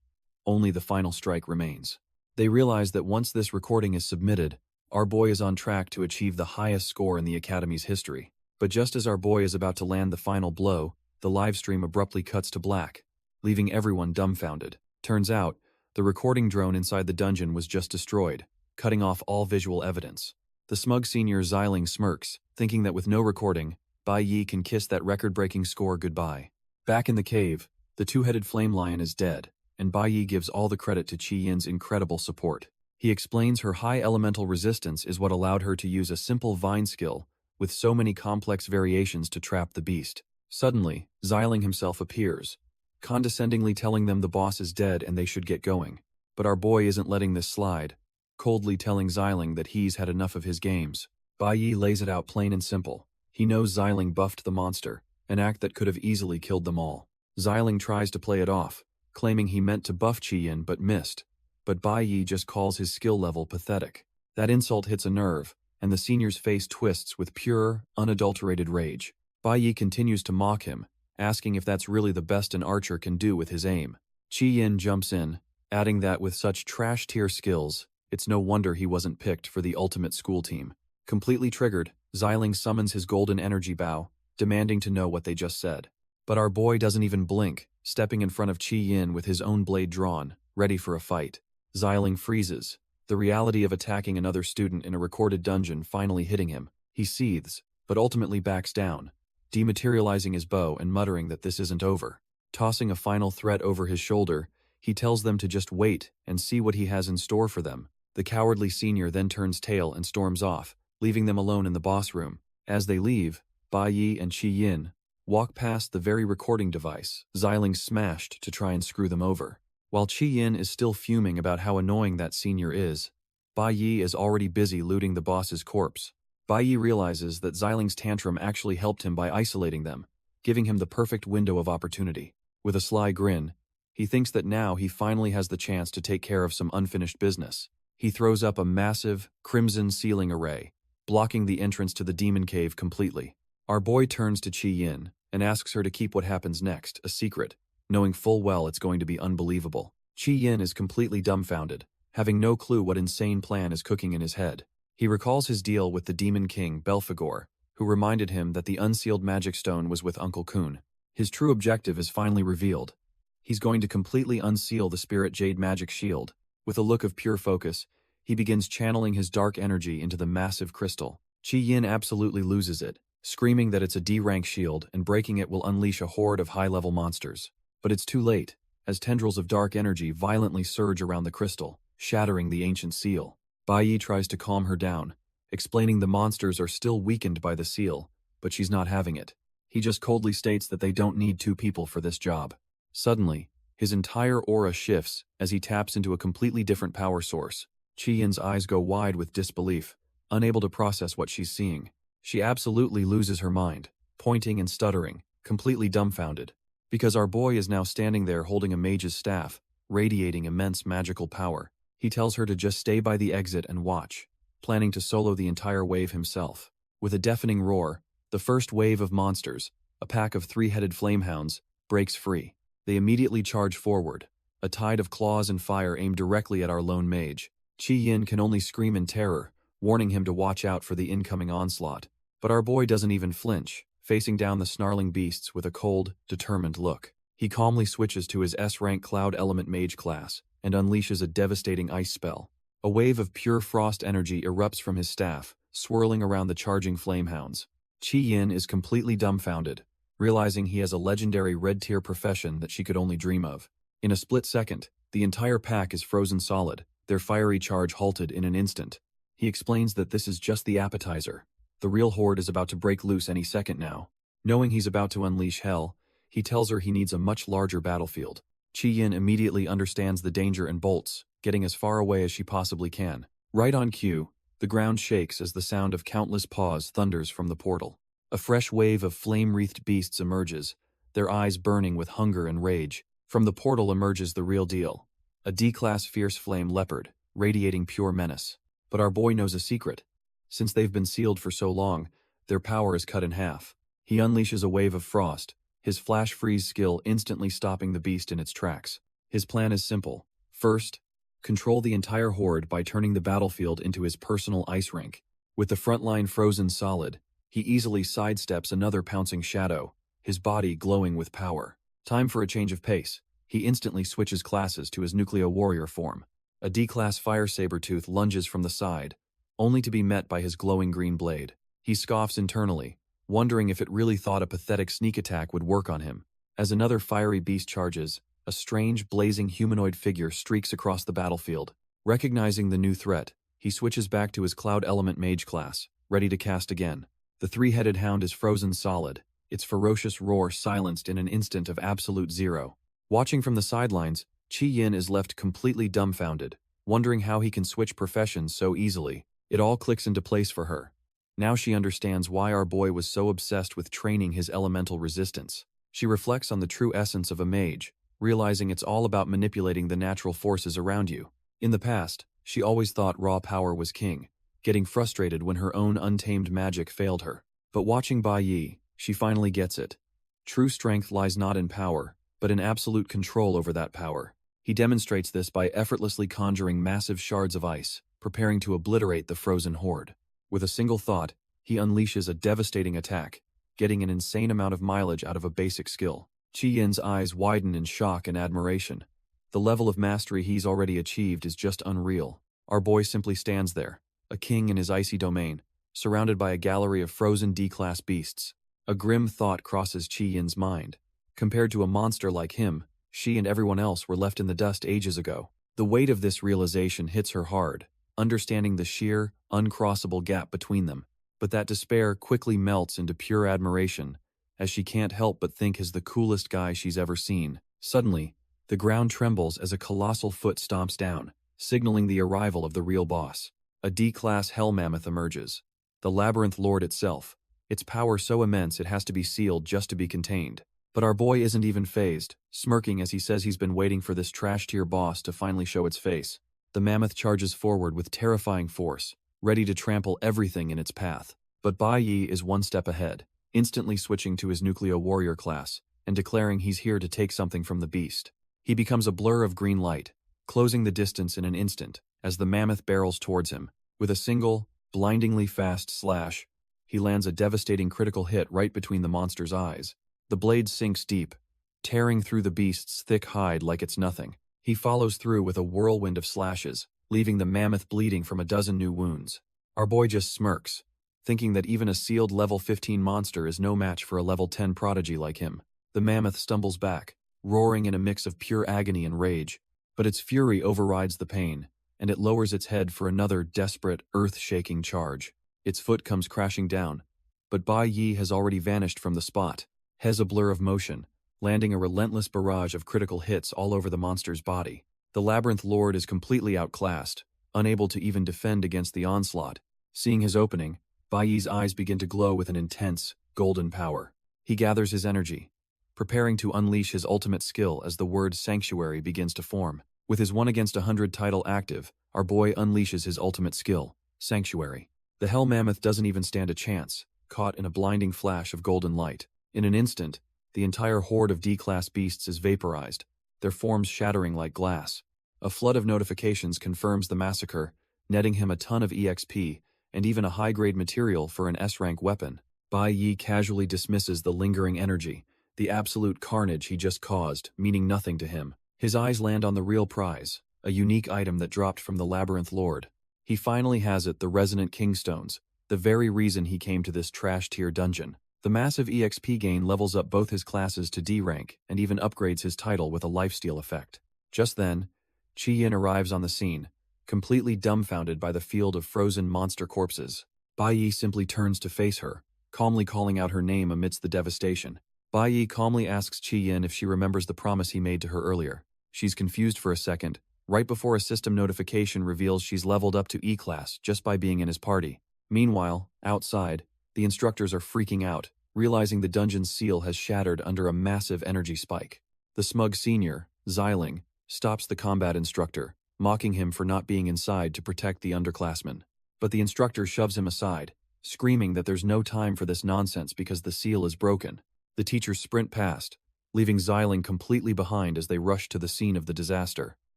Only the final strike remains. They realize that once this recording is submitted, our boy is on track to achieve the highest score in the Academy's history. But just as our boy is about to land the final blow, the livestream abruptly cuts to black, leaving everyone dumbfounded. Turns out, the recording drone inside the dungeon was just destroyed, cutting off all visual evidence. The smug senior Xiling smirks, thinking that with no recording, Bai Yi can kiss that record-breaking score goodbye. Back in the cave, the 2-headed flame lion is dead, and Bai Yi gives all the credit to Chi-Yin's incredible support. He explains her high elemental resistance is what allowed her to use a simple vine skill with so many complex variations to trap the beast. Suddenly, Xiling himself appears, condescendingly telling them the boss is dead and they should get going. But our boy isn't letting this slide, coldly telling Xiling that he's had enough of his games. Bai Yi lays it out plain and simple. He knows Xiling buffed the monster, an act that could have easily killed them all. Xiling tries to play it off, claiming he meant to buff Chi-Yin but missed, but Bai Yi just calls his skill level pathetic. That insult hits a nerve, and the senior's face twists with pure, unadulterated rage. Bai Yi continues to mock him, asking if that's really the best an archer can do with his aim. Qi Yin jumps in, adding that with such trash-tier skills, it's no wonder he wasn't picked for the ultimate school team. Completely triggered, Xiling summons his golden energy bow, demanding to know what they just said. But our boy doesn't even blink, stepping in front of Qi Yin with his own blade drawn, ready for a fight. Xiling freezes, the reality of attacking another student in a recorded dungeon finally hitting him. He seethes, but ultimately backs down, dematerializing his bow and muttering that this isn't over. Tossing a final threat over his shoulder, he tells them to just wait and see what he has in store for them. The cowardly senior then turns tail and storms off, leaving them alone in the boss room. As they leave, Bai Yi and Qi Yin walk past the very recording device Xiling smashed to try and screw them over. While Qi Yin is still fuming about how annoying that senior is, Bai Yi is already busy looting the boss's corpse. Bai Yi realizes that Xiling's tantrum actually helped him by isolating them, giving him the perfect window of opportunity. With a sly grin, he thinks that now he finally has the chance to take care of some unfinished business. He throws up a massive, crimson ceiling array, blocking the entrance to the demon cave completely. Our boy turns to Qi Yin and asks her to keep what happens next a secret, knowing full well it's going to be unbelievable. Qi Yin is completely dumbfounded, having no clue what insane plan is cooking in his head. He recalls his deal with the demon king, Belphegor, who reminded him that the unsealed magic stone was with Uncle Kun. His true objective is finally revealed. He's going to completely unseal the spirit jade magic shield. With a look of pure focus, he begins channeling his dark energy into the massive crystal. Qi Yin absolutely loses it, screaming that it's a D-rank shield and breaking it will unleash a horde of high-level monsters. But it's too late, as tendrils of dark energy violently surge around the crystal, shattering the ancient seal. Bai Yi tries to calm her down, explaining the monsters are still weakened by the seal, but she's not having it. He just coldly states that they don't need two people for this job. Suddenly, his entire aura shifts as he taps into a completely different power source. Qi Yin's eyes go wide with disbelief, unable to process what she's seeing. She absolutely loses her mind, pointing and stuttering, completely dumbfounded. Because our boy is now standing there holding a mage's staff, radiating immense magical power. He tells her to just stay by the exit and watch, planning to solo the entire wave himself. With a deafening roar, the first wave of monsters, a pack of three-headed flamehounds, breaks free. They immediately charge forward, a tide of claws and fire aimed directly at our lone mage. Qi Yin can only scream in terror, warning him to watch out for the incoming onslaught. But our boy doesn't even flinch, facing down the snarling beasts with a cold, determined look. He calmly switches to his S-rank Cloud Element Mage class and unleashes a devastating ice spell. A wave of pure frost energy erupts from his staff, swirling around the charging flamehounds. Qi Yin is completely dumbfounded, realizing he has a legendary red-tier profession that she could only dream of. In a split second, the entire pack is frozen solid, their fiery charge halted in an instant. He explains that this is just the appetizer. The real horde is about to break loose any second now. Knowing he's about to unleash hell, he tells her he needs a much larger battlefield. Qi Yin immediately understands the danger and bolts, getting as far away as she possibly can. Right on cue, the ground shakes as the sound of countless paws thunders from the portal. A fresh wave of flame-wreathed beasts emerges, their eyes burning with hunger and rage. From the portal emerges the real deal, a D-class fierce flame leopard, radiating pure menace. But our boy knows a secret. Since they've been sealed for so long, their power is cut in half. He unleashes a wave of frost, his flash freeze skill instantly stopping the beast in its tracks. His plan is simple. First, control the entire horde by turning the battlefield into his personal ice rink. With the front line frozen solid, he easily sidesteps another pouncing shadow, his body glowing with power. Time for a change of pace. He instantly switches classes to his Nucleo Warrior form. A D-class fire saber-tooth lunges from the side, only to be met by his glowing green blade. He scoffs internally, wondering if it really thought a pathetic sneak attack would work on him. As another fiery beast charges, a strange, blazing humanoid figure streaks across the battlefield. Recognizing the new threat, he switches back to his Cloud Element Mage class, ready to cast again. The three-headed hound is frozen solid, its ferocious roar silenced in an instant of absolute zero. Watching from the sidelines, Qi Yin is left completely dumbfounded, wondering how he can switch professions so easily. It all clicks into place for her. Now she understands why our boy was so obsessed with training his elemental resistance. She reflects on the true essence of a mage, realizing it's all about manipulating the natural forces around you. In the past, she always thought raw power was king, getting frustrated when her own untamed magic failed her. But watching Bai Yi, she finally gets it. True strength lies not in power, but in absolute control over that power. He demonstrates this by effortlessly conjuring massive shards of ice, preparing to obliterate the frozen horde. With a single thought, he unleashes a devastating attack, getting an insane amount of mileage out of a basic skill. Qi Yin's eyes widen in shock and admiration. The level of mastery he's already achieved is just unreal. Our boy simply stands there, a king in his icy domain, surrounded by a gallery of frozen D-class beasts. A grim thought crosses Qi Yin's mind. Compared to a monster like him, she and everyone else were left in the dust ages ago. The weight of this realization hits her hard, understanding the sheer, uncrossable gap between them. But that despair quickly melts into pure admiration, as she can't help but think he's the coolest guy she's ever seen. Suddenly, the ground trembles as a colossal foot stomps down, signaling the arrival of the real boss. A D-class hell mammoth emerges. The labyrinth lord itself, its power so immense it has to be sealed just to be contained. But our boy isn't even fazed, smirking as he says he's been waiting for this trash-tier boss to finally show its face. The mammoth charges forward with terrifying force, ready to trample everything in its path. But Bai Yi is one step ahead, instantly switching to his Nucleo Warrior class and declaring he's here to take something from the beast. He becomes a blur of green light, closing the distance in an instant as the mammoth barrels towards him. With a single, blindingly fast slash, he lands a devastating critical hit right between the monster's eyes. The blade sinks deep, tearing through the beast's thick hide like it's nothing. He follows through with a whirlwind of slashes, leaving the mammoth bleeding from a dozen new wounds. Our boy just smirks, thinking that even a sealed level 15 monster is no match for a level 10 prodigy like him. The mammoth stumbles back, roaring in a mix of pure agony and rage, but its fury overrides the pain, and it lowers its head for another desperate, earth-shaking charge. Its foot comes crashing down, but Bai Yi has already vanished from the spot. Hes a blur of motion, landing a relentless barrage of critical hits all over the monster's body. The Labyrinth Lord is completely outclassed, unable to even defend against the onslaught. Seeing his opening, Bai Yi's eyes begin to glow with an intense, golden power. He gathers his energy, preparing to unleash his ultimate skill as the word Sanctuary begins to form. With his 1 against 100 title active, our boy unleashes his ultimate skill, Sanctuary. The Hell Mammoth doesn't even stand a chance, caught in a blinding flash of golden light. In an instant, the entire horde of D-class beasts is vaporized, their forms shattering like glass. A flood of notifications confirms the massacre, netting him a ton of EXP and even a high-grade material for an S-rank weapon. Bai Yi casually dismisses the lingering energy, the absolute carnage he just caused, meaning nothing to him. His eyes land on the real prize, a unique item that dropped from the Labyrinth Lord. He finally has it, the Resonant Kingstones, the very reason he came to this trash-tier dungeon. The massive EXP gain levels up both his classes to D rank and even upgrades his title with a lifesteal effect. Just then, Qi Yin arrives on the scene, completely dumbfounded by the field of frozen monster corpses. Bai Yi simply turns to face her, calmly calling out her name amidst the devastation. Bai Yi calmly asks Qi Yin if she remembers the promise he made to her earlier. She's confused for a second, right before a system notification reveals she's leveled up to E-class just by being in his party. Meanwhile, outside, the instructors are freaking out, realizing the dungeon's seal has shattered under a massive energy spike. The smug senior, Xiling, stops the combat instructor, mocking him for not being inside to protect the underclassmen. But the instructor shoves him aside, screaming that there's no time for this nonsense because the seal is broken. The teachers sprint past, leaving Xiling completely behind as they rush to the scene of the disaster.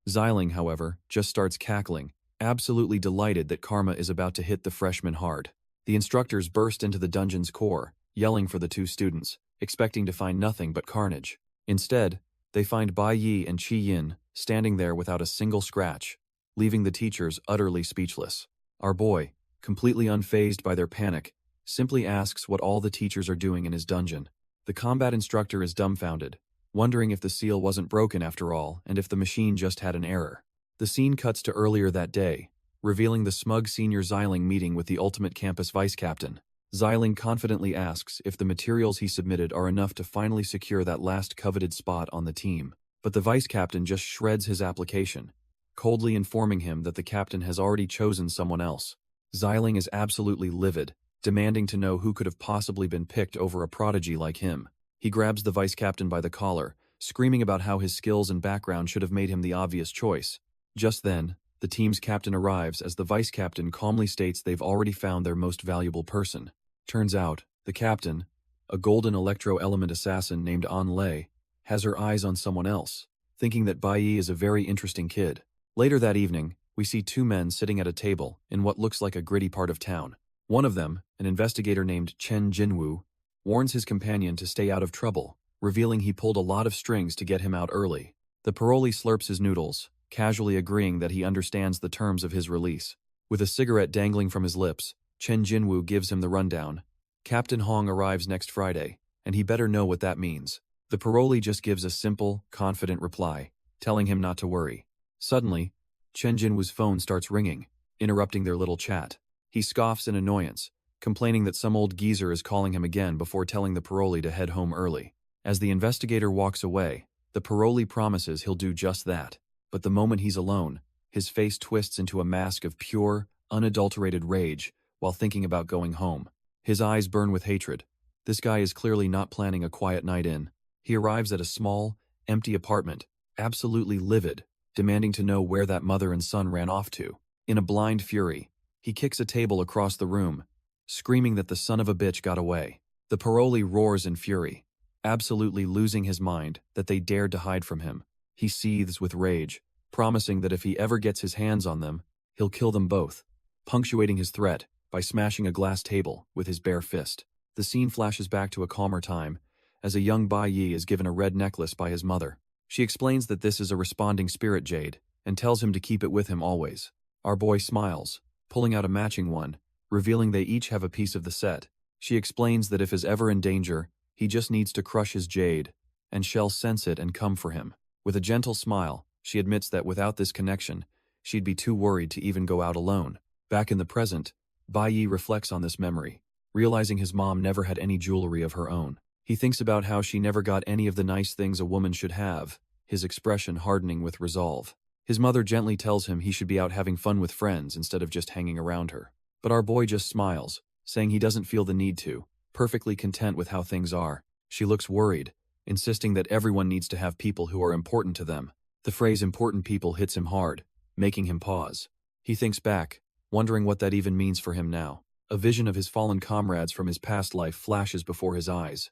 Xiling, however, just starts cackling, absolutely delighted that karma is about to hit the freshmen hard. The instructors burst into the dungeon's core, yelling for the two students, expecting to find nothing but carnage. Instead, they find Bai Yi and Qi Yin standing there without a single scratch, leaving the teachers utterly speechless. Our boy, completely unfazed by their panic, simply asks what all the teachers are doing in his dungeon. The combat instructor is dumbfounded, wondering if the seal wasn't broken after all and if the machine just had an error. The scene cuts to earlier that day, revealing the smug senior Xiling meeting with the ultimate campus vice captain. Xiling confidently asks if the materials he submitted are enough to finally secure that last coveted spot on the team. But the vice captain just shreds his application, coldly informing him that the captain has already chosen someone else. Xiling is absolutely livid, demanding to know who could have possibly been picked over a prodigy like him. He grabs the vice captain by the collar, screaming about how his skills and background should have made him the obvious choice. Just then, the team's captain arrives as the vice captain calmly states they've already found their most valuable person. Turns out, the captain, a golden electro-element assassin named An Lei, has her eyes on someone else, thinking that Bai Yi is a very interesting kid. Later that evening, we see two men sitting at a table in what looks like a gritty part of town. One of them, an investigator named Chen Jinwu, warns his companion to stay out of trouble, revealing he pulled a lot of strings to get him out early. The parolee slurps his noodles, casually agreeing that he understands the terms of his release. With a cigarette dangling from his lips, Chen Jinwu gives him the rundown. Captain Hong arrives next Friday, and he better know what that means. The parolee just gives a simple, confident reply, telling him not to worry. Suddenly, Chen Jinwu's phone starts ringing, interrupting their little chat. He scoffs in annoyance, complaining that some old geezer is calling him again before telling the parolee to head home early. As the investigator walks away, the parolee promises he'll do just that. But the moment he's alone, his face twists into a mask of pure, unadulterated rage while thinking about going home. His eyes burn with hatred. This guy is clearly not planning a quiet night in. He arrives at a small, empty apartment, absolutely livid, demanding to know where that mother and son ran off to. In a blind fury, he kicks a table across the room, screaming that the son of a bitch got away. The parolee roars in fury, absolutely losing his mind that they dared to hide from him. He seethes with rage, promising that if he ever gets his hands on them, he'll kill them both, punctuating his threat by smashing a glass table with his bare fist. The scene flashes back to a calmer time, as a young Bai Yi is given a red necklace by his mother. She explains that this is a responding spirit jade, and tells him to keep it with him always. Our boy smiles, pulling out a matching one, revealing they each have a piece of the set. She explains that if is ever in danger, he just needs to crush his jade, and she'll sense it and come for him. With a gentle smile, she admits that without this connection, she'd be too worried to even go out alone. Back in the present, Bai Yi reflects on this memory, realizing his mom never had any jewelry of her own. He thinks about how she never got any of the nice things a woman should have, his expression hardening with resolve. His mother gently tells him he should be out having fun with friends instead of just hanging around her. But our boy just smiles, saying he doesn't feel the need to, perfectly content with how things are. She looks worried, insisting that everyone needs to have people who are important to them. The phrase important people hits him hard, making him pause. He thinks back, wondering what that even means for him now. A vision of his fallen comrades from his past life flashes before his eyes.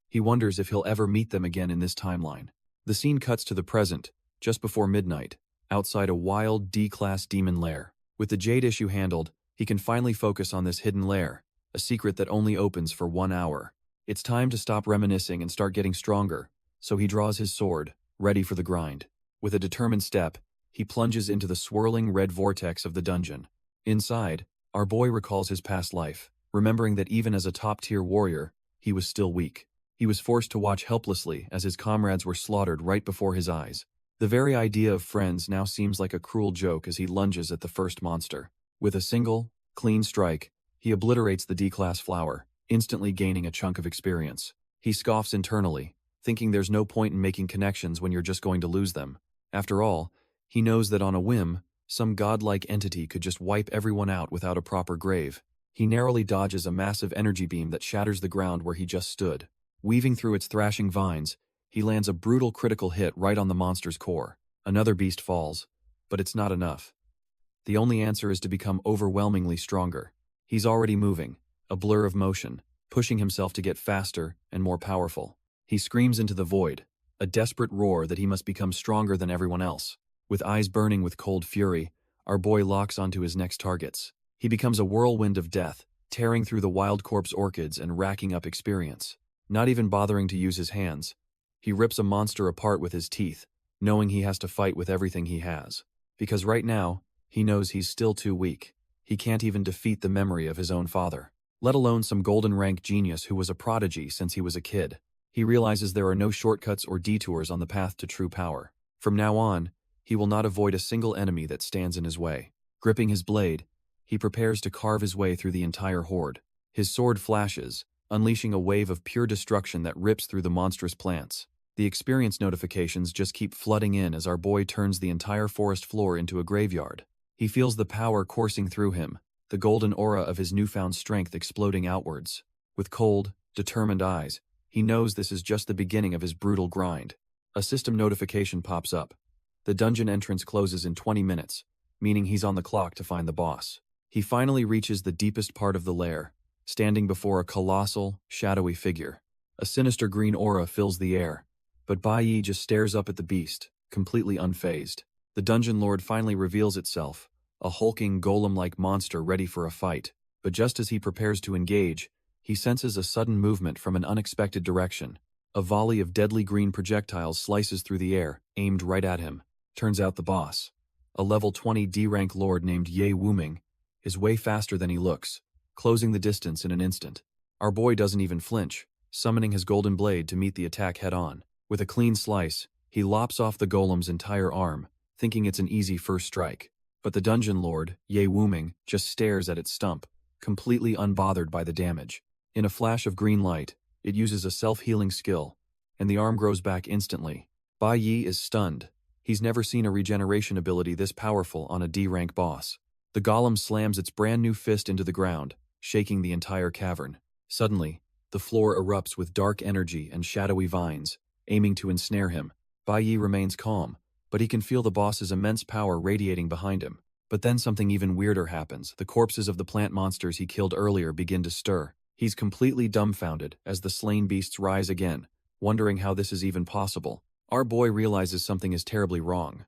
He wonders if he'll ever meet them again in this timeline. The scene cuts to the present, just before midnight, outside a wild D-class demon lair. With the jade issue handled, he can finally focus on this hidden lair, a secret that only opens for 1 hour. It's time to stop reminiscing and start getting stronger, so he draws his sword, ready for the grind. With a determined step, he plunges into the swirling red vortex of the dungeon. Inside, our boy recalls his past life, remembering that even as a top-tier warrior, he was still weak. He was forced to watch helplessly as his comrades were slaughtered right before his eyes. The very idea of friends now seems like a cruel joke as he lunges at the first monster. With a single, clean strike, he obliterates the D-class flower, instantly gaining a chunk of experience. He scoffs internally, thinking there's no point in making connections when you're just going to lose them. After all, he knows that on a whim, some godlike entity could just wipe everyone out without a proper grave. He narrowly dodges a massive energy beam that shatters the ground where he just stood. Weaving through its thrashing vines, he lands a brutal critical hit right on the monster's core. Another beast falls, but it's not enough. The only answer is to become overwhelmingly stronger. He's already moving, a blur of motion, pushing himself to get faster and more powerful. He screams into the void, a desperate roar that he must become stronger than everyone else. With eyes burning with cold fury, our boy locks onto his next targets. He becomes a whirlwind of death, tearing through the wild corpse orchids and racking up experience. Not even bothering to use his hands, he rips a monster apart with his teeth, knowing he has to fight with everything he has. Because right now, he knows he's still too weak. He can't even defeat the memory of his own father, let alone some golden rank genius who was a prodigy since he was a kid. He realizes there are no shortcuts or detours on the path to true power. From now on, he will not avoid a single enemy that stands in his way. Gripping his blade, he prepares to carve his way through the entire horde. His sword flashes, unleashing a wave of pure destruction that rips through the monstrous plants. The experience notifications just keep flooding in as our boy turns the entire forest floor into a graveyard. He feels the power coursing through him, the golden aura of his newfound strength exploding outwards. With cold, determined eyes, he knows this is just the beginning of his brutal grind. A system notification pops up. The dungeon entrance closes in 20 minutes, meaning he's on the clock to find the boss. He finally reaches the deepest part of the lair, standing before a colossal, shadowy figure. A sinister green aura fills the air, But Bai Yi just stares up at the beast, completely unfazed. The dungeon lord finally reveals itself, a hulking golem-like monster ready for a fight. But just as he prepares to engage, he senses a sudden movement from an unexpected direction. A volley of deadly green projectiles slices through the air, aimed right at him. Turns out the boss, a level 20 D-rank lord named Ye Wuming, is way faster than he looks, closing the distance in an instant. Our boy doesn't even flinch, summoning his golden blade to meet the attack head-on. With a clean slice, he lops off the golem's entire arm, thinking it's an easy first strike. But the dungeon lord, Ye Wuming, just stares at its stump, completely unbothered by the damage. In a flash of green light, it uses a self-healing skill, and the arm grows back instantly. Bai Yi is stunned. He's never seen a regeneration ability this powerful on a D-rank boss. The golem slams its brand new fist into the ground, shaking the entire cavern. Suddenly, the floor erupts with dark energy and shadowy vines, aiming to ensnare him. Bai Yi remains calm, but he can feel the boss's immense power radiating behind him. But then something even weirder happens. The corpses of the plant monsters he killed earlier begin to stir. He's completely dumbfounded as the slain beasts rise again, wondering how this is even possible. Our boy realizes something is terribly wrong.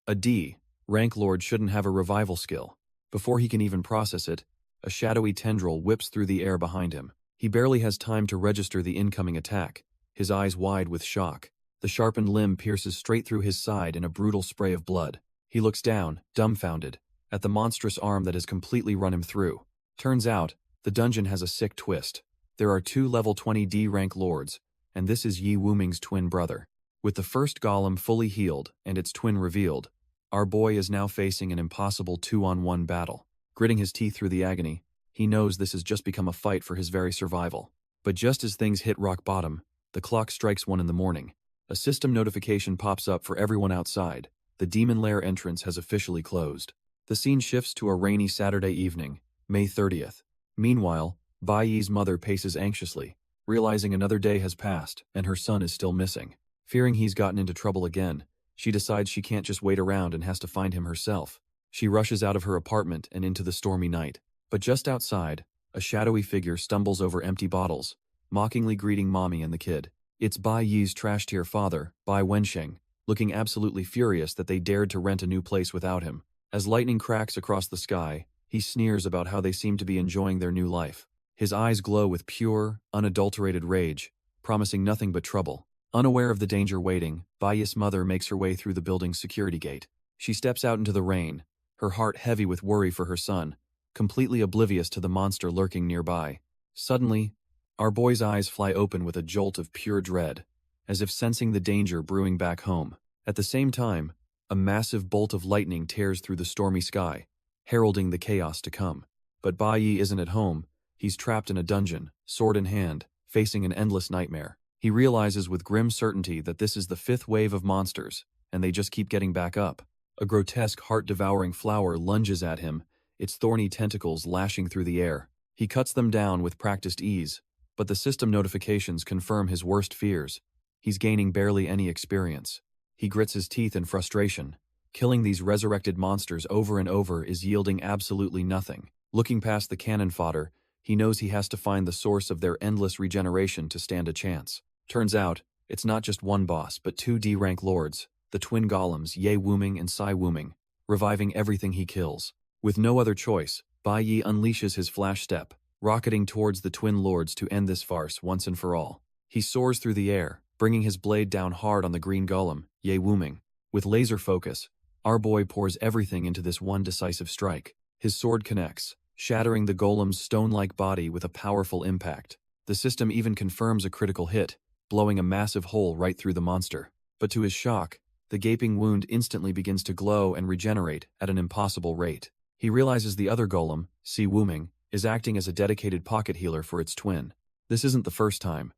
A D-rank lord shouldn't have a revival skill. Before he can even process it, a shadowy tendril whips through the air behind him. He barely has time to register the incoming attack, his eyes wide with shock. The sharpened limb pierces straight through his side in a brutal spray of blood. He looks down, dumbfounded, at the monstrous arm that has completely run him through. Turns out, the dungeon has a sick twist. There are 2 level 20 D-rank lords, and this is Ye Wuming's twin brother. With the first golem fully healed and its twin revealed, our boy is now facing an impossible 2-on-1 battle. Gritting his teeth through the agony, he knows this has just become a fight for his very survival. But just as things hit rock bottom, the clock strikes 1 in the morning. A system notification pops up for everyone outside. The demon lair entrance has officially closed. The scene shifts to a rainy Saturday evening, May 30th. Meanwhile, Bai Yi's mother paces anxiously, realizing another day has passed and her son is still missing. Fearing he's gotten into trouble again, she decides she can't just wait around and has to find him herself. She rushes out of her apartment and into the stormy night. But just outside, a shadowy figure stumbles over empty bottles, mockingly greeting Mommy and the kid. It's Bai Yi's trash-tier father, Bai Wensheng, looking absolutely furious that they dared to rent a new place without him. As lightning cracks across the sky, he sneers about how they seem to be enjoying their new life. His eyes glow with pure, unadulterated rage, promising nothing but trouble. Unaware of the danger waiting, Bai Yi's mother makes her way through the building's security gate. She steps out into the rain, her heart heavy with worry for her son, completely oblivious to the monster lurking nearby. Suddenly, our boy's eyes fly open with a jolt of pure dread, as if sensing the danger brewing back home. At the same time, a massive bolt of lightning tears through the stormy sky, heralding the chaos to come. But Bai Yi isn't at home. He's trapped in a dungeon, sword in hand, facing an endless nightmare. He realizes with grim certainty that this is the 5th wave of monsters, and they just keep getting back up. A grotesque, heart-devouring flower lunges at him, its thorny tentacles lashing through the air. He cuts them down with practiced ease, but the system notifications confirm his worst fears. He's gaining barely any experience. He grits his teeth in frustration. Killing these resurrected monsters over and over is yielding absolutely nothing. Looking past the cannon fodder, he knows he has to find the source of their endless regeneration to stand a chance. Turns out, it's not just one boss, but 2 D-rank lords, the twin golems Ye Wuming and Sai Wuming, reviving everything he kills. With no other choice, Bai Yi unleashes his flash step, rocketing towards the twin lords to end this farce once and for all. He soars through the air, bringing his blade down hard on the green golem, Ye Wuming. With laser focus, our boy pours everything into this one decisive strike. His sword connects, shattering the golem's stone-like body with a powerful impact. The system even confirms a critical hit, blowing a massive hole right through the monster. But to his shock, the gaping wound instantly begins to glow and regenerate at an impossible rate. He realizes the other golem, Si Wuming, is acting as a dedicated pocket healer for its twin. This isn't the first time.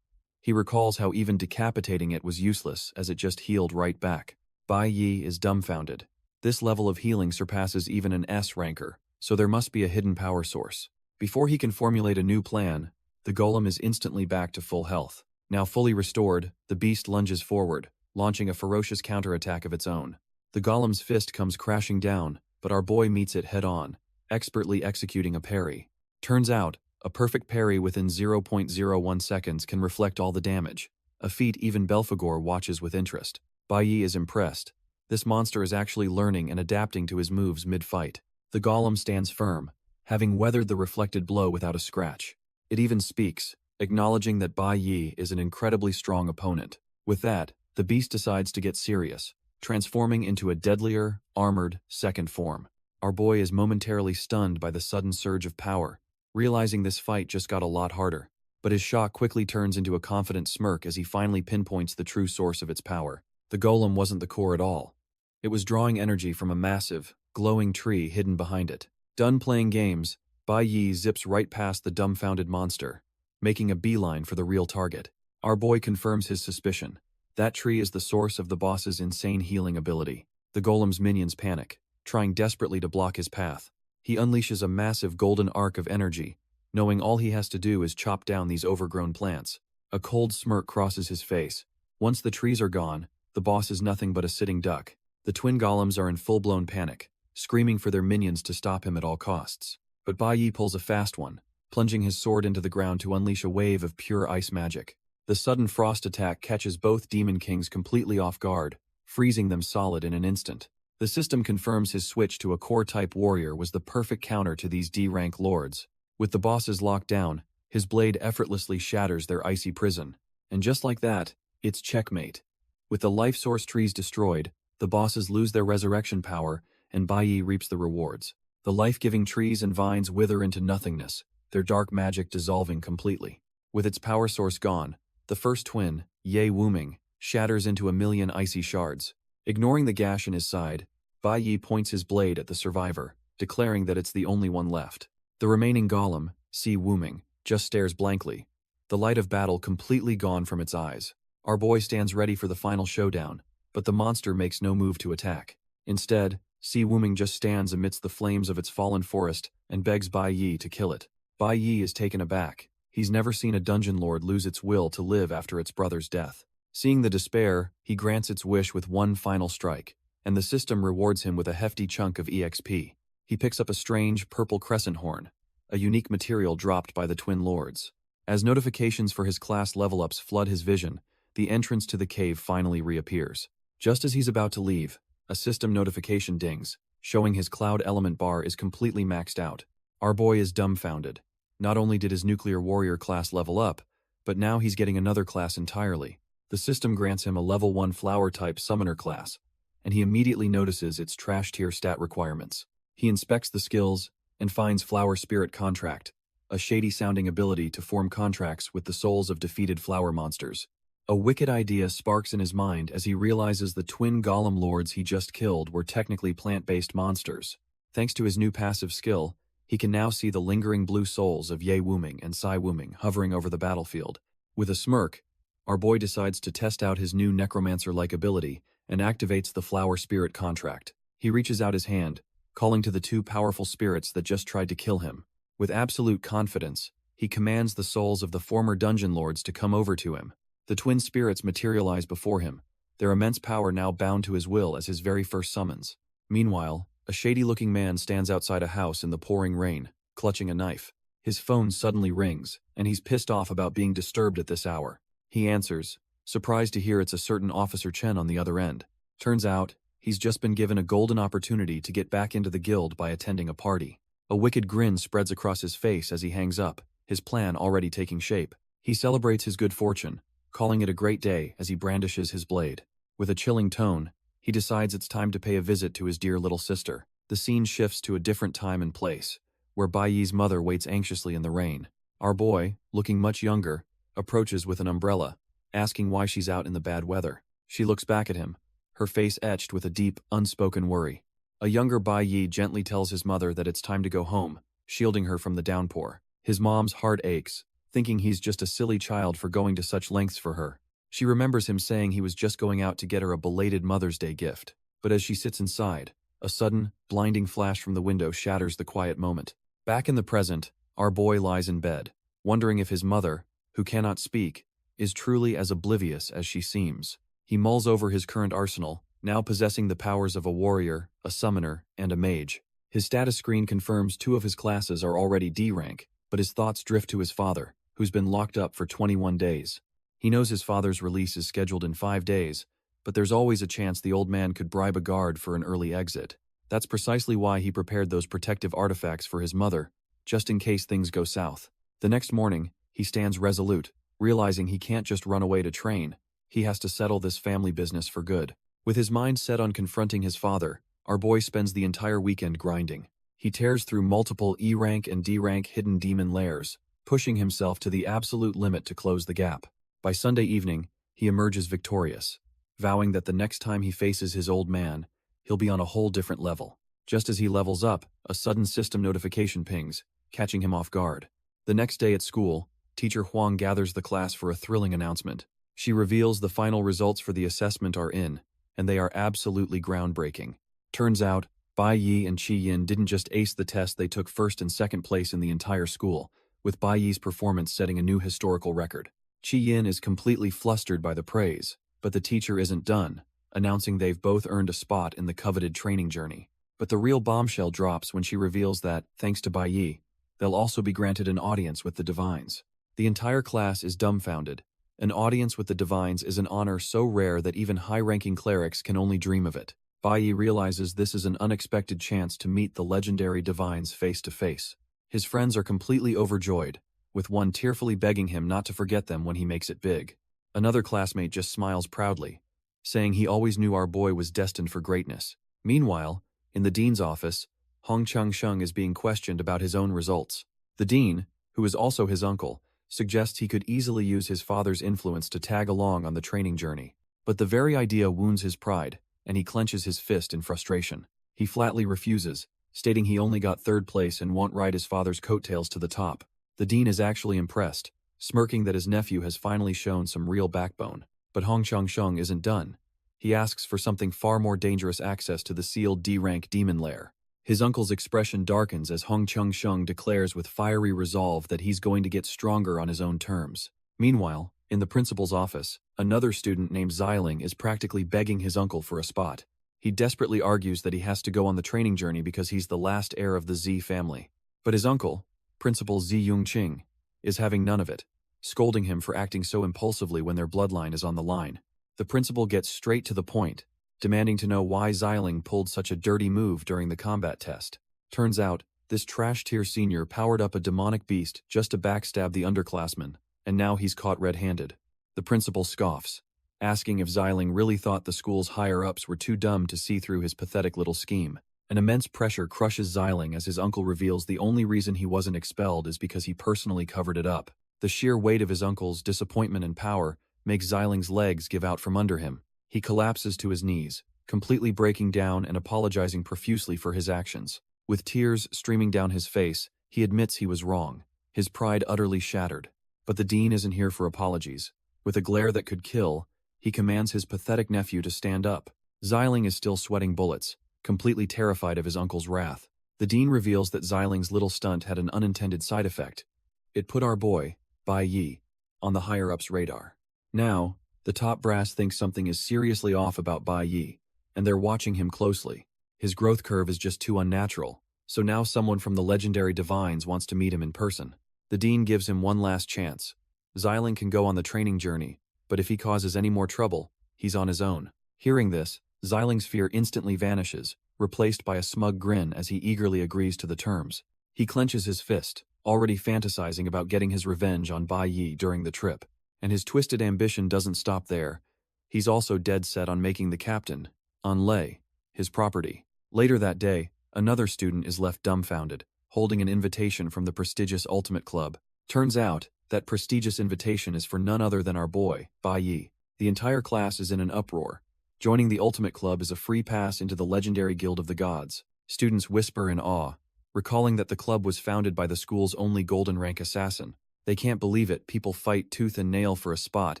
He recalls how even decapitating it was useless as it just healed right back. Bai Yi is dumbfounded. This level of healing surpasses even an S-ranker, so there must be a hidden power source. Before he can formulate a new plan, the golem is instantly back to full health. Now fully restored, the beast lunges forward, launching a ferocious counterattack of its own. The golem's fist comes crashing down, but our boy meets it head-on, expertly executing a parry. Turns out, a perfect parry within 0.01 seconds can reflect all the damage. a feat even Belphegor watches with interest. Bai Yi is impressed. This monster is actually learning and adapting to his moves mid-fight. The golem stands firm, having weathered the reflected blow without a scratch. It even speaks, acknowledging that Bai Yi is an incredibly strong opponent. With that, the beast decides to get serious, transforming into a deadlier, armored, second form. Our boy is momentarily stunned by the sudden surge of power, realizing this fight just got a lot harder. But his shock quickly turns into a confident smirk as he finally pinpoints the true source of its power. The golem wasn't the core at all. It was drawing energy from a massive, glowing tree hidden behind it. Done playing games, Bai Yi zips right past the dumbfounded monster, making a beeline for the real target. Our boy confirms his suspicion. That tree is the source of the boss's insane healing ability. The golem's minions panic, trying desperately to block his path. He unleashes a massive golden arc of energy, knowing all he has to do is chop down these overgrown plants. A cold smirk crosses his face. Once the trees are gone, the boss is nothing but a sitting duck. The twin golems are in full-blown panic, screaming for their minions to stop him at all costs. But Bai Yi pulls a fast one, plunging his sword into the ground to unleash a wave of pure ice magic. The sudden frost attack catches both Demon Kings completely off guard, freezing them solid in an instant. The system confirms his switch to a core-type warrior was the perfect counter to these D-rank lords. With the bosses locked down, his blade effortlessly shatters their icy prison. And just like that, it's checkmate. With the life source trees destroyed, the bosses lose their resurrection power, and Bai Yi reaps the rewards. The life-giving trees and vines wither into nothingness, their dark magic dissolving completely. With its power source gone, the first twin, Ye Wuming, shatters into a million icy shards. Ignoring the gash in his side, Bai Yi points his blade at the survivor, declaring that it's the only one left. The remaining golem, Si Wuming, just stares blankly, the light of battle completely gone from its eyes. Our boy stands ready for the final showdown, but the monster makes no move to attack. Instead, Si Wuming just stands amidst the flames of its fallen forest and begs Bai Yi to kill it. Bai Yi is taken aback. He's never seen a dungeon lord lose its will to live after its brother's death. Seeing the despair, he grants its wish with one final strike, and the system rewards him with a hefty chunk of EXP. He picks up a strange, purple crescent horn, a unique material dropped by the twin lords. As notifications for his class level-ups flood his vision, the entrance to the cave finally reappears. Just as he's about to leave, a system notification dings, showing his cloud element bar is completely maxed out. Our boy is dumbfounded. Not only did his nuclear warrior class level up, but now he's getting another class entirely. The system grants him a level 1 flower-type summoner class, and he immediately notices its trash-tier stat requirements. He inspects the skills and finds Flower Spirit Contract, a shady-sounding ability to form contracts with the souls of defeated flower monsters. A wicked idea sparks in his mind as he realizes the twin golem lords he just killed were technically plant-based monsters. Thanks to his new passive skill, he can now see the lingering blue souls of Ye Wuming and Si Wuming hovering over the battlefield. With a smirk, our boy decides to test out his new necromancer-like ability and activates the Flower Spirit Contract. He reaches out his hand, calling to the two powerful spirits that just tried to kill him. With absolute confidence, he commands the souls of the former dungeon lords to come over to him. The twin spirits materialize before him, their immense power now bound to his will as his very first summons. Meanwhile, a shady-looking man stands outside a house in the pouring rain, clutching a knife. His phone suddenly rings, and he's pissed off about being disturbed at this hour. He answers, surprised to hear it's a certain Officer Chen on the other end. Turns out, he's just been given a golden opportunity to get back into the guild by attending a party. A wicked grin spreads across his face as he hangs up, his plan already taking shape. He celebrates his good fortune, calling it a great day as he brandishes his blade. With a chilling tone, he decides it's time to pay a visit to his dear little sister. The scene shifts to a different time and place, where Bai Yi's mother waits anxiously in the rain. Our boy, looking much younger, approaches with an umbrella, asking why she's out in the bad weather. She looks back at him, her face etched with a deep, unspoken worry. A younger Bai Yi gently tells his mother that it's time to go home, shielding her from the downpour. His mom's heart aches, thinking he's just a silly child for going to such lengths for her. She remembers him saying he was just going out to get her a belated Mother's Day gift. But as she sits inside, a sudden, blinding flash from the window shatters the quiet moment. Back in the present, our boy lies in bed, wondering if his mother, who cannot speak, is truly as oblivious as she seems. He mulls over his current arsenal, now possessing the powers of a warrior, a summoner, and a mage. His status screen confirms 2 of his classes are already D rank, but his thoughts drift to his father, who's been locked up for 21 days. He knows his father's release is scheduled in 5 days, but there's always a chance the old man could bribe a guard for an early exit. That's precisely why he prepared those protective artifacts for his mother, just in case things go south. The next morning, he stands resolute, realizing he can't just run away to train. He has to settle this family business for good. With his mind set on confronting his father, our boy spends the entire weekend grinding. He tears through multiple E-rank and D-rank hidden demon lairs, pushing himself to the absolute limit to close the gap. By Sunday evening, he emerges victorious, vowing that the next time he faces his old man, he'll be on a whole different level. Just as he levels up, a sudden system notification pings, catching him off guard. The next day at school, Teacher Huang gathers the class for a thrilling announcement. She reveals the final results for the assessment are in, and they are absolutely groundbreaking. Turns out, Bai Yi and Qi Yin didn't just ace the test, they took first and second place in the entire school, with Bai Yi's performance setting a new historical record. Qi Yin is completely flustered by the praise, but the teacher isn't done, announcing they've both earned a spot in the coveted training journey. But the real bombshell drops when she reveals that, thanks to Bai Yi, they'll also be granted an audience with the divines. The entire class is dumbfounded. An audience with the divines is an honor so rare that even high-ranking clerics can only dream of it. Bai Yi realizes this is an unexpected chance to meet the legendary divines face to face. His friends are completely overjoyed, with one tearfully begging him not to forget them when he makes it big. Another classmate just smiles proudly, saying he always knew our boy was destined for greatness. Meanwhile, in the dean's office, Hong Chang-sheng is being questioned about his own results. The dean, who is also his uncle, suggests he could easily use his father's influence to tag along on the training journey. But the very idea wounds his pride, and he clenches his fist in frustration. He flatly refuses, stating he only got third place and won't ride his father's coattails to the top. The dean is actually impressed, smirking that his nephew has finally shown some real backbone. But Hong Chang-sheng isn't done. He asks for something far more dangerous: access to the sealed D-rank demon lair. His uncle's expression darkens as Hong Chang-sheng declares with fiery resolve that he's going to get stronger on his own terms. Meanwhile, in the principal's office, another student named Xiling is practically begging his uncle for a spot. He desperately argues that he has to go on the training journey because he's the last heir of the Z family. But his uncle, Principal Zi Yongqing, is having none of it, scolding him for acting so impulsively when their bloodline is on the line. The principal gets straight to the point, demanding to know why Xiling pulled such a dirty move during the combat test. Turns out, this trash-tier senior powered up a demonic beast just to backstab the underclassmen, and now he's caught red-handed. The principal scoffs, asking if Xiling really thought the school's higher-ups were too dumb to see through his pathetic little scheme. An immense pressure crushes Xiling as his uncle reveals the only reason he wasn't expelled is because he personally covered it up. The sheer weight of his uncle's disappointment and power makes Xiling's legs give out from under him. He collapses to his knees, completely breaking down and apologizing profusely for his actions. With tears streaming down his face, he admits he was wrong, his pride utterly shattered. But the dean isn't here for apologies. With a glare that could kill, he commands his pathetic nephew to stand up. Xiling is still sweating bullets, completely terrified of his uncle's wrath. The dean reveals that Xiling's little stunt had an unintended side effect. It put our boy, Bai Yi, on the higher-ups' radar. Now, the top brass thinks something is seriously off about Bai Yi, and they're watching him closely. His growth curve is just too unnatural, so now someone from the legendary divines wants to meet him in person. The dean gives him one last chance. Xiling can go on the training journey, but if he causes any more trouble, he's on his own. Hearing this, Xiling's fear instantly vanishes, replaced by a smug grin as he eagerly agrees to the terms. He clenches his fist, already fantasizing about getting his revenge on Bai Yi during the trip. And his twisted ambition doesn't stop there. He's also dead set on making the captain, Lei, his property. Later that day, another student is left dumbfounded, holding an invitation from the prestigious Ultimate Club. Turns out, that prestigious invitation is for none other than our boy, Bai Yi. The entire class is in an uproar. Joining the Ultimate Club is a free pass into the legendary Guild of the Gods. Students whisper in awe, recalling that the club was founded by the school's only golden rank assassin. They can't believe it, people fight tooth and nail for a spot,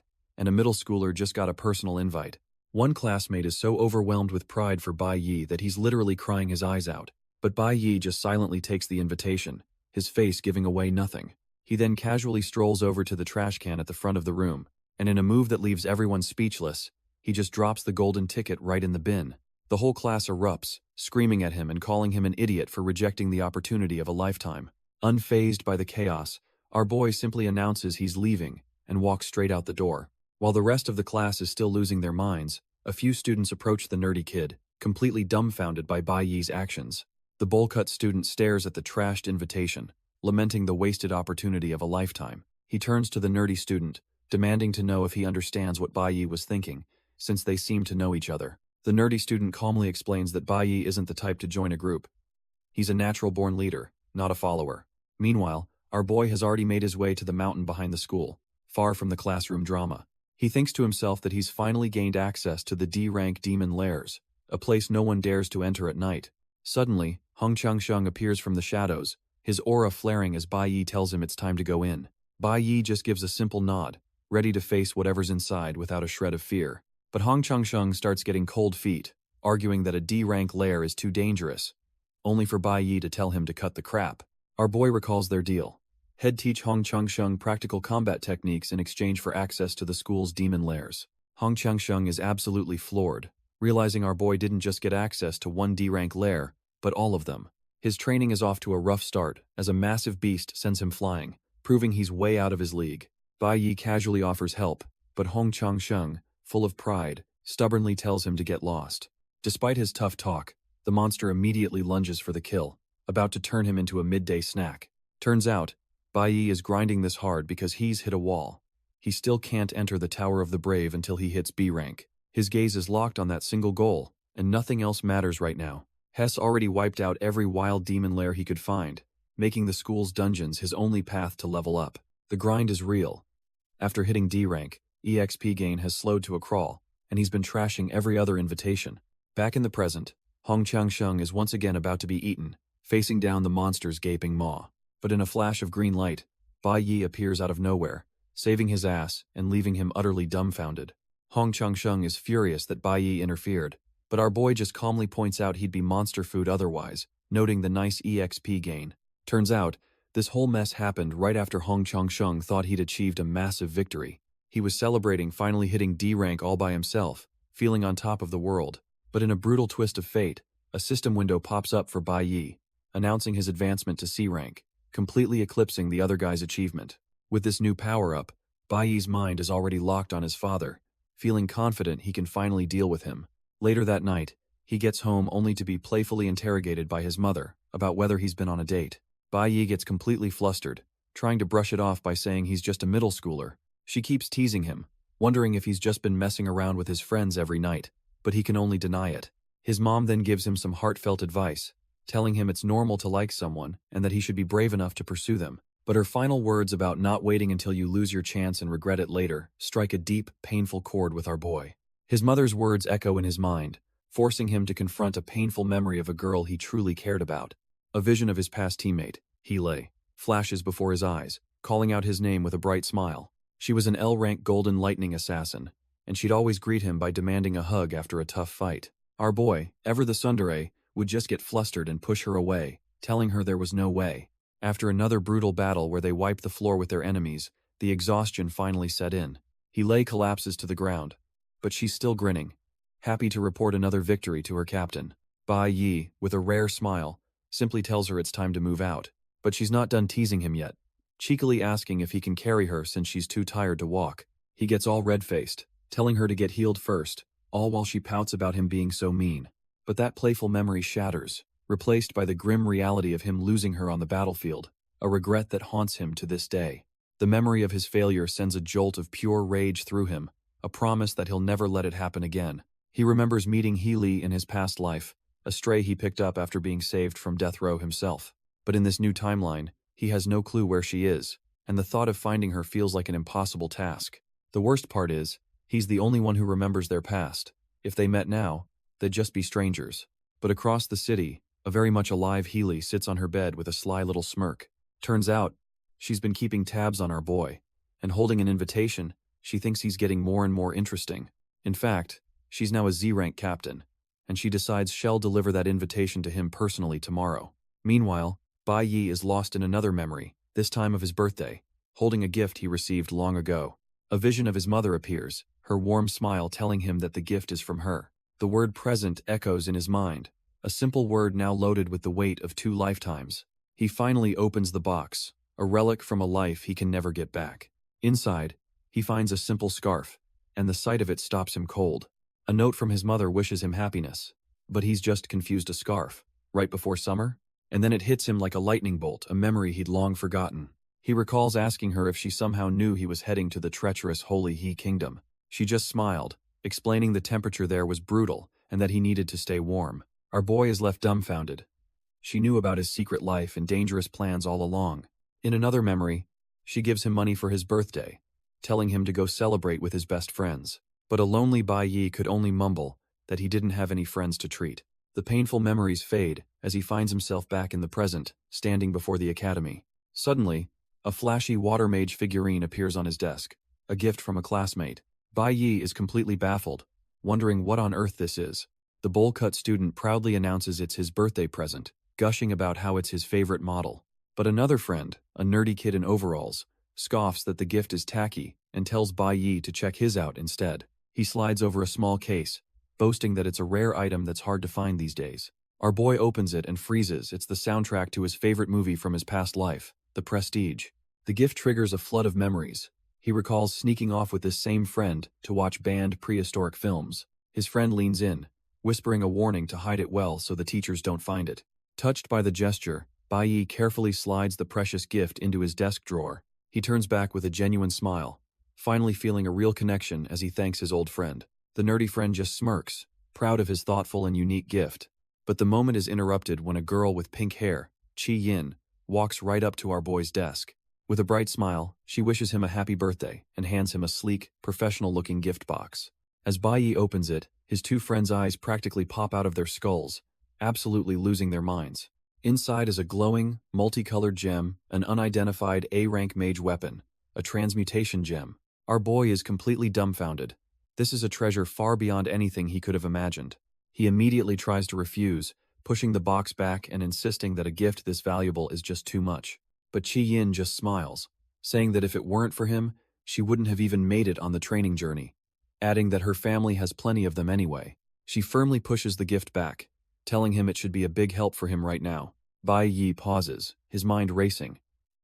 and a middle schooler just got a personal invite. One classmate is so overwhelmed with pride for Bai Yi that he's literally crying his eyes out. But Bai Yi just silently takes the invitation, his face giving away nothing. He then casually strolls over to the trash can at the front of the room, and in a move that leaves everyone speechless, he just drops the golden ticket right in the bin. The whole class erupts, screaming at him and calling him an idiot for rejecting the opportunity of a lifetime. Unfazed by the chaos, our boy simply announces he's leaving, and walks straight out the door. While the rest of the class is still losing their minds, a few students approach the nerdy kid, completely dumbfounded by Bai Yi's actions. The bowl-cut student stares at the trashed invitation, lamenting the wasted opportunity of a lifetime. He turns to the nerdy student, demanding to know if he understands what Bai Yi was thinking, since they seem to know each other. The nerdy student calmly explains that Bai Yi isn't the type to join a group. He's a natural-born leader, not a follower. Meanwhile, our boy has already made his way to the mountain behind the school, far from the classroom drama. He thinks to himself that he's finally gained access to the D-rank demon lairs, a place no one dares to enter at night. Suddenly, Hong Changsheng appears from the shadows, his aura flaring as Bai Yi tells him it's time to go in. Bai Yi just gives a simple nod, ready to face whatever's inside without a shred of fear. But Hong Changsheng starts getting cold feet, arguing that a D-rank lair is too dangerous, only for Bai Yi to tell him to cut the crap. Our boy recalls their deal. Head teach Hong Changsheng practical combat techniques in exchange for access to the school's demon lairs. Hong Changsheng is absolutely floored, realizing our boy didn't just get access to one D-rank lair, but all of them. His training is off to a rough start, as a massive beast sends him flying, proving he's way out of his league. Bai Yi casually offers help, but Hong Changsheng, full of pride, stubbornly tells him to get lost. Despite his tough talk, the monster immediately lunges for the kill, about to turn him into a midday snack. Turns out, Bai Yi is grinding this hard because he's hit a wall. He still can't enter the Tower of the Brave until he hits B rank. His gaze is locked on that single goal, and nothing else matters right now. Hess already wiped out every wild demon lair he could find, making the school's dungeons his only path to level up. The grind is real. After hitting D rank, EXP gain has slowed to a crawl, and he's been trashing every other invitation. Back in the present, Hong Changsheng is once again about to be eaten, facing down the monster's gaping maw. But in a flash of green light, Bai Yi appears out of nowhere, saving his ass and leaving him utterly dumbfounded. Hong Changsheng is furious that Bai Yi interfered, but our boy just calmly points out he'd be monster food otherwise, noting the nice EXP gain. Turns out, this whole mess happened right after Hong Changsheng thought he'd achieved a massive victory. He was celebrating finally hitting D rank all by himself, feeling on top of the world. But in a brutal twist of fate, a system window pops up for Bai Yi, announcing his advancement to C rank, completely eclipsing the other guy's achievement. With this new power-up, Bai Yi's mind is already locked on his father, feeling confident he can finally deal with him. Later that night, he gets home only to be playfully interrogated by his mother about whether he's been on a date. Bai Yi gets completely flustered, trying to brush it off by saying he's just a middle schooler. She keeps teasing him, wondering if he's just been messing around with his friends every night, but he can only deny it. His mom then gives him some heartfelt advice, telling him it's normal to like someone and that he should be brave enough to pursue them. But her final words about not waiting until you lose your chance and regret it later strike a deep, painful chord with our boy. His mother's words echo in his mind, forcing him to confront a painful memory of a girl he truly cared about. A vision of his past teammate, Yahello, flashes before his eyes, calling out his name with a bright smile. She was an L-rank golden lightning assassin, and she'd always greet him by demanding a hug after a tough fight. Our boy, ever the tsundere, would just get flustered and push her away, telling her there was no way. After another brutal battle where they wiped the floor with their enemies, the exhaustion finally set in. Yahello collapses to the ground, but she's still grinning, happy to report another victory to her captain. Bai Yi, with a rare smile, simply tells her it's time to move out, but she's not done teasing him yet, cheekily asking if he can carry her since she's too tired to walk. He gets all red-faced, telling her to get healed first, all while she pouts about him being so mean. But that playful memory shatters, replaced by the grim reality of him losing her on the battlefield, a regret that haunts him to this day. The memory of his failure sends a jolt of pure rage through him, a promise that he'll never let it happen again. He remembers meeting Yahello in his past life, a stray he picked up after being saved from death row himself. But in this new timeline, he has no clue where she is, and the thought of finding her feels like an impossible task. The worst part is, he's the only one who remembers their past. If they met now, they'd just be strangers. But across the city, a very much alive Yahello sits on her bed with a sly little smirk. Turns out, she's been keeping tabs on our boy, and holding an invitation, she thinks he's getting more and more interesting. In fact, she's now a Z-rank captain, and she decides she'll deliver that invitation to him personally tomorrow. Meanwhile, Bai Yi is lost in another memory, this time of his birthday, holding a gift he received long ago. A vision of his mother appears, her warm smile telling him that the gift is from her. The word present echoes in his mind, a simple word now loaded with the weight of 2 lifetimes. He finally opens the box, a relic from a life he can never get back. Inside, He finds a simple scarf, and the sight of it stops him cold. A note from his mother wishes him happiness, but he's just confused a scarf, right before summer? And then it hits him like a lightning bolt, a memory he'd long forgotten. He recalls asking her if she somehow knew he was heading to the treacherous Holy He Kingdom. She just smiled, explaining the temperature there was brutal and that he needed to stay warm. Our boy is left dumbfounded. She knew about his secret life and dangerous plans all along. In another memory, she gives him money for his birthday, telling him to go celebrate with his best friends. But a lonely Bai Yi could only mumble that he didn't have any friends to treat. The painful memories fade as he finds himself back in the present, standing before the academy. Suddenly, a flashy water mage figurine appears on his desk, a gift from a classmate. Bai Yi is completely baffled, wondering what on earth this is. The bowl-cut student proudly announces it's his birthday present, gushing about how it's his favorite model. But another friend, a nerdy kid in overalls, scoffs that the gift is tacky and tells Bai Yi to check his out instead. He slides over a small case, boasting that it's a rare item that's hard to find these days. Our boy opens it and freezes. It's the soundtrack to his favorite movie from his past life, The Prestige. The gift triggers a flood of memories. He recalls sneaking off with this same friend to watch banned prehistoric films. His friend leans in, whispering a warning to hide it well so the teachers don't find it. Touched by the gesture, Bai Yi carefully slides the precious gift into his desk drawer. He turns back with a genuine smile, finally feeling a real connection as he thanks his old friend. The nerdy friend just smirks, proud of his thoughtful and unique gift. But the moment is interrupted when a girl with pink hair, Chi Yin, walks right up to our boy's desk. With a bright smile, she wishes him a happy birthday and hands him a sleek, professional-looking gift box. As Bai Yi opens it, his two friends' eyes practically pop out of their skulls, absolutely losing their minds. Inside is a glowing, multicolored gem, an unidentified A-rank mage weapon, a transmutation gem. Our boy is completely dumbfounded. This is a treasure far beyond anything he could have imagined. He immediately tries to refuse, pushing the box back and insisting that a gift this valuable is just too much. But Chi Yin just smiles, saying that if it weren't for him, she wouldn't have even made it on the training journey, adding that her family has plenty of them anyway. She firmly pushes the gift back, telling him it should be a big help for him right now. Bai Yi pauses, his mind racing.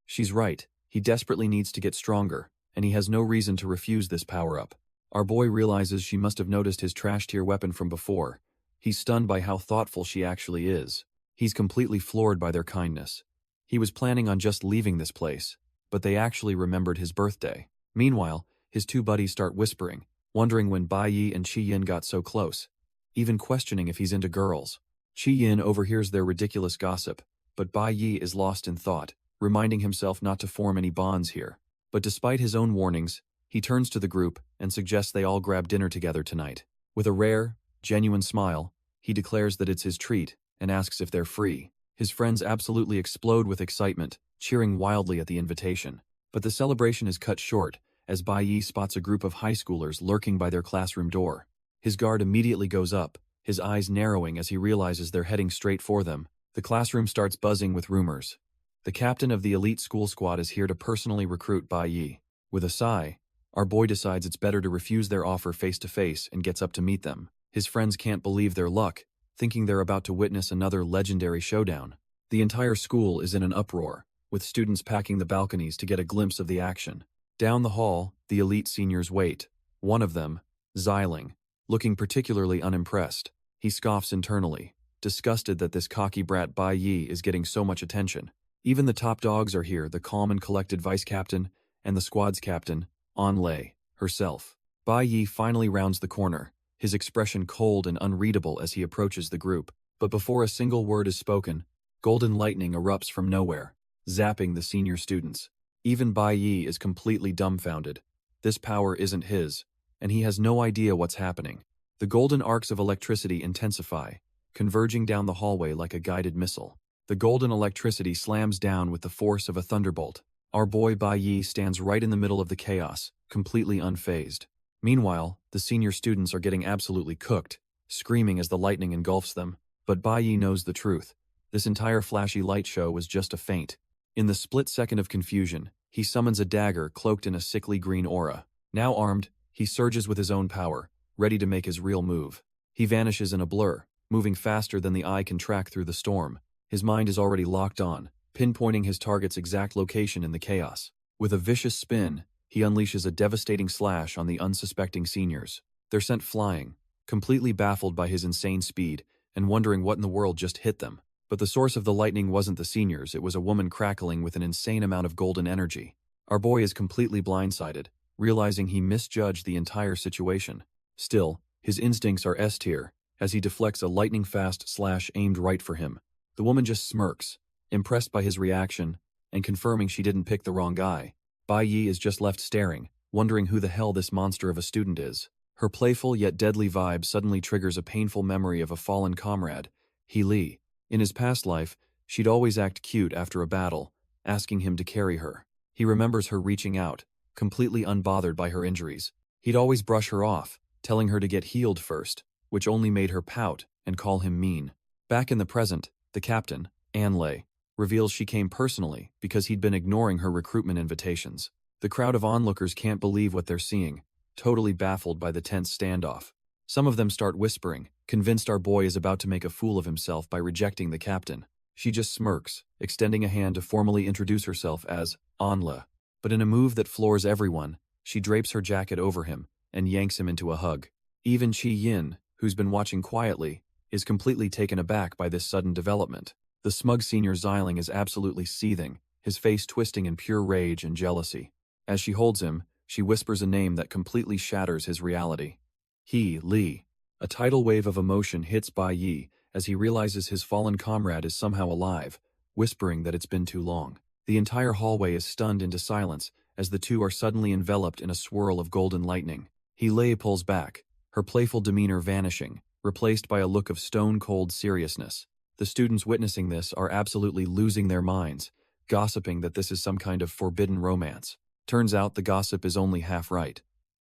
She's right, he desperately needs to get stronger, and he has no reason to refuse this power-up. Our boy realizes she must have noticed his trash-tier weapon from before. He's stunned by how thoughtful she actually is. He's completely floored by their kindness. He was planning on just leaving this place, but they actually remembered his birthday. Meanwhile, his two buddies start whispering, wondering when Bai Yi and Chi Yin got so close, even questioning if he's into girls. Chi Yin overhears their ridiculous gossip, but Bai Yi is lost in thought, reminding himself not to form any bonds here. But despite his own warnings, he turns to the group and suggests they all grab dinner together tonight. With a rare, genuine smile, he declares that it's his treat and asks if they're free. His friends absolutely explode with excitement, cheering wildly at the invitation. But the celebration is cut short as Bai Yi spots a group of high schoolers lurking by their classroom door. His guard immediately goes up, his eyes narrowing as he realizes they're heading straight for them. The classroom starts buzzing with rumors. The captain of the elite school squad is here to personally recruit Bai Yi. With a sigh, our boy decides it's better to refuse their offer face to face and gets up to meet them. His friends can't believe their luck, thinking they're about to witness another legendary showdown. The entire school is in an uproar, with students packing the balconies to get a glimpse of the action. Down the hall, the elite seniors wait. One of them, Xiling, looking particularly unimpressed. He scoffs internally, disgusted that this cocky brat Bai Yi is getting so much attention. Even the top dogs are here, the calm and collected vice captain, and the squad's captain, An Lei, herself. Bai Yi finally rounds the corner, his expression cold and unreadable as he approaches the group. But before a single word is spoken, golden lightning erupts from nowhere, zapping the senior students. Even Bai Yi is completely dumbfounded. This power isn't his, and he has no idea what's happening. The golden arcs of electricity intensify, converging down the hallway like a guided missile. The golden electricity slams down with the force of a thunderbolt. Our boy Bai Yi stands right in the middle of the chaos, completely unfazed. Meanwhile, the senior students are getting absolutely cooked, screaming as the lightning engulfs them. But Bai Yi knows the truth. This entire flashy light show was just a feint. In the split second of confusion, he summons a dagger cloaked in a sickly green aura. Now armed, he surges with his own power, ready to make his real move. He vanishes in a blur, moving faster than the eye can track through the storm. His mind is already locked on, pinpointing his target's exact location in the chaos. With a vicious spin, he unleashes a devastating slash on the unsuspecting seniors. They're sent flying, completely baffled by his insane speed and wondering what in the world just hit them. But the source of the lightning wasn't the seniors, it was a woman crackling with an insane amount of golden energy. Our boy is completely blindsided, realizing he misjudged the entire situation. Still, his instincts are S tier, as he deflects a lightning-fast slash aimed right for him. The woman just smirks, impressed by his reaction, and confirming she didn't pick the wrong guy. Bai Yi is just left staring, wondering who the hell this monster of a student is. Her playful yet deadly vibe suddenly triggers a painful memory of a fallen comrade, He Li. In his past life, she'd always act cute after a battle, asking him to carry her. He remembers her reaching out, completely unbothered by her injuries. He'd always brush her off, telling her to get healed first, which only made her pout and call him mean. Back in the present, the captain, Anlei, reveals she came personally because he'd been ignoring her recruitment invitations. The crowd of onlookers can't believe what they're seeing, totally baffled by the tense standoff. Some of them start whispering, convinced our boy is about to make a fool of himself by rejecting the captain. She just smirks, extending a hand to formally introduce herself as Anla. But in a move that floors everyone, she drapes her jacket over him and yanks him into a hug. Even Chi Yin, who's been watching quietly, is completely taken aback by this sudden development. The smug senior Xiling is absolutely seething, his face twisting in pure rage and jealousy. As she holds him, she whispers a name that completely shatters his reality. He Li. A tidal wave of emotion hits Bai Yi as he realizes his fallen comrade is somehow alive, whispering that it's been too long. The entire hallway is stunned into silence as the two are suddenly enveloped in a swirl of golden lightning. He Li pulls back, her playful demeanor vanishing, replaced by a look of stone-cold seriousness. The students witnessing this are absolutely losing their minds, gossiping that this is some kind of forbidden romance. Turns out the gossip is only half right.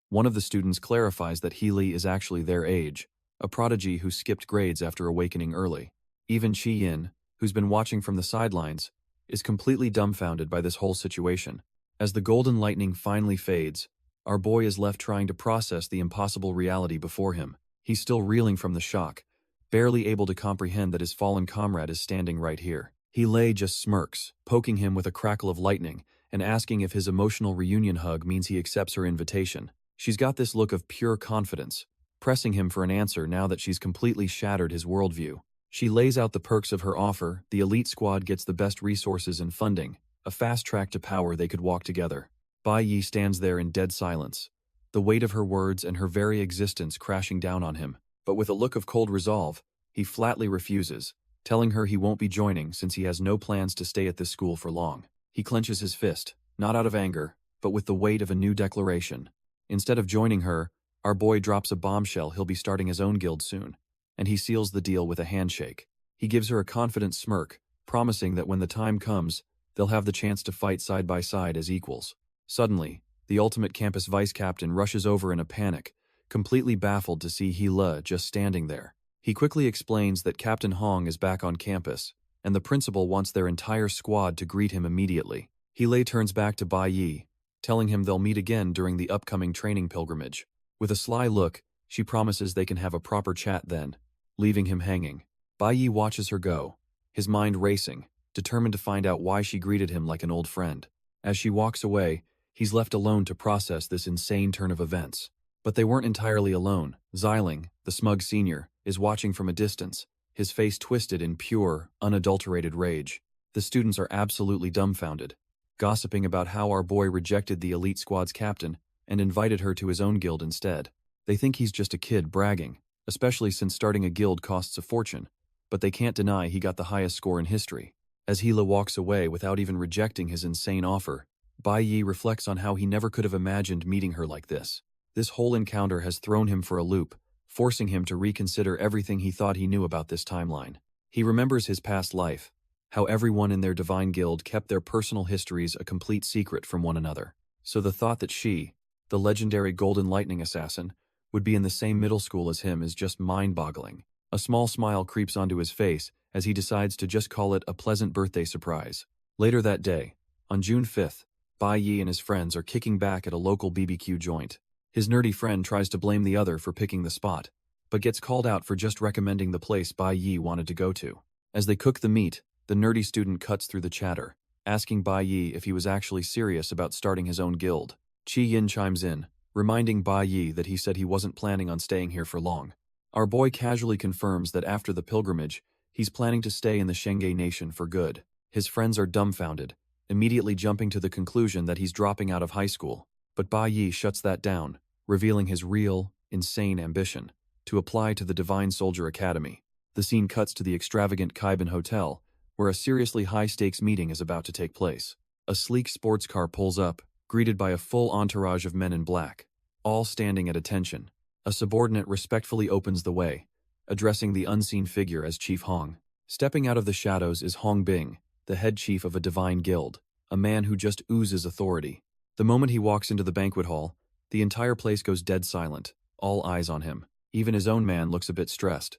One of the students clarifies that Healy is actually their age, a prodigy who skipped grades after awakening early. Even Chi Yin, who's been watching from the sidelines, is completely dumbfounded by this whole situation. As the golden lightning finally fades, our boy is left trying to process the impossible reality before him. He's still reeling from the shock, barely able to comprehend that his fallen comrade is standing right here. Healy just smirks, poking him with a crackle of lightning and asking if his emotional reunion hug means he accepts her invitation. She's got this look of pure confidence, pressing him for an answer now that she's completely shattered his worldview. She lays out the perks of her offer. The elite squad gets the best resources and funding, a fast track to power they could walk together. Bai Yi stands there in dead silence, the weight of her words and her very existence crashing down on him. But with a look of cold resolve, he flatly refuses, telling her he won't be joining since he has no plans to stay at this school for long. He clenches his fist, not out of anger, but with the weight of a new declaration. Instead of joining her, our boy drops a bombshell he'll be starting his own guild soon, and he seals the deal with a handshake. He gives her a confident smirk, promising that when the time comes, they'll have the chance to fight side by side as equals. Suddenly, the ultimate campus vice captain rushes over in a panic, completely baffled to see He-Le just standing there. He quickly explains that Captain Hong is back on campus, and the principal wants their entire squad to greet him immediately. He-Le turns back to Bai Yi, telling him they'll meet again during the upcoming training pilgrimage. With a sly look, she promises they can have a proper chat then, leaving him hanging. Bai Yi watches her go, his mind racing, determined to find out why she greeted him like an old friend. As she walks away, he's left alone to process this insane turn of events. But they weren't entirely alone. Xiling, the smug senior, is watching from a distance, his face twisted in pure, unadulterated rage. The students are absolutely dumbfounded, gossiping about how our boy rejected the elite squad's captain and invited her to his own guild instead. They think he's just a kid bragging, especially since starting a guild costs a fortune, but they can't deny he got the highest score in history. As Hila walks away without even rejecting his insane offer, Bai Yi reflects on how he never could have imagined meeting her like this. This whole encounter has thrown him for a loop, forcing him to reconsider everything he thought he knew about this timeline. He remembers his past life, how everyone in their divine guild kept their personal histories a complete secret from one another. So the thought that she, the legendary Golden Lightning assassin, would be in the same middle school as him is just mind-boggling. A small smile creeps onto his face as he decides to just call it a pleasant birthday surprise. Later that day, on June 5th, Bai Yi and his friends are kicking back at a local BBQ joint. His nerdy friend tries to blame the other for picking the spot, but gets called out for just recommending the place Bai Yi wanted to go to. As they cook the meat, the nerdy student cuts through the chatter, asking Bai Yi if he was actually serious about starting his own guild. Qi Yin chimes in, reminding Bai Yi that he said he wasn't planning on staying here for long. Our boy casually confirms that after the pilgrimage, he's planning to stay in the Shenge nation for good. His friends are dumbfounded, immediately jumping to the conclusion that he's dropping out of high school. But Bai Yi shuts that down, revealing his real, insane ambition to apply to the Divine Soldier Academy. The scene cuts to the extravagant Kaiban Hotel, where a seriously high-stakes meeting is about to take place. A sleek sports car pulls up, greeted by a full entourage of men in black, all standing at attention. A subordinate respectfully opens the way, addressing the unseen figure as Chief Hong. Stepping out of the shadows is Hong Bing, the head chief of a divine guild, a man who just oozes authority. The moment he walks into the banquet hall, the entire place goes dead silent, all eyes on him. Even his own man looks a bit stressed,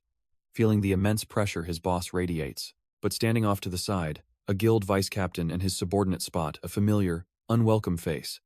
feeling the immense pressure his boss radiates. But standing off to the side, a guild vice-captain and his subordinate spot a familiar, unwelcome face.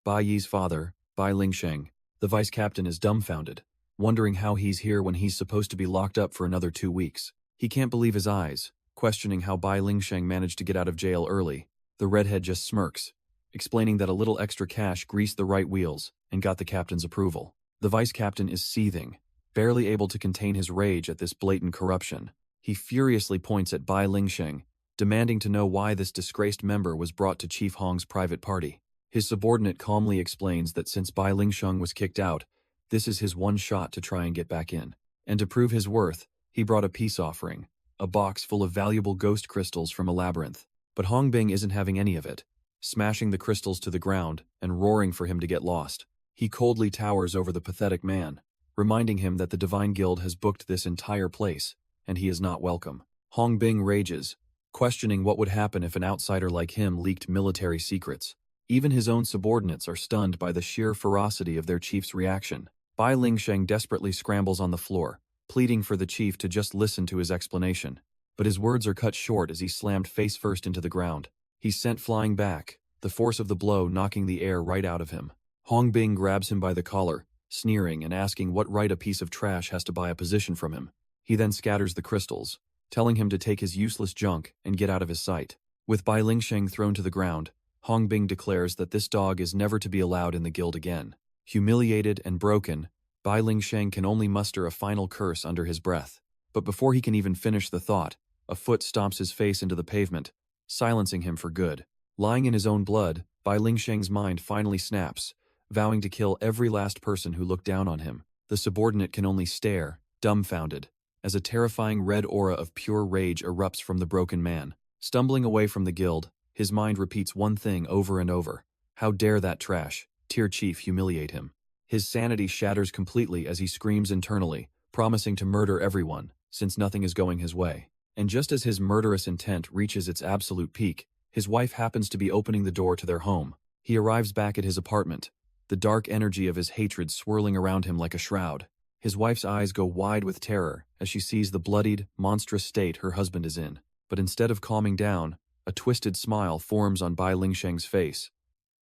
Bai Yi's father, Bai Lingsheng. The vice-captain is dumbfounded, wondering how he's here when he's supposed to be locked up for another 2 weeks. He can't believe his eyes, questioning how Bai Lingsheng managed to get out of jail early. The redhead just smirks, explaining that a little extra cash greased the right wheels and got the captain's approval. The vice-captain is seething, barely able to contain his rage at this blatant corruption. He furiously points at Bai Lingsheng, demanding to know why this disgraced member was brought to Chief Hong's private party. His subordinate calmly explains that since Bai Lingsheng was kicked out, this is his one shot to try and get back in. And to prove his worth, he brought a peace offering, a box full of valuable ghost crystals from a labyrinth. But Hong Bing isn't having any of it, smashing the crystals to the ground and roaring for him to get lost. He coldly towers over the pathetic man, reminding him that the Divine Guild has booked this entire place, and he is not welcome. Hong Bing rages, questioning what would happen if an outsider like him leaked military secrets. Even his own subordinates are stunned by the sheer ferocity of their chief's reaction. Bai Lingsheng desperately scrambles on the floor, pleading for the chief to just listen to his explanation. But his words are cut short as he's slammed face-first into the ground. He's sent flying back, the force of the blow knocking the air right out of him. Hong Bing grabs him by the collar, sneering and asking what right a piece of trash has to buy a position from him. He then scatters the crystals, telling him to take his useless junk and get out of his sight. With Bai Lingsheng thrown to the ground, Hong Bing declares that this dog is never to be allowed in the guild again. Humiliated and broken, Bai Lingsheng can only muster a final curse under his breath. But before he can even finish the thought, a foot stomps his face into the pavement, silencing him for good. Lying in his own blood, Bai Lingsheng's mind finally snaps, vowing to kill every last person who looked down on him. The subordinate can only stare, dumbfounded, as a terrifying red aura of pure rage erupts from the broken man. Stumbling away from the guild, his mind repeats one thing over and over. How dare that trash, tier chief, humiliate him. His sanity shatters completely as he screams internally, promising to murder everyone, since nothing is going his way. And just as his murderous intent reaches its absolute peak, his wife happens to be opening the door to their home. He arrives back at his apartment, the dark energy of his hatred swirling around him like a shroud. His wife's eyes go wide with terror as she sees the bloodied, monstrous state her husband is in. But instead of calming down, a twisted smile forms on Bai Lingsheng's face.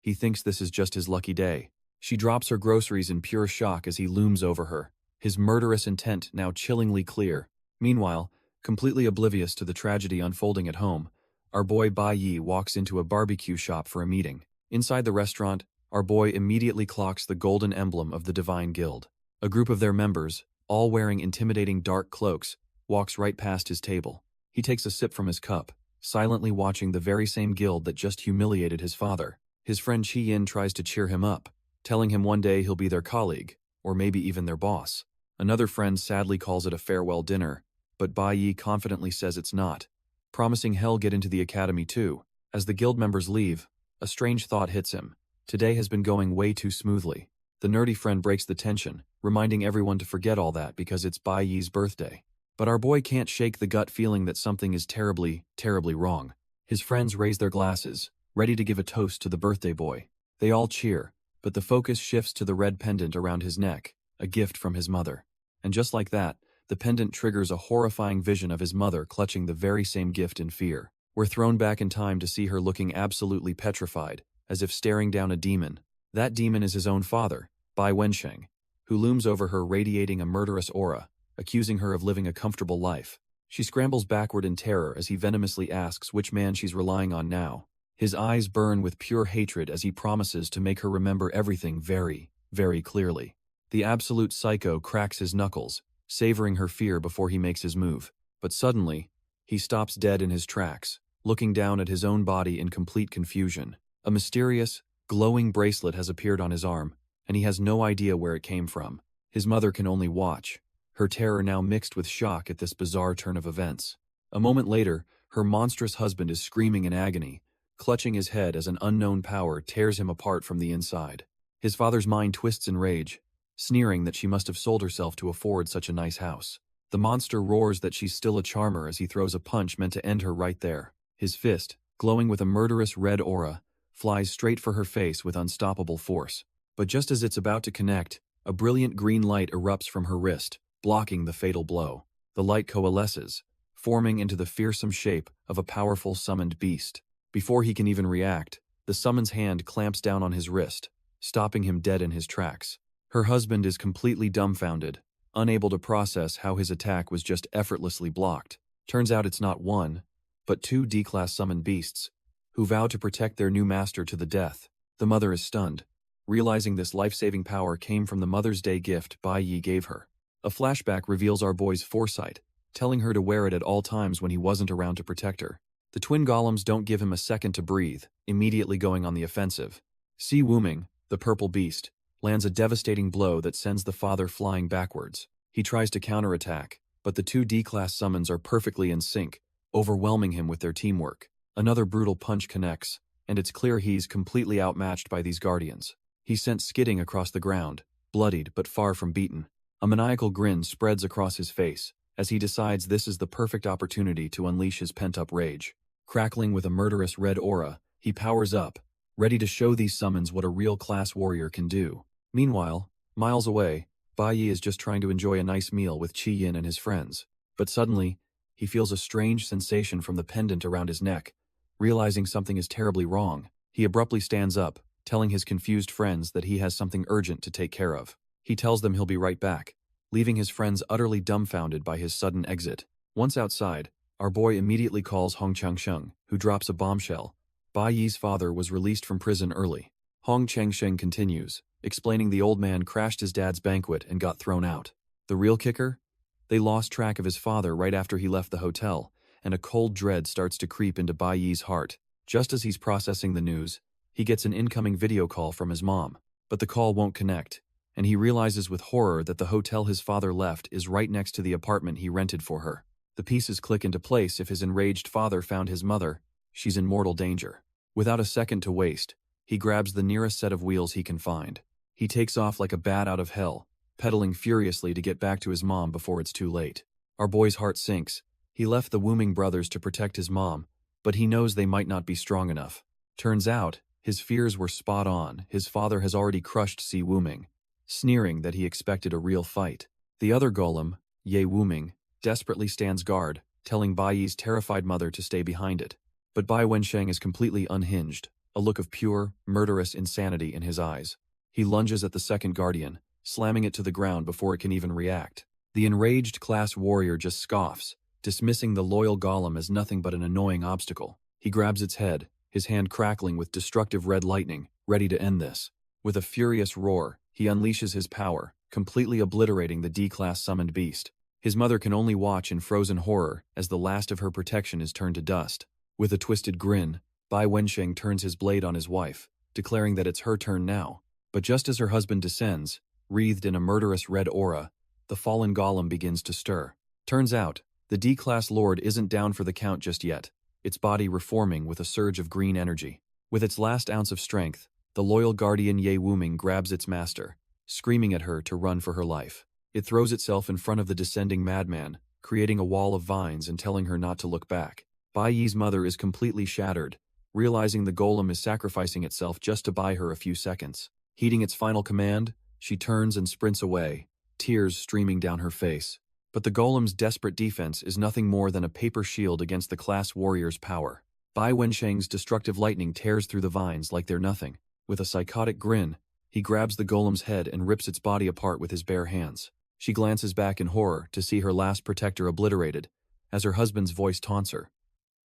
He thinks this is just his lucky day. She drops her groceries in pure shock as he looms over her, his murderous intent now chillingly clear. Meanwhile, completely oblivious to the tragedy unfolding at home, our boy Bai Yi walks into a barbecue shop for a meeting. Inside the restaurant, our boy immediately clocks the golden emblem of the Divine Guild. A group of their members, all wearing intimidating dark cloaks, walks right past his table. He takes a sip from his cup, silently watching the very same guild that just humiliated his father. His friend Qi Yin tries to cheer him up, telling him one day he'll be their colleague, or maybe even their boss. Another friend sadly calls it a farewell dinner, but Bai Yi confidently says it's not, promising he'll get into the academy too. As the guild members leave, a strange thought hits him. Today has been going way too smoothly. The nerdy friend breaks the tension, reminding everyone to forget all that because it's Bai Yi's birthday. But our boy can't shake the gut feeling that something is terribly, terribly wrong. His friends raise their glasses, ready to give a toast to the birthday boy. They all cheer, but the focus shifts to the red pendant around his neck, a gift from his mother. And just like that, the pendant triggers a horrifying vision of his mother clutching the very same gift in fear. We're thrown back in time to see her looking absolutely petrified, as if staring down a demon. That demon is his own father, Bai Wensheng, who looms over her radiating a murderous aura, accusing her of living a comfortable life. She scrambles backward in terror as he venomously asks which man she's relying on now. His eyes burn with pure hatred as he promises to make her remember everything very, very clearly. The absolute psycho cracks his knuckles, savoring her fear before he makes his move. But suddenly, he stops dead in his tracks, looking down at his own body in complete confusion. A mysterious, glowing bracelet has appeared on his arm, and he has no idea where it came from. His mother can only watch, her terror now mixed with shock at this bizarre turn of events. A moment later, her monstrous husband is screaming in agony, clutching his head as an unknown power tears him apart from the inside. His father's mind twists in rage, sneering that she must have sold herself to afford such a nice house. The monster roars that she's still a charmer as he throws a punch meant to end her right there. His fist, glowing with a murderous red aura, flies straight for her face with unstoppable force. But just as it's about to connect, a brilliant green light erupts from her wrist, blocking the fatal blow. The light coalesces, forming into the fearsome shape of a powerful summoned beast. Before he can even react, the summon's hand clamps down on his wrist, stopping him dead in his tracks. Her husband is completely dumbfounded, unable to process how his attack was just effortlessly blocked. Turns out it's not one, but two D-class summoned beasts, who vow to protect their new master to the death. The mother is stunned, realizing this life-saving power came from the Mother's Day gift Bai Yi gave her. A flashback reveals our boy's foresight, telling her to wear it at all times when he wasn't around to protect her. The twin golems don't give him a second to breathe, immediately going on the offensive. Si Wuming, the purple beast, lands a devastating blow that sends the father flying backwards. He tries to counterattack, but the two D-class summons are perfectly in sync, overwhelming him with their teamwork. Another brutal punch connects, and it's clear he's completely outmatched by these guardians. He's sent skidding across the ground, bloodied but far from beaten. A maniacal grin spreads across his face, as he decides this is the perfect opportunity to unleash his pent-up rage. Crackling with a murderous red aura, he powers up, ready to show these summons what a real class warrior can do. Meanwhile, miles away, Bai Yi is just trying to enjoy a nice meal with Qi Yin and his friends. But suddenly, he feels a strange sensation from the pendant around his neck. Realizing something is terribly wrong, he abruptly stands up, telling his confused friends that he has something urgent to take care of. He tells them he'll be right back, leaving his friends utterly dumbfounded by his sudden exit. Once outside, our boy immediately calls Hong Changsheng, who drops a bombshell. Bai Yi's father was released from prison early. Hong Changsheng continues, explaining the old man crashed his dad's banquet and got thrown out. The real kicker? They lost track of his father right after he left the hotel, and a cold dread starts to creep into Bai Yi's heart. Just as he's processing the news, he gets an incoming video call from his mom. But the call won't connect, and he realizes with horror that the hotel his father left is right next to the apartment he rented for her. The pieces click into place. If his enraged father found his mother, she's in mortal danger. Without a second to waste, he grabs the nearest set of wheels he can find. He takes off like a bat out of hell, pedaling furiously to get back to his mom before it's too late. Our boy's heart sinks. He left the Wuming brothers to protect his mom, but he knows they might not be strong enough. Turns out, his fears were spot on. His father has already crushed Si Wuming, sneering that he expected a real fight. The other golem, Ye Wuming, desperately stands guard, telling Bai Yi's terrified mother to stay behind it. But Bai Wensheng is completely unhinged, a look of pure, murderous insanity in his eyes. He lunges at the second guardian, slamming it to the ground before it can even react. The enraged class warrior just scoffs, dismissing the loyal golem as nothing but an annoying obstacle. He grabs its head, his hand crackling with destructive red lightning, ready to end this. With a furious roar, he unleashes his power, completely obliterating the D-class summoned beast. His mother can only watch in frozen horror as the last of her protection is turned to dust. With a twisted grin, Bai Wensheng turns his blade on his wife, declaring that it's her turn now. But just as her husband descends, wreathed in a murderous red aura, the fallen golem begins to stir. Turns out, the D-class lord isn't down for the count just yet, its body reforming with a surge of green energy. With its last ounce of strength, the loyal guardian Ye Wuming grabs its master, screaming at her to run for her life. It throws itself in front of the descending madman, creating a wall of vines and telling her not to look back. Bai Yi's mother is completely shattered, realizing the golem is sacrificing itself just to buy her a few seconds. Heeding its final command, she turns and sprints away, tears streaming down her face. But the golem's desperate defense is nothing more than a paper shield against the class warrior's power. Bai Wensheng's destructive lightning tears through the vines like they're nothing. With a psychotic grin, he grabs the golem's head and rips its body apart with his bare hands. She glances back in horror to see her last protector obliterated, as her husband's voice taunts her,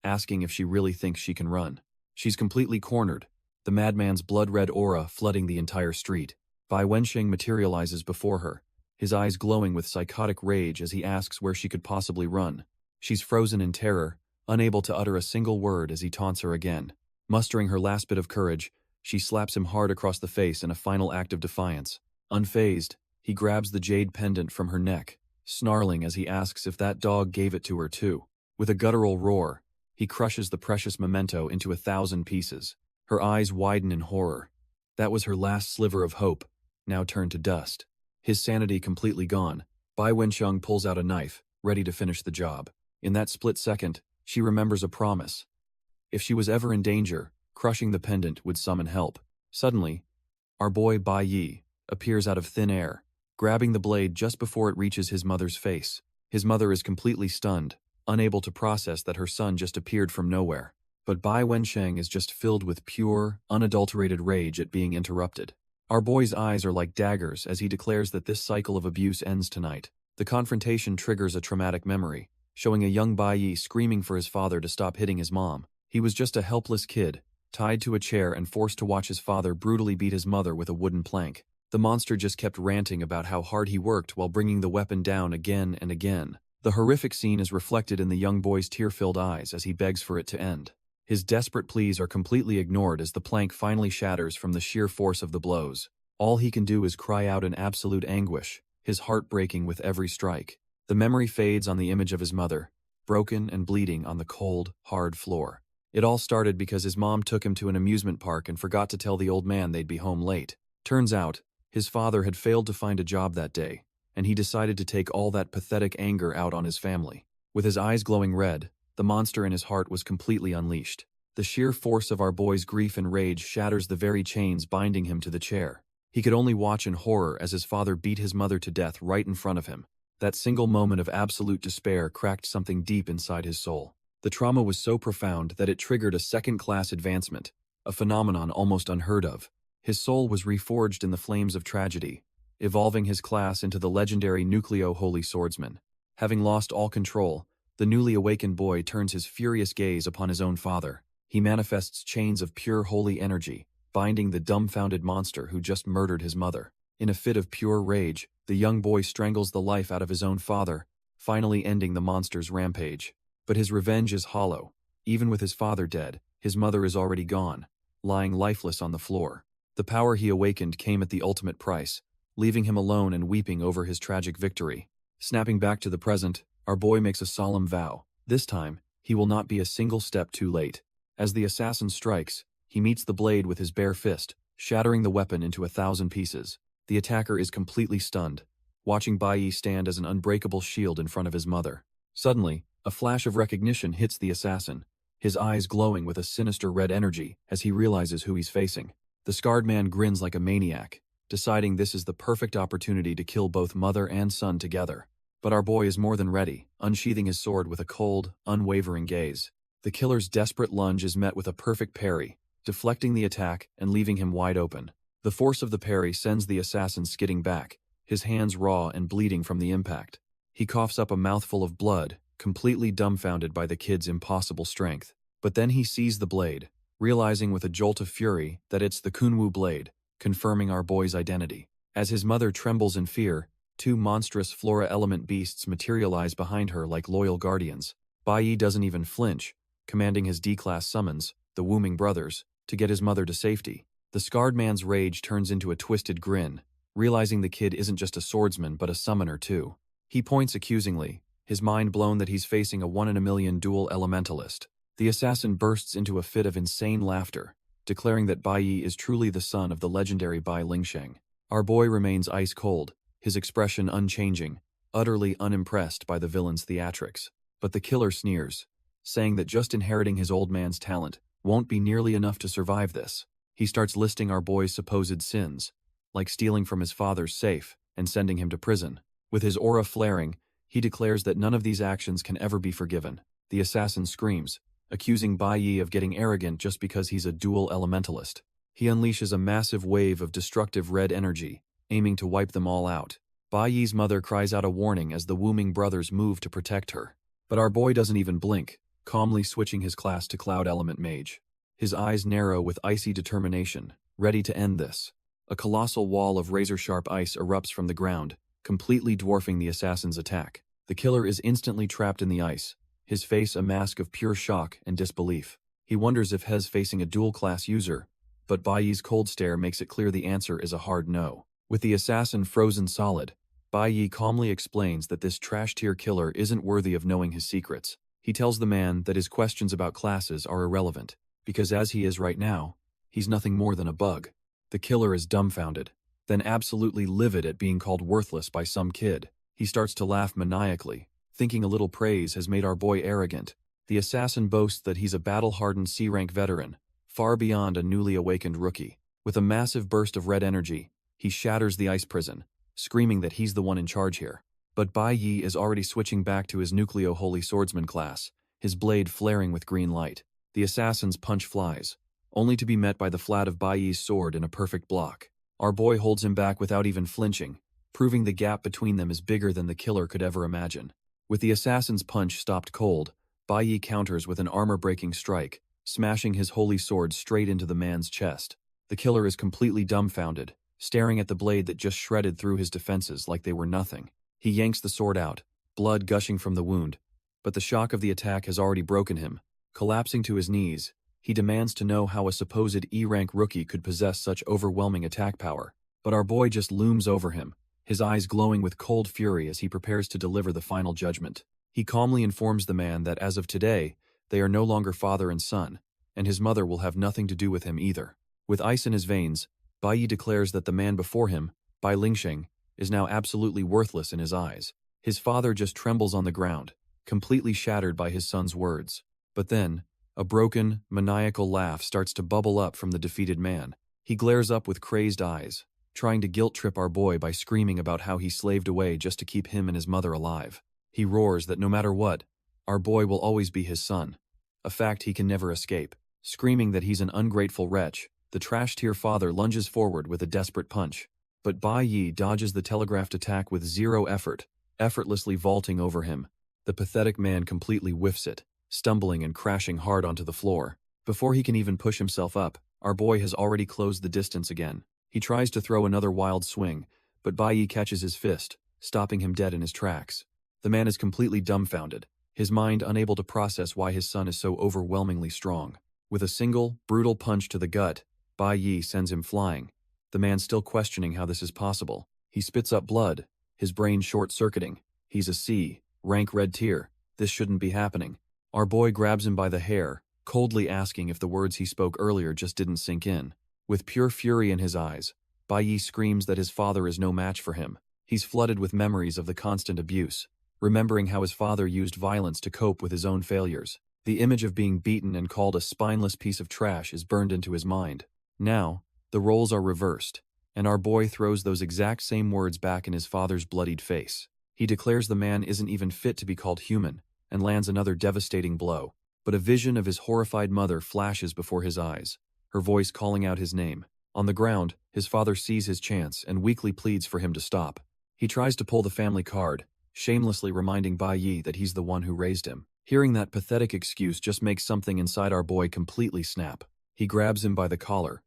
asking if she really thinks she can run. She's completely cornered, the madman's blood-red aura flooding the entire street. Bai Wensheng materializes before her, his eyes glowing with psychotic rage as he asks where she could possibly run. She's frozen in terror, unable to utter a single word as he taunts her again. Mustering her last bit of courage, she slaps him hard across the face in a final act of defiance. Unfazed, he grabs the jade pendant from her neck, snarling as he asks if that dog gave it to her too. With a guttural roar, he crushes the precious memento into 1,000 pieces. Her eyes widen in horror. That was her last sliver of hope, now turned to dust. His sanity completely gone, Bai Wensheng pulls out a knife, ready to finish the job. In that split second, she remembers a promise. If she was ever in danger, crushing the pendant would summon help. Suddenly, our boy Bai Yi appears out of thin air, grabbing the blade just before it reaches his mother's face. His mother is completely stunned, unable to process that her son just appeared from nowhere. But Bai Wensheng is just filled with pure, unadulterated rage at being interrupted. Our boy's eyes are like daggers as he declares that this cycle of abuse ends tonight. The confrontation triggers a traumatic memory, showing a young Bai Yi screaming for his father to stop hitting his mom. He was just a helpless kid, tied to a chair and forced to watch his father brutally beat his mother with a wooden plank. The monster just kept ranting about how hard he worked while bringing the weapon down again and again. The horrific scene is reflected in the young boy's tear-filled eyes as he begs for it to end. His desperate pleas are completely ignored as the plank finally shatters from the sheer force of the blows. All he can do is cry out in absolute anguish, his heart breaking with every strike. The memory fades on the image of his mother, broken and bleeding on the cold, hard floor. It all started because his mom took him to an amusement park and forgot to tell the old man they'd be home late. Turns out, his father had failed to find a job that day, and he decided to take all that pathetic anger out on his family. With his eyes glowing red, the monster in his heart was completely unleashed. The sheer force of our boy's grief and rage shatters the very chains binding him to the chair. He could only watch in horror as his father beat his mother to death right in front of him. That single moment of absolute despair cracked something deep inside his soul. The trauma was so profound that it triggered a second-class advancement, a phenomenon almost unheard of. His soul was reforged in the flames of tragedy, evolving his class into the legendary Nucleo-Holy Swordsman. Having lost all control, the newly awakened boy turns his furious gaze upon his own father. He manifests chains of pure holy energy, binding the dumbfounded monster who just murdered his mother. In a fit of pure rage, the young boy strangles the life out of his own father, finally ending the monster's rampage. But his revenge is hollow. Even with his father dead, his mother is already gone, lying lifeless on the floor. The power he awakened came at the ultimate price, leaving him alone and weeping over his tragic victory. Snapping back to the present, our boy makes a solemn vow. This time, he will not be a single step too late. As the assassin strikes, he meets the blade with his bare fist, shattering the weapon into 1,000 pieces. The attacker is completely stunned, watching Bai Yi stand as an unbreakable shield in front of his mother. Suddenly, a flash of recognition hits the assassin, his eyes glowing with a sinister red energy as he realizes who he's facing. The scarred man grins like a maniac, deciding this is the perfect opportunity to kill both mother and son together. But our boy is more than ready, unsheathing his sword with a cold, unwavering gaze. The killer's desperate lunge is met with a perfect parry, deflecting the attack and leaving him wide open. The force of the parry sends the assassin skidding back, his hands raw and bleeding from the impact. He coughs up a mouthful of blood, completely dumbfounded by the kid's impossible strength. But then he sees the blade, realizing with a jolt of fury that it's the Kunwu blade, confirming our boy's identity. As his mother trembles in fear, two monstrous flora element beasts materialize behind her like loyal guardians. Bai Yi doesn't even flinch, commanding his D-class summons, the Wooming brothers, to get his mother to safety. The scarred man's rage turns into a twisted grin, realizing the kid isn't just a swordsman but a summoner too. He points accusingly, his mind blown that he's facing a 1-in-a-million dual elementalist. The assassin bursts into a fit of insane laughter, declaring that Bai Yi is truly the son of the legendary Bai Lingsheng. Our boy remains ice cold, his expression unchanging, utterly unimpressed by the villain's theatrics. But the killer sneers, saying that just inheriting his old man's talent won't be nearly enough to survive this. He starts listing our boy's supposed sins, like stealing from his father's safe and sending him to prison. With his aura flaring, he declares that none of these actions can ever be forgiven. The assassin screams, accusing Bai Yi of getting arrogant just because he's a dual elementalist. He unleashes a massive wave of destructive red energy, aiming to wipe them all out. Bai Yi's mother cries out a warning as the Wooming brothers move to protect her. But our boy doesn't even blink, calmly switching his class to Cloud Element Mage. his eyes narrow with icy determination, ready to end this. A colossal wall of razor-sharp ice erupts from the ground, completely dwarfing the assassin's attack. The killer is instantly trapped in the ice, his face a mask of pure shock and disbelief. He wonders if He's facing a dual-class user, but Bai Yi's cold stare makes it clear the answer is a hard no. With the assassin frozen solid, Bai Yi calmly explains that this trash-tier killer isn't worthy of knowing his secrets. He tells the man that his questions about classes are irrelevant, because as he is right now, he's nothing more than a bug. The killer is dumbfounded, then absolutely livid at being called worthless by some kid. He starts to laugh maniacally, thinking a little praise has made our boy arrogant. The assassin boasts that he's a battle-hardened C-rank veteran, far beyond a newly awakened rookie. With a massive burst of red energy, he shatters the ice prison, screaming that he's the one in charge here. But Bai Yi is already switching back to his Nucleo Holy Swordsman class, his blade flaring with green light. The assassin's punch flies, only to be met by the flat of Bai Yi's sword in a perfect block. Our boy holds him back without even flinching, proving the gap between them is bigger than the killer could ever imagine. With the assassin's punch stopped cold, Bai Yi counters with an armor-breaking strike, smashing his holy sword straight into the man's chest. The killer is completely dumbfounded, staring at the blade that just shredded through his defenses like they were nothing. He yanks the sword out, blood gushing from the wound, but the shock of the attack has already broken him. Collapsing to his knees, he demands to know how a supposed E-rank rookie could possess such overwhelming attack power. But our boy just looms over him, his eyes glowing with cold fury as he prepares to deliver the final judgment. He calmly informs the man that as of today, they are no longer father and son, and his mother will have nothing to do with him either. With ice in his veins, Bai Yi declares that the man before him, Bai Lingsheng, is now absolutely worthless in his eyes. His father just trembles on the ground, completely shattered by his son's words. But then, a broken, maniacal laugh starts to bubble up from the defeated man. He glares up with crazed eyes, trying to guilt-trip our boy by screaming about how he slaved away just to keep him and his mother alive. He roars that no matter what, our boy will always be his son, a fact he can never escape. Screaming that he's an ungrateful wretch, the trash-tier father lunges forward with a desperate punch. But Bai Yi dodges the telegraphed attack with zero effort, effortlessly vaulting over him. The pathetic man completely whiffs it, stumbling and crashing hard onto the floor. Before he can even push himself up, our boy has already closed the distance again. He tries to throw another wild swing, but Bai Yi catches his fist, stopping him dead in his tracks. The man is completely dumbfounded, his mind unable to process why his son is so overwhelmingly strong. With a single, brutal punch to the gut, Bai Yi sends him flying, the man still questioning how this is possible. He spits up blood, his brain short-circuiting. He's a C-rank red tier. This shouldn't be happening. Our boy grabs him by the hair, coldly asking if the words he spoke earlier just didn't sink in. With pure fury in his eyes, Bai Yi screams that his father is no match for him. He's flooded with memories of the constant abuse, remembering how his father used violence to cope with his own failures. The image of being beaten and called a spineless piece of trash is burned into his mind. Now, the roles are reversed, and our boy throws those exact same words back in his father's bloodied face. He declares the man isn't even fit to be called human, and lands another devastating blow. But a vision of his horrified mother flashes before his eyes, her voice calling out his name. On the ground, his father sees his chance and weakly pleads for him to stop. He tries to pull the family card, shamelessly reminding Bai Yi that he's the one who raised him. Hearing that pathetic excuse just makes something inside our boy completely snap. He grabs him by the collar,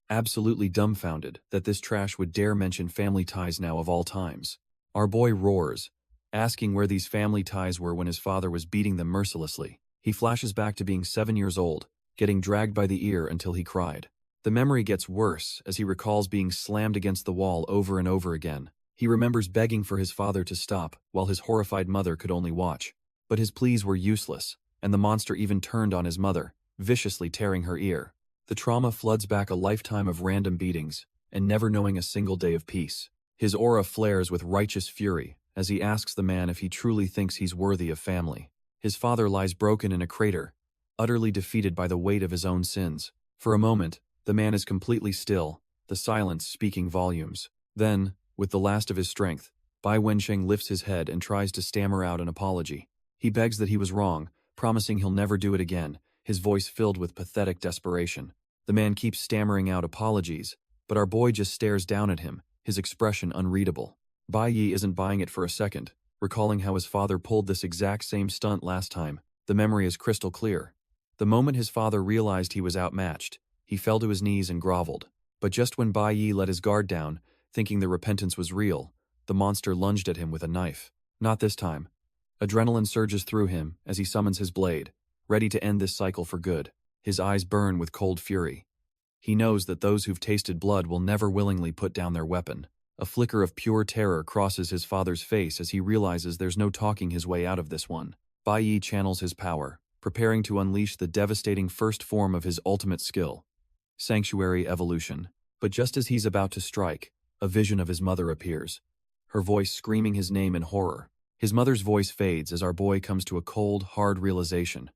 absolutely dumbfounded that this trash would dare mention family ties now of all times. Our boy roars, asking where these family ties were when his father was beating them mercilessly. He flashes back to being 7 years old, getting dragged by the ear until he cried. The memory gets worse as he recalls being slammed against the wall over and over again. He remembers begging for his father to stop while his horrified mother could only watch. But his pleas were useless, and the monster even turned on his mother, viciously tearing her ear. The trauma floods back a lifetime of random beatings, and never knowing a single day of peace. His aura flares with righteous fury as he asks the man if he truly thinks he's worthy of family. His father lies broken in a crater, utterly defeated by the weight of his own sins. For a moment, the man is completely still, the silence speaking volumes. Then, with the last of his strength, Bai Wensheng lifts his head and tries to stammer out an apology. He begs that he was wrong, promising he'll never do it again, his voice filled with pathetic desperation. The man keeps stammering out apologies, but our boy just stares down at him, his expression unreadable. Bai Yi isn't buying it for a second, recalling how his father pulled this exact same stunt last time. The memory is crystal clear. The moment his father realized he was outmatched, he fell to his knees and groveled. But just when Bai Yi let his guard down, thinking the repentance was real, the monster lunged at him with a knife. Not this time. Adrenaline surges through him as he summons his blade, ready to end this cycle for good. His eyes burn with cold fury. He knows that those who've tasted blood will never willingly put down their weapon. A flicker of pure terror crosses his father's face as he realizes there's no talking his way out of this one. Bai Yi channels his power, preparing to unleash the devastating first form of his ultimate skill, Sanctuary Evolution. But just as he's about to strike, a vision of his mother appears, her voice screaming his name in horror. His mother's voice fades as our boy comes to a cold, hard realization.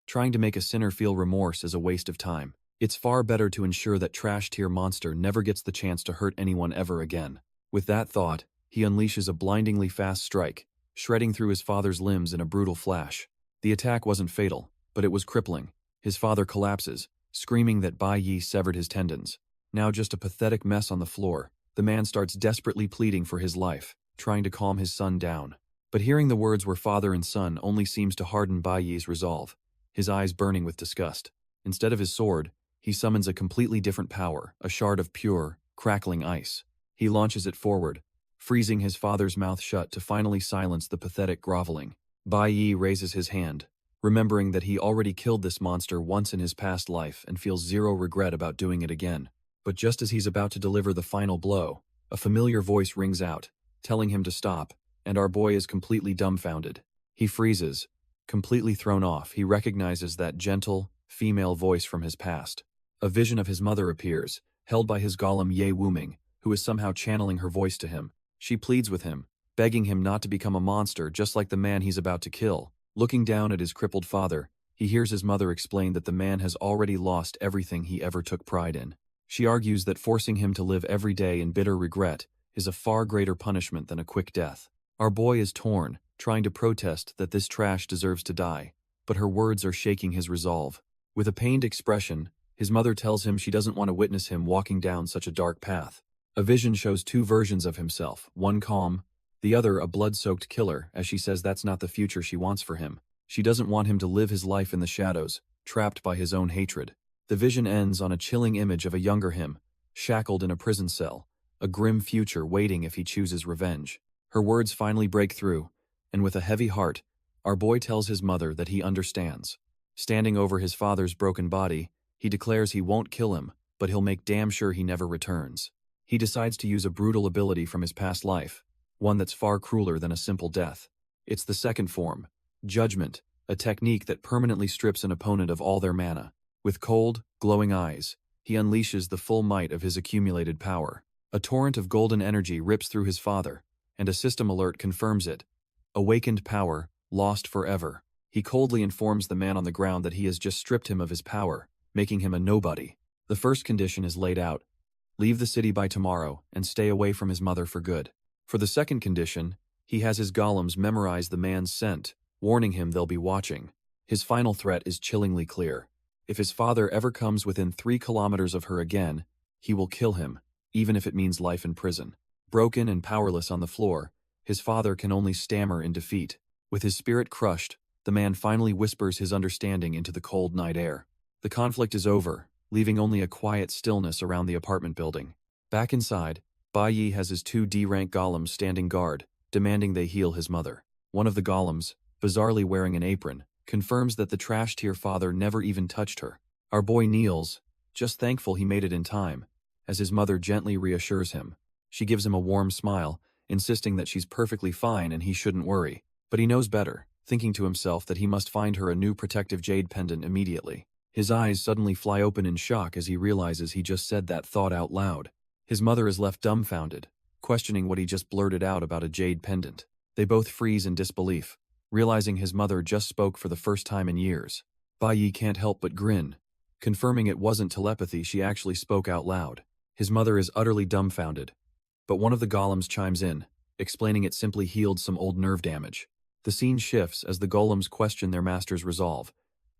Trying to make a sinner feel remorse is a waste of time. It's far better to ensure that trash-tier monster never gets the chance to hurt anyone ever again. With that thought, he unleashes a blindingly fast strike, shredding through his father's limbs in a brutal flash. The attack wasn't fatal, but it was crippling. His father collapses, screaming that Bai Yi severed his tendons. Now just a pathetic mess on the floor, the man starts desperately pleading for his life, trying to calm his son down. But hearing the words were father and son only seems to harden Bai Yi's resolve, his eyes burning with disgust. Instead of his sword, he summons a completely different power, a shard of pure, crackling ice. He launches it forward, freezing his father's mouth shut to finally silence the pathetic groveling. Bai Yi raises his hand, remembering that he already killed this monster once in his past life and feels zero regret about doing it again. But just as he's about to deliver the final blow, a familiar voice rings out, telling him to stop, and our boy is completely dumbfounded. He freezes. Completely thrown off, he recognizes that gentle, female voice from his past. A vision of his mother appears, held by his golem Ye Wuming, who is somehow channeling her voice to him. She pleads with him, begging him not to become a monster just like the man he's about to kill. Looking down at his crippled father, he hears his mother explain that the man has already lost everything he ever took pride in. She argues that forcing him to live every day in bitter regret is a far greater punishment than a quick death. Our boy is torn, trying to protest that this trash deserves to die, but her words are shaking his resolve. With a pained expression, his mother tells him she doesn't want to witness him walking down such a dark path. A vision shows two versions of himself, one calm, the other a blood-soaked killer, as she says that's not the future she wants for him. She doesn't want him to live his life in the shadows, trapped by his own hatred. The vision ends on a chilling image of a younger him, shackled in a prison cell, a grim future waiting if he chooses revenge. Her words finally break through, and with a heavy heart, our boy tells his mother that he understands. Standing over his father's broken body, he declares he won't kill him, but he'll make damn sure he never returns. He decides to use a brutal ability from his past life, one that's far crueler than a simple death. It's the second form, Judgment, a technique that permanently strips an opponent of all their mana. With cold, glowing eyes, he unleashes the full might of his accumulated power. A torrent of golden energy rips through his father, and a system alert confirms it. Awakened power, lost forever. He coldly informs the man on the ground that he has just stripped him of his power, making him a nobody. The first condition is laid out. Leave the city by tomorrow and stay away from his mother for good. For the second condition, he has his golems memorize the man's scent, warning him they'll be watching. His final threat is chillingly clear. If his father ever comes within 3 kilometers of her again, he will kill him, even if it means life in prison. Broken and powerless on the floor, his father can only stammer in defeat. With his spirit crushed, the man finally whispers his understanding into the cold night air. The conflict is over, leaving only a quiet stillness around the apartment building. Back inside, Bai Yi has his 2 D-rank golems standing guard, demanding they heal his mother. One of the golems, bizarrely wearing an apron, confirms that the trash-tier father never even touched her. Our boy kneels, just thankful he made it in time, as his mother gently reassures him. She gives him a warm smile, insisting that she's perfectly fine and he shouldn't worry. But he knows better, thinking to himself that he must find her a new protective jade pendant immediately. His eyes suddenly fly open in shock as he realizes he just said that thought out loud. His mother is left dumbfounded, questioning what he just blurted out about a jade pendant. They both freeze in disbelief, realizing his mother just spoke for the first time in years. Bai Yi can't help but grin, confirming it wasn't telepathy, she actually spoke out loud. His mother is utterly dumbfounded. But one of the golems chimes in, explaining it simply healed some old nerve damage. The scene shifts as the golems question their master's resolve,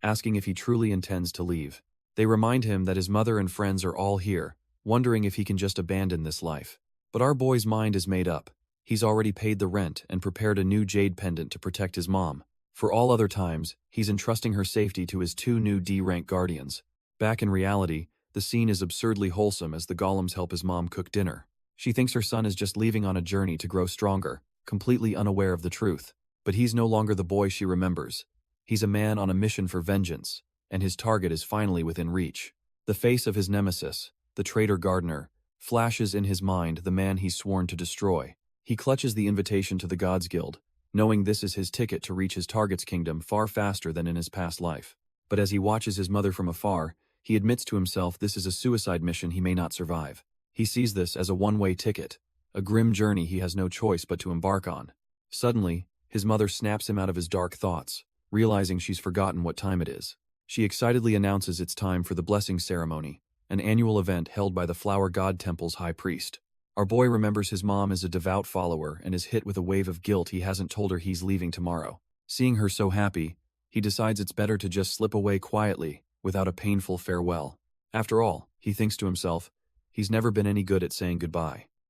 asking if he truly intends to leave. They remind him that his mother and friends are all here, wondering if he can just abandon this life. But our boy's mind is made up. He's already paid the rent and prepared a new jade pendant to protect his mom. For all other times, he's entrusting her safety to his 2 new D-rank guardians. Back in reality, the scene is absurdly wholesome as the golems help his mom cook dinner. She thinks her son is just leaving on a journey to grow stronger, completely unaware of the truth. But he's no longer the boy she remembers. He's a man on a mission for vengeance, and his target is finally within reach. The face of his nemesis, the traitor gardener, flashes in his mind the man he's sworn to destroy. He clutches the invitation to the Gods Guild, knowing this is his ticket to reach his target's kingdom far faster than in his past life. But as he watches his mother from afar, he admits to himself this is a suicide mission he may not survive. He sees this as a one-way ticket, a grim journey he has no choice but to embark on. Suddenly, his mother snaps him out of his dark thoughts, realizing she's forgotten what time it is. She excitedly announces it's time for the blessing ceremony, an annual event held by the Flower God Temple's high priest. Our boy remembers his mom is a devout follower and is hit with a wave of guilt he hasn't told her he's leaving tomorrow. Seeing her so happy, he decides it's better to just slip away quietly, without a painful farewell. After all, he thinks to himself, he's never been any good at saying goodbye.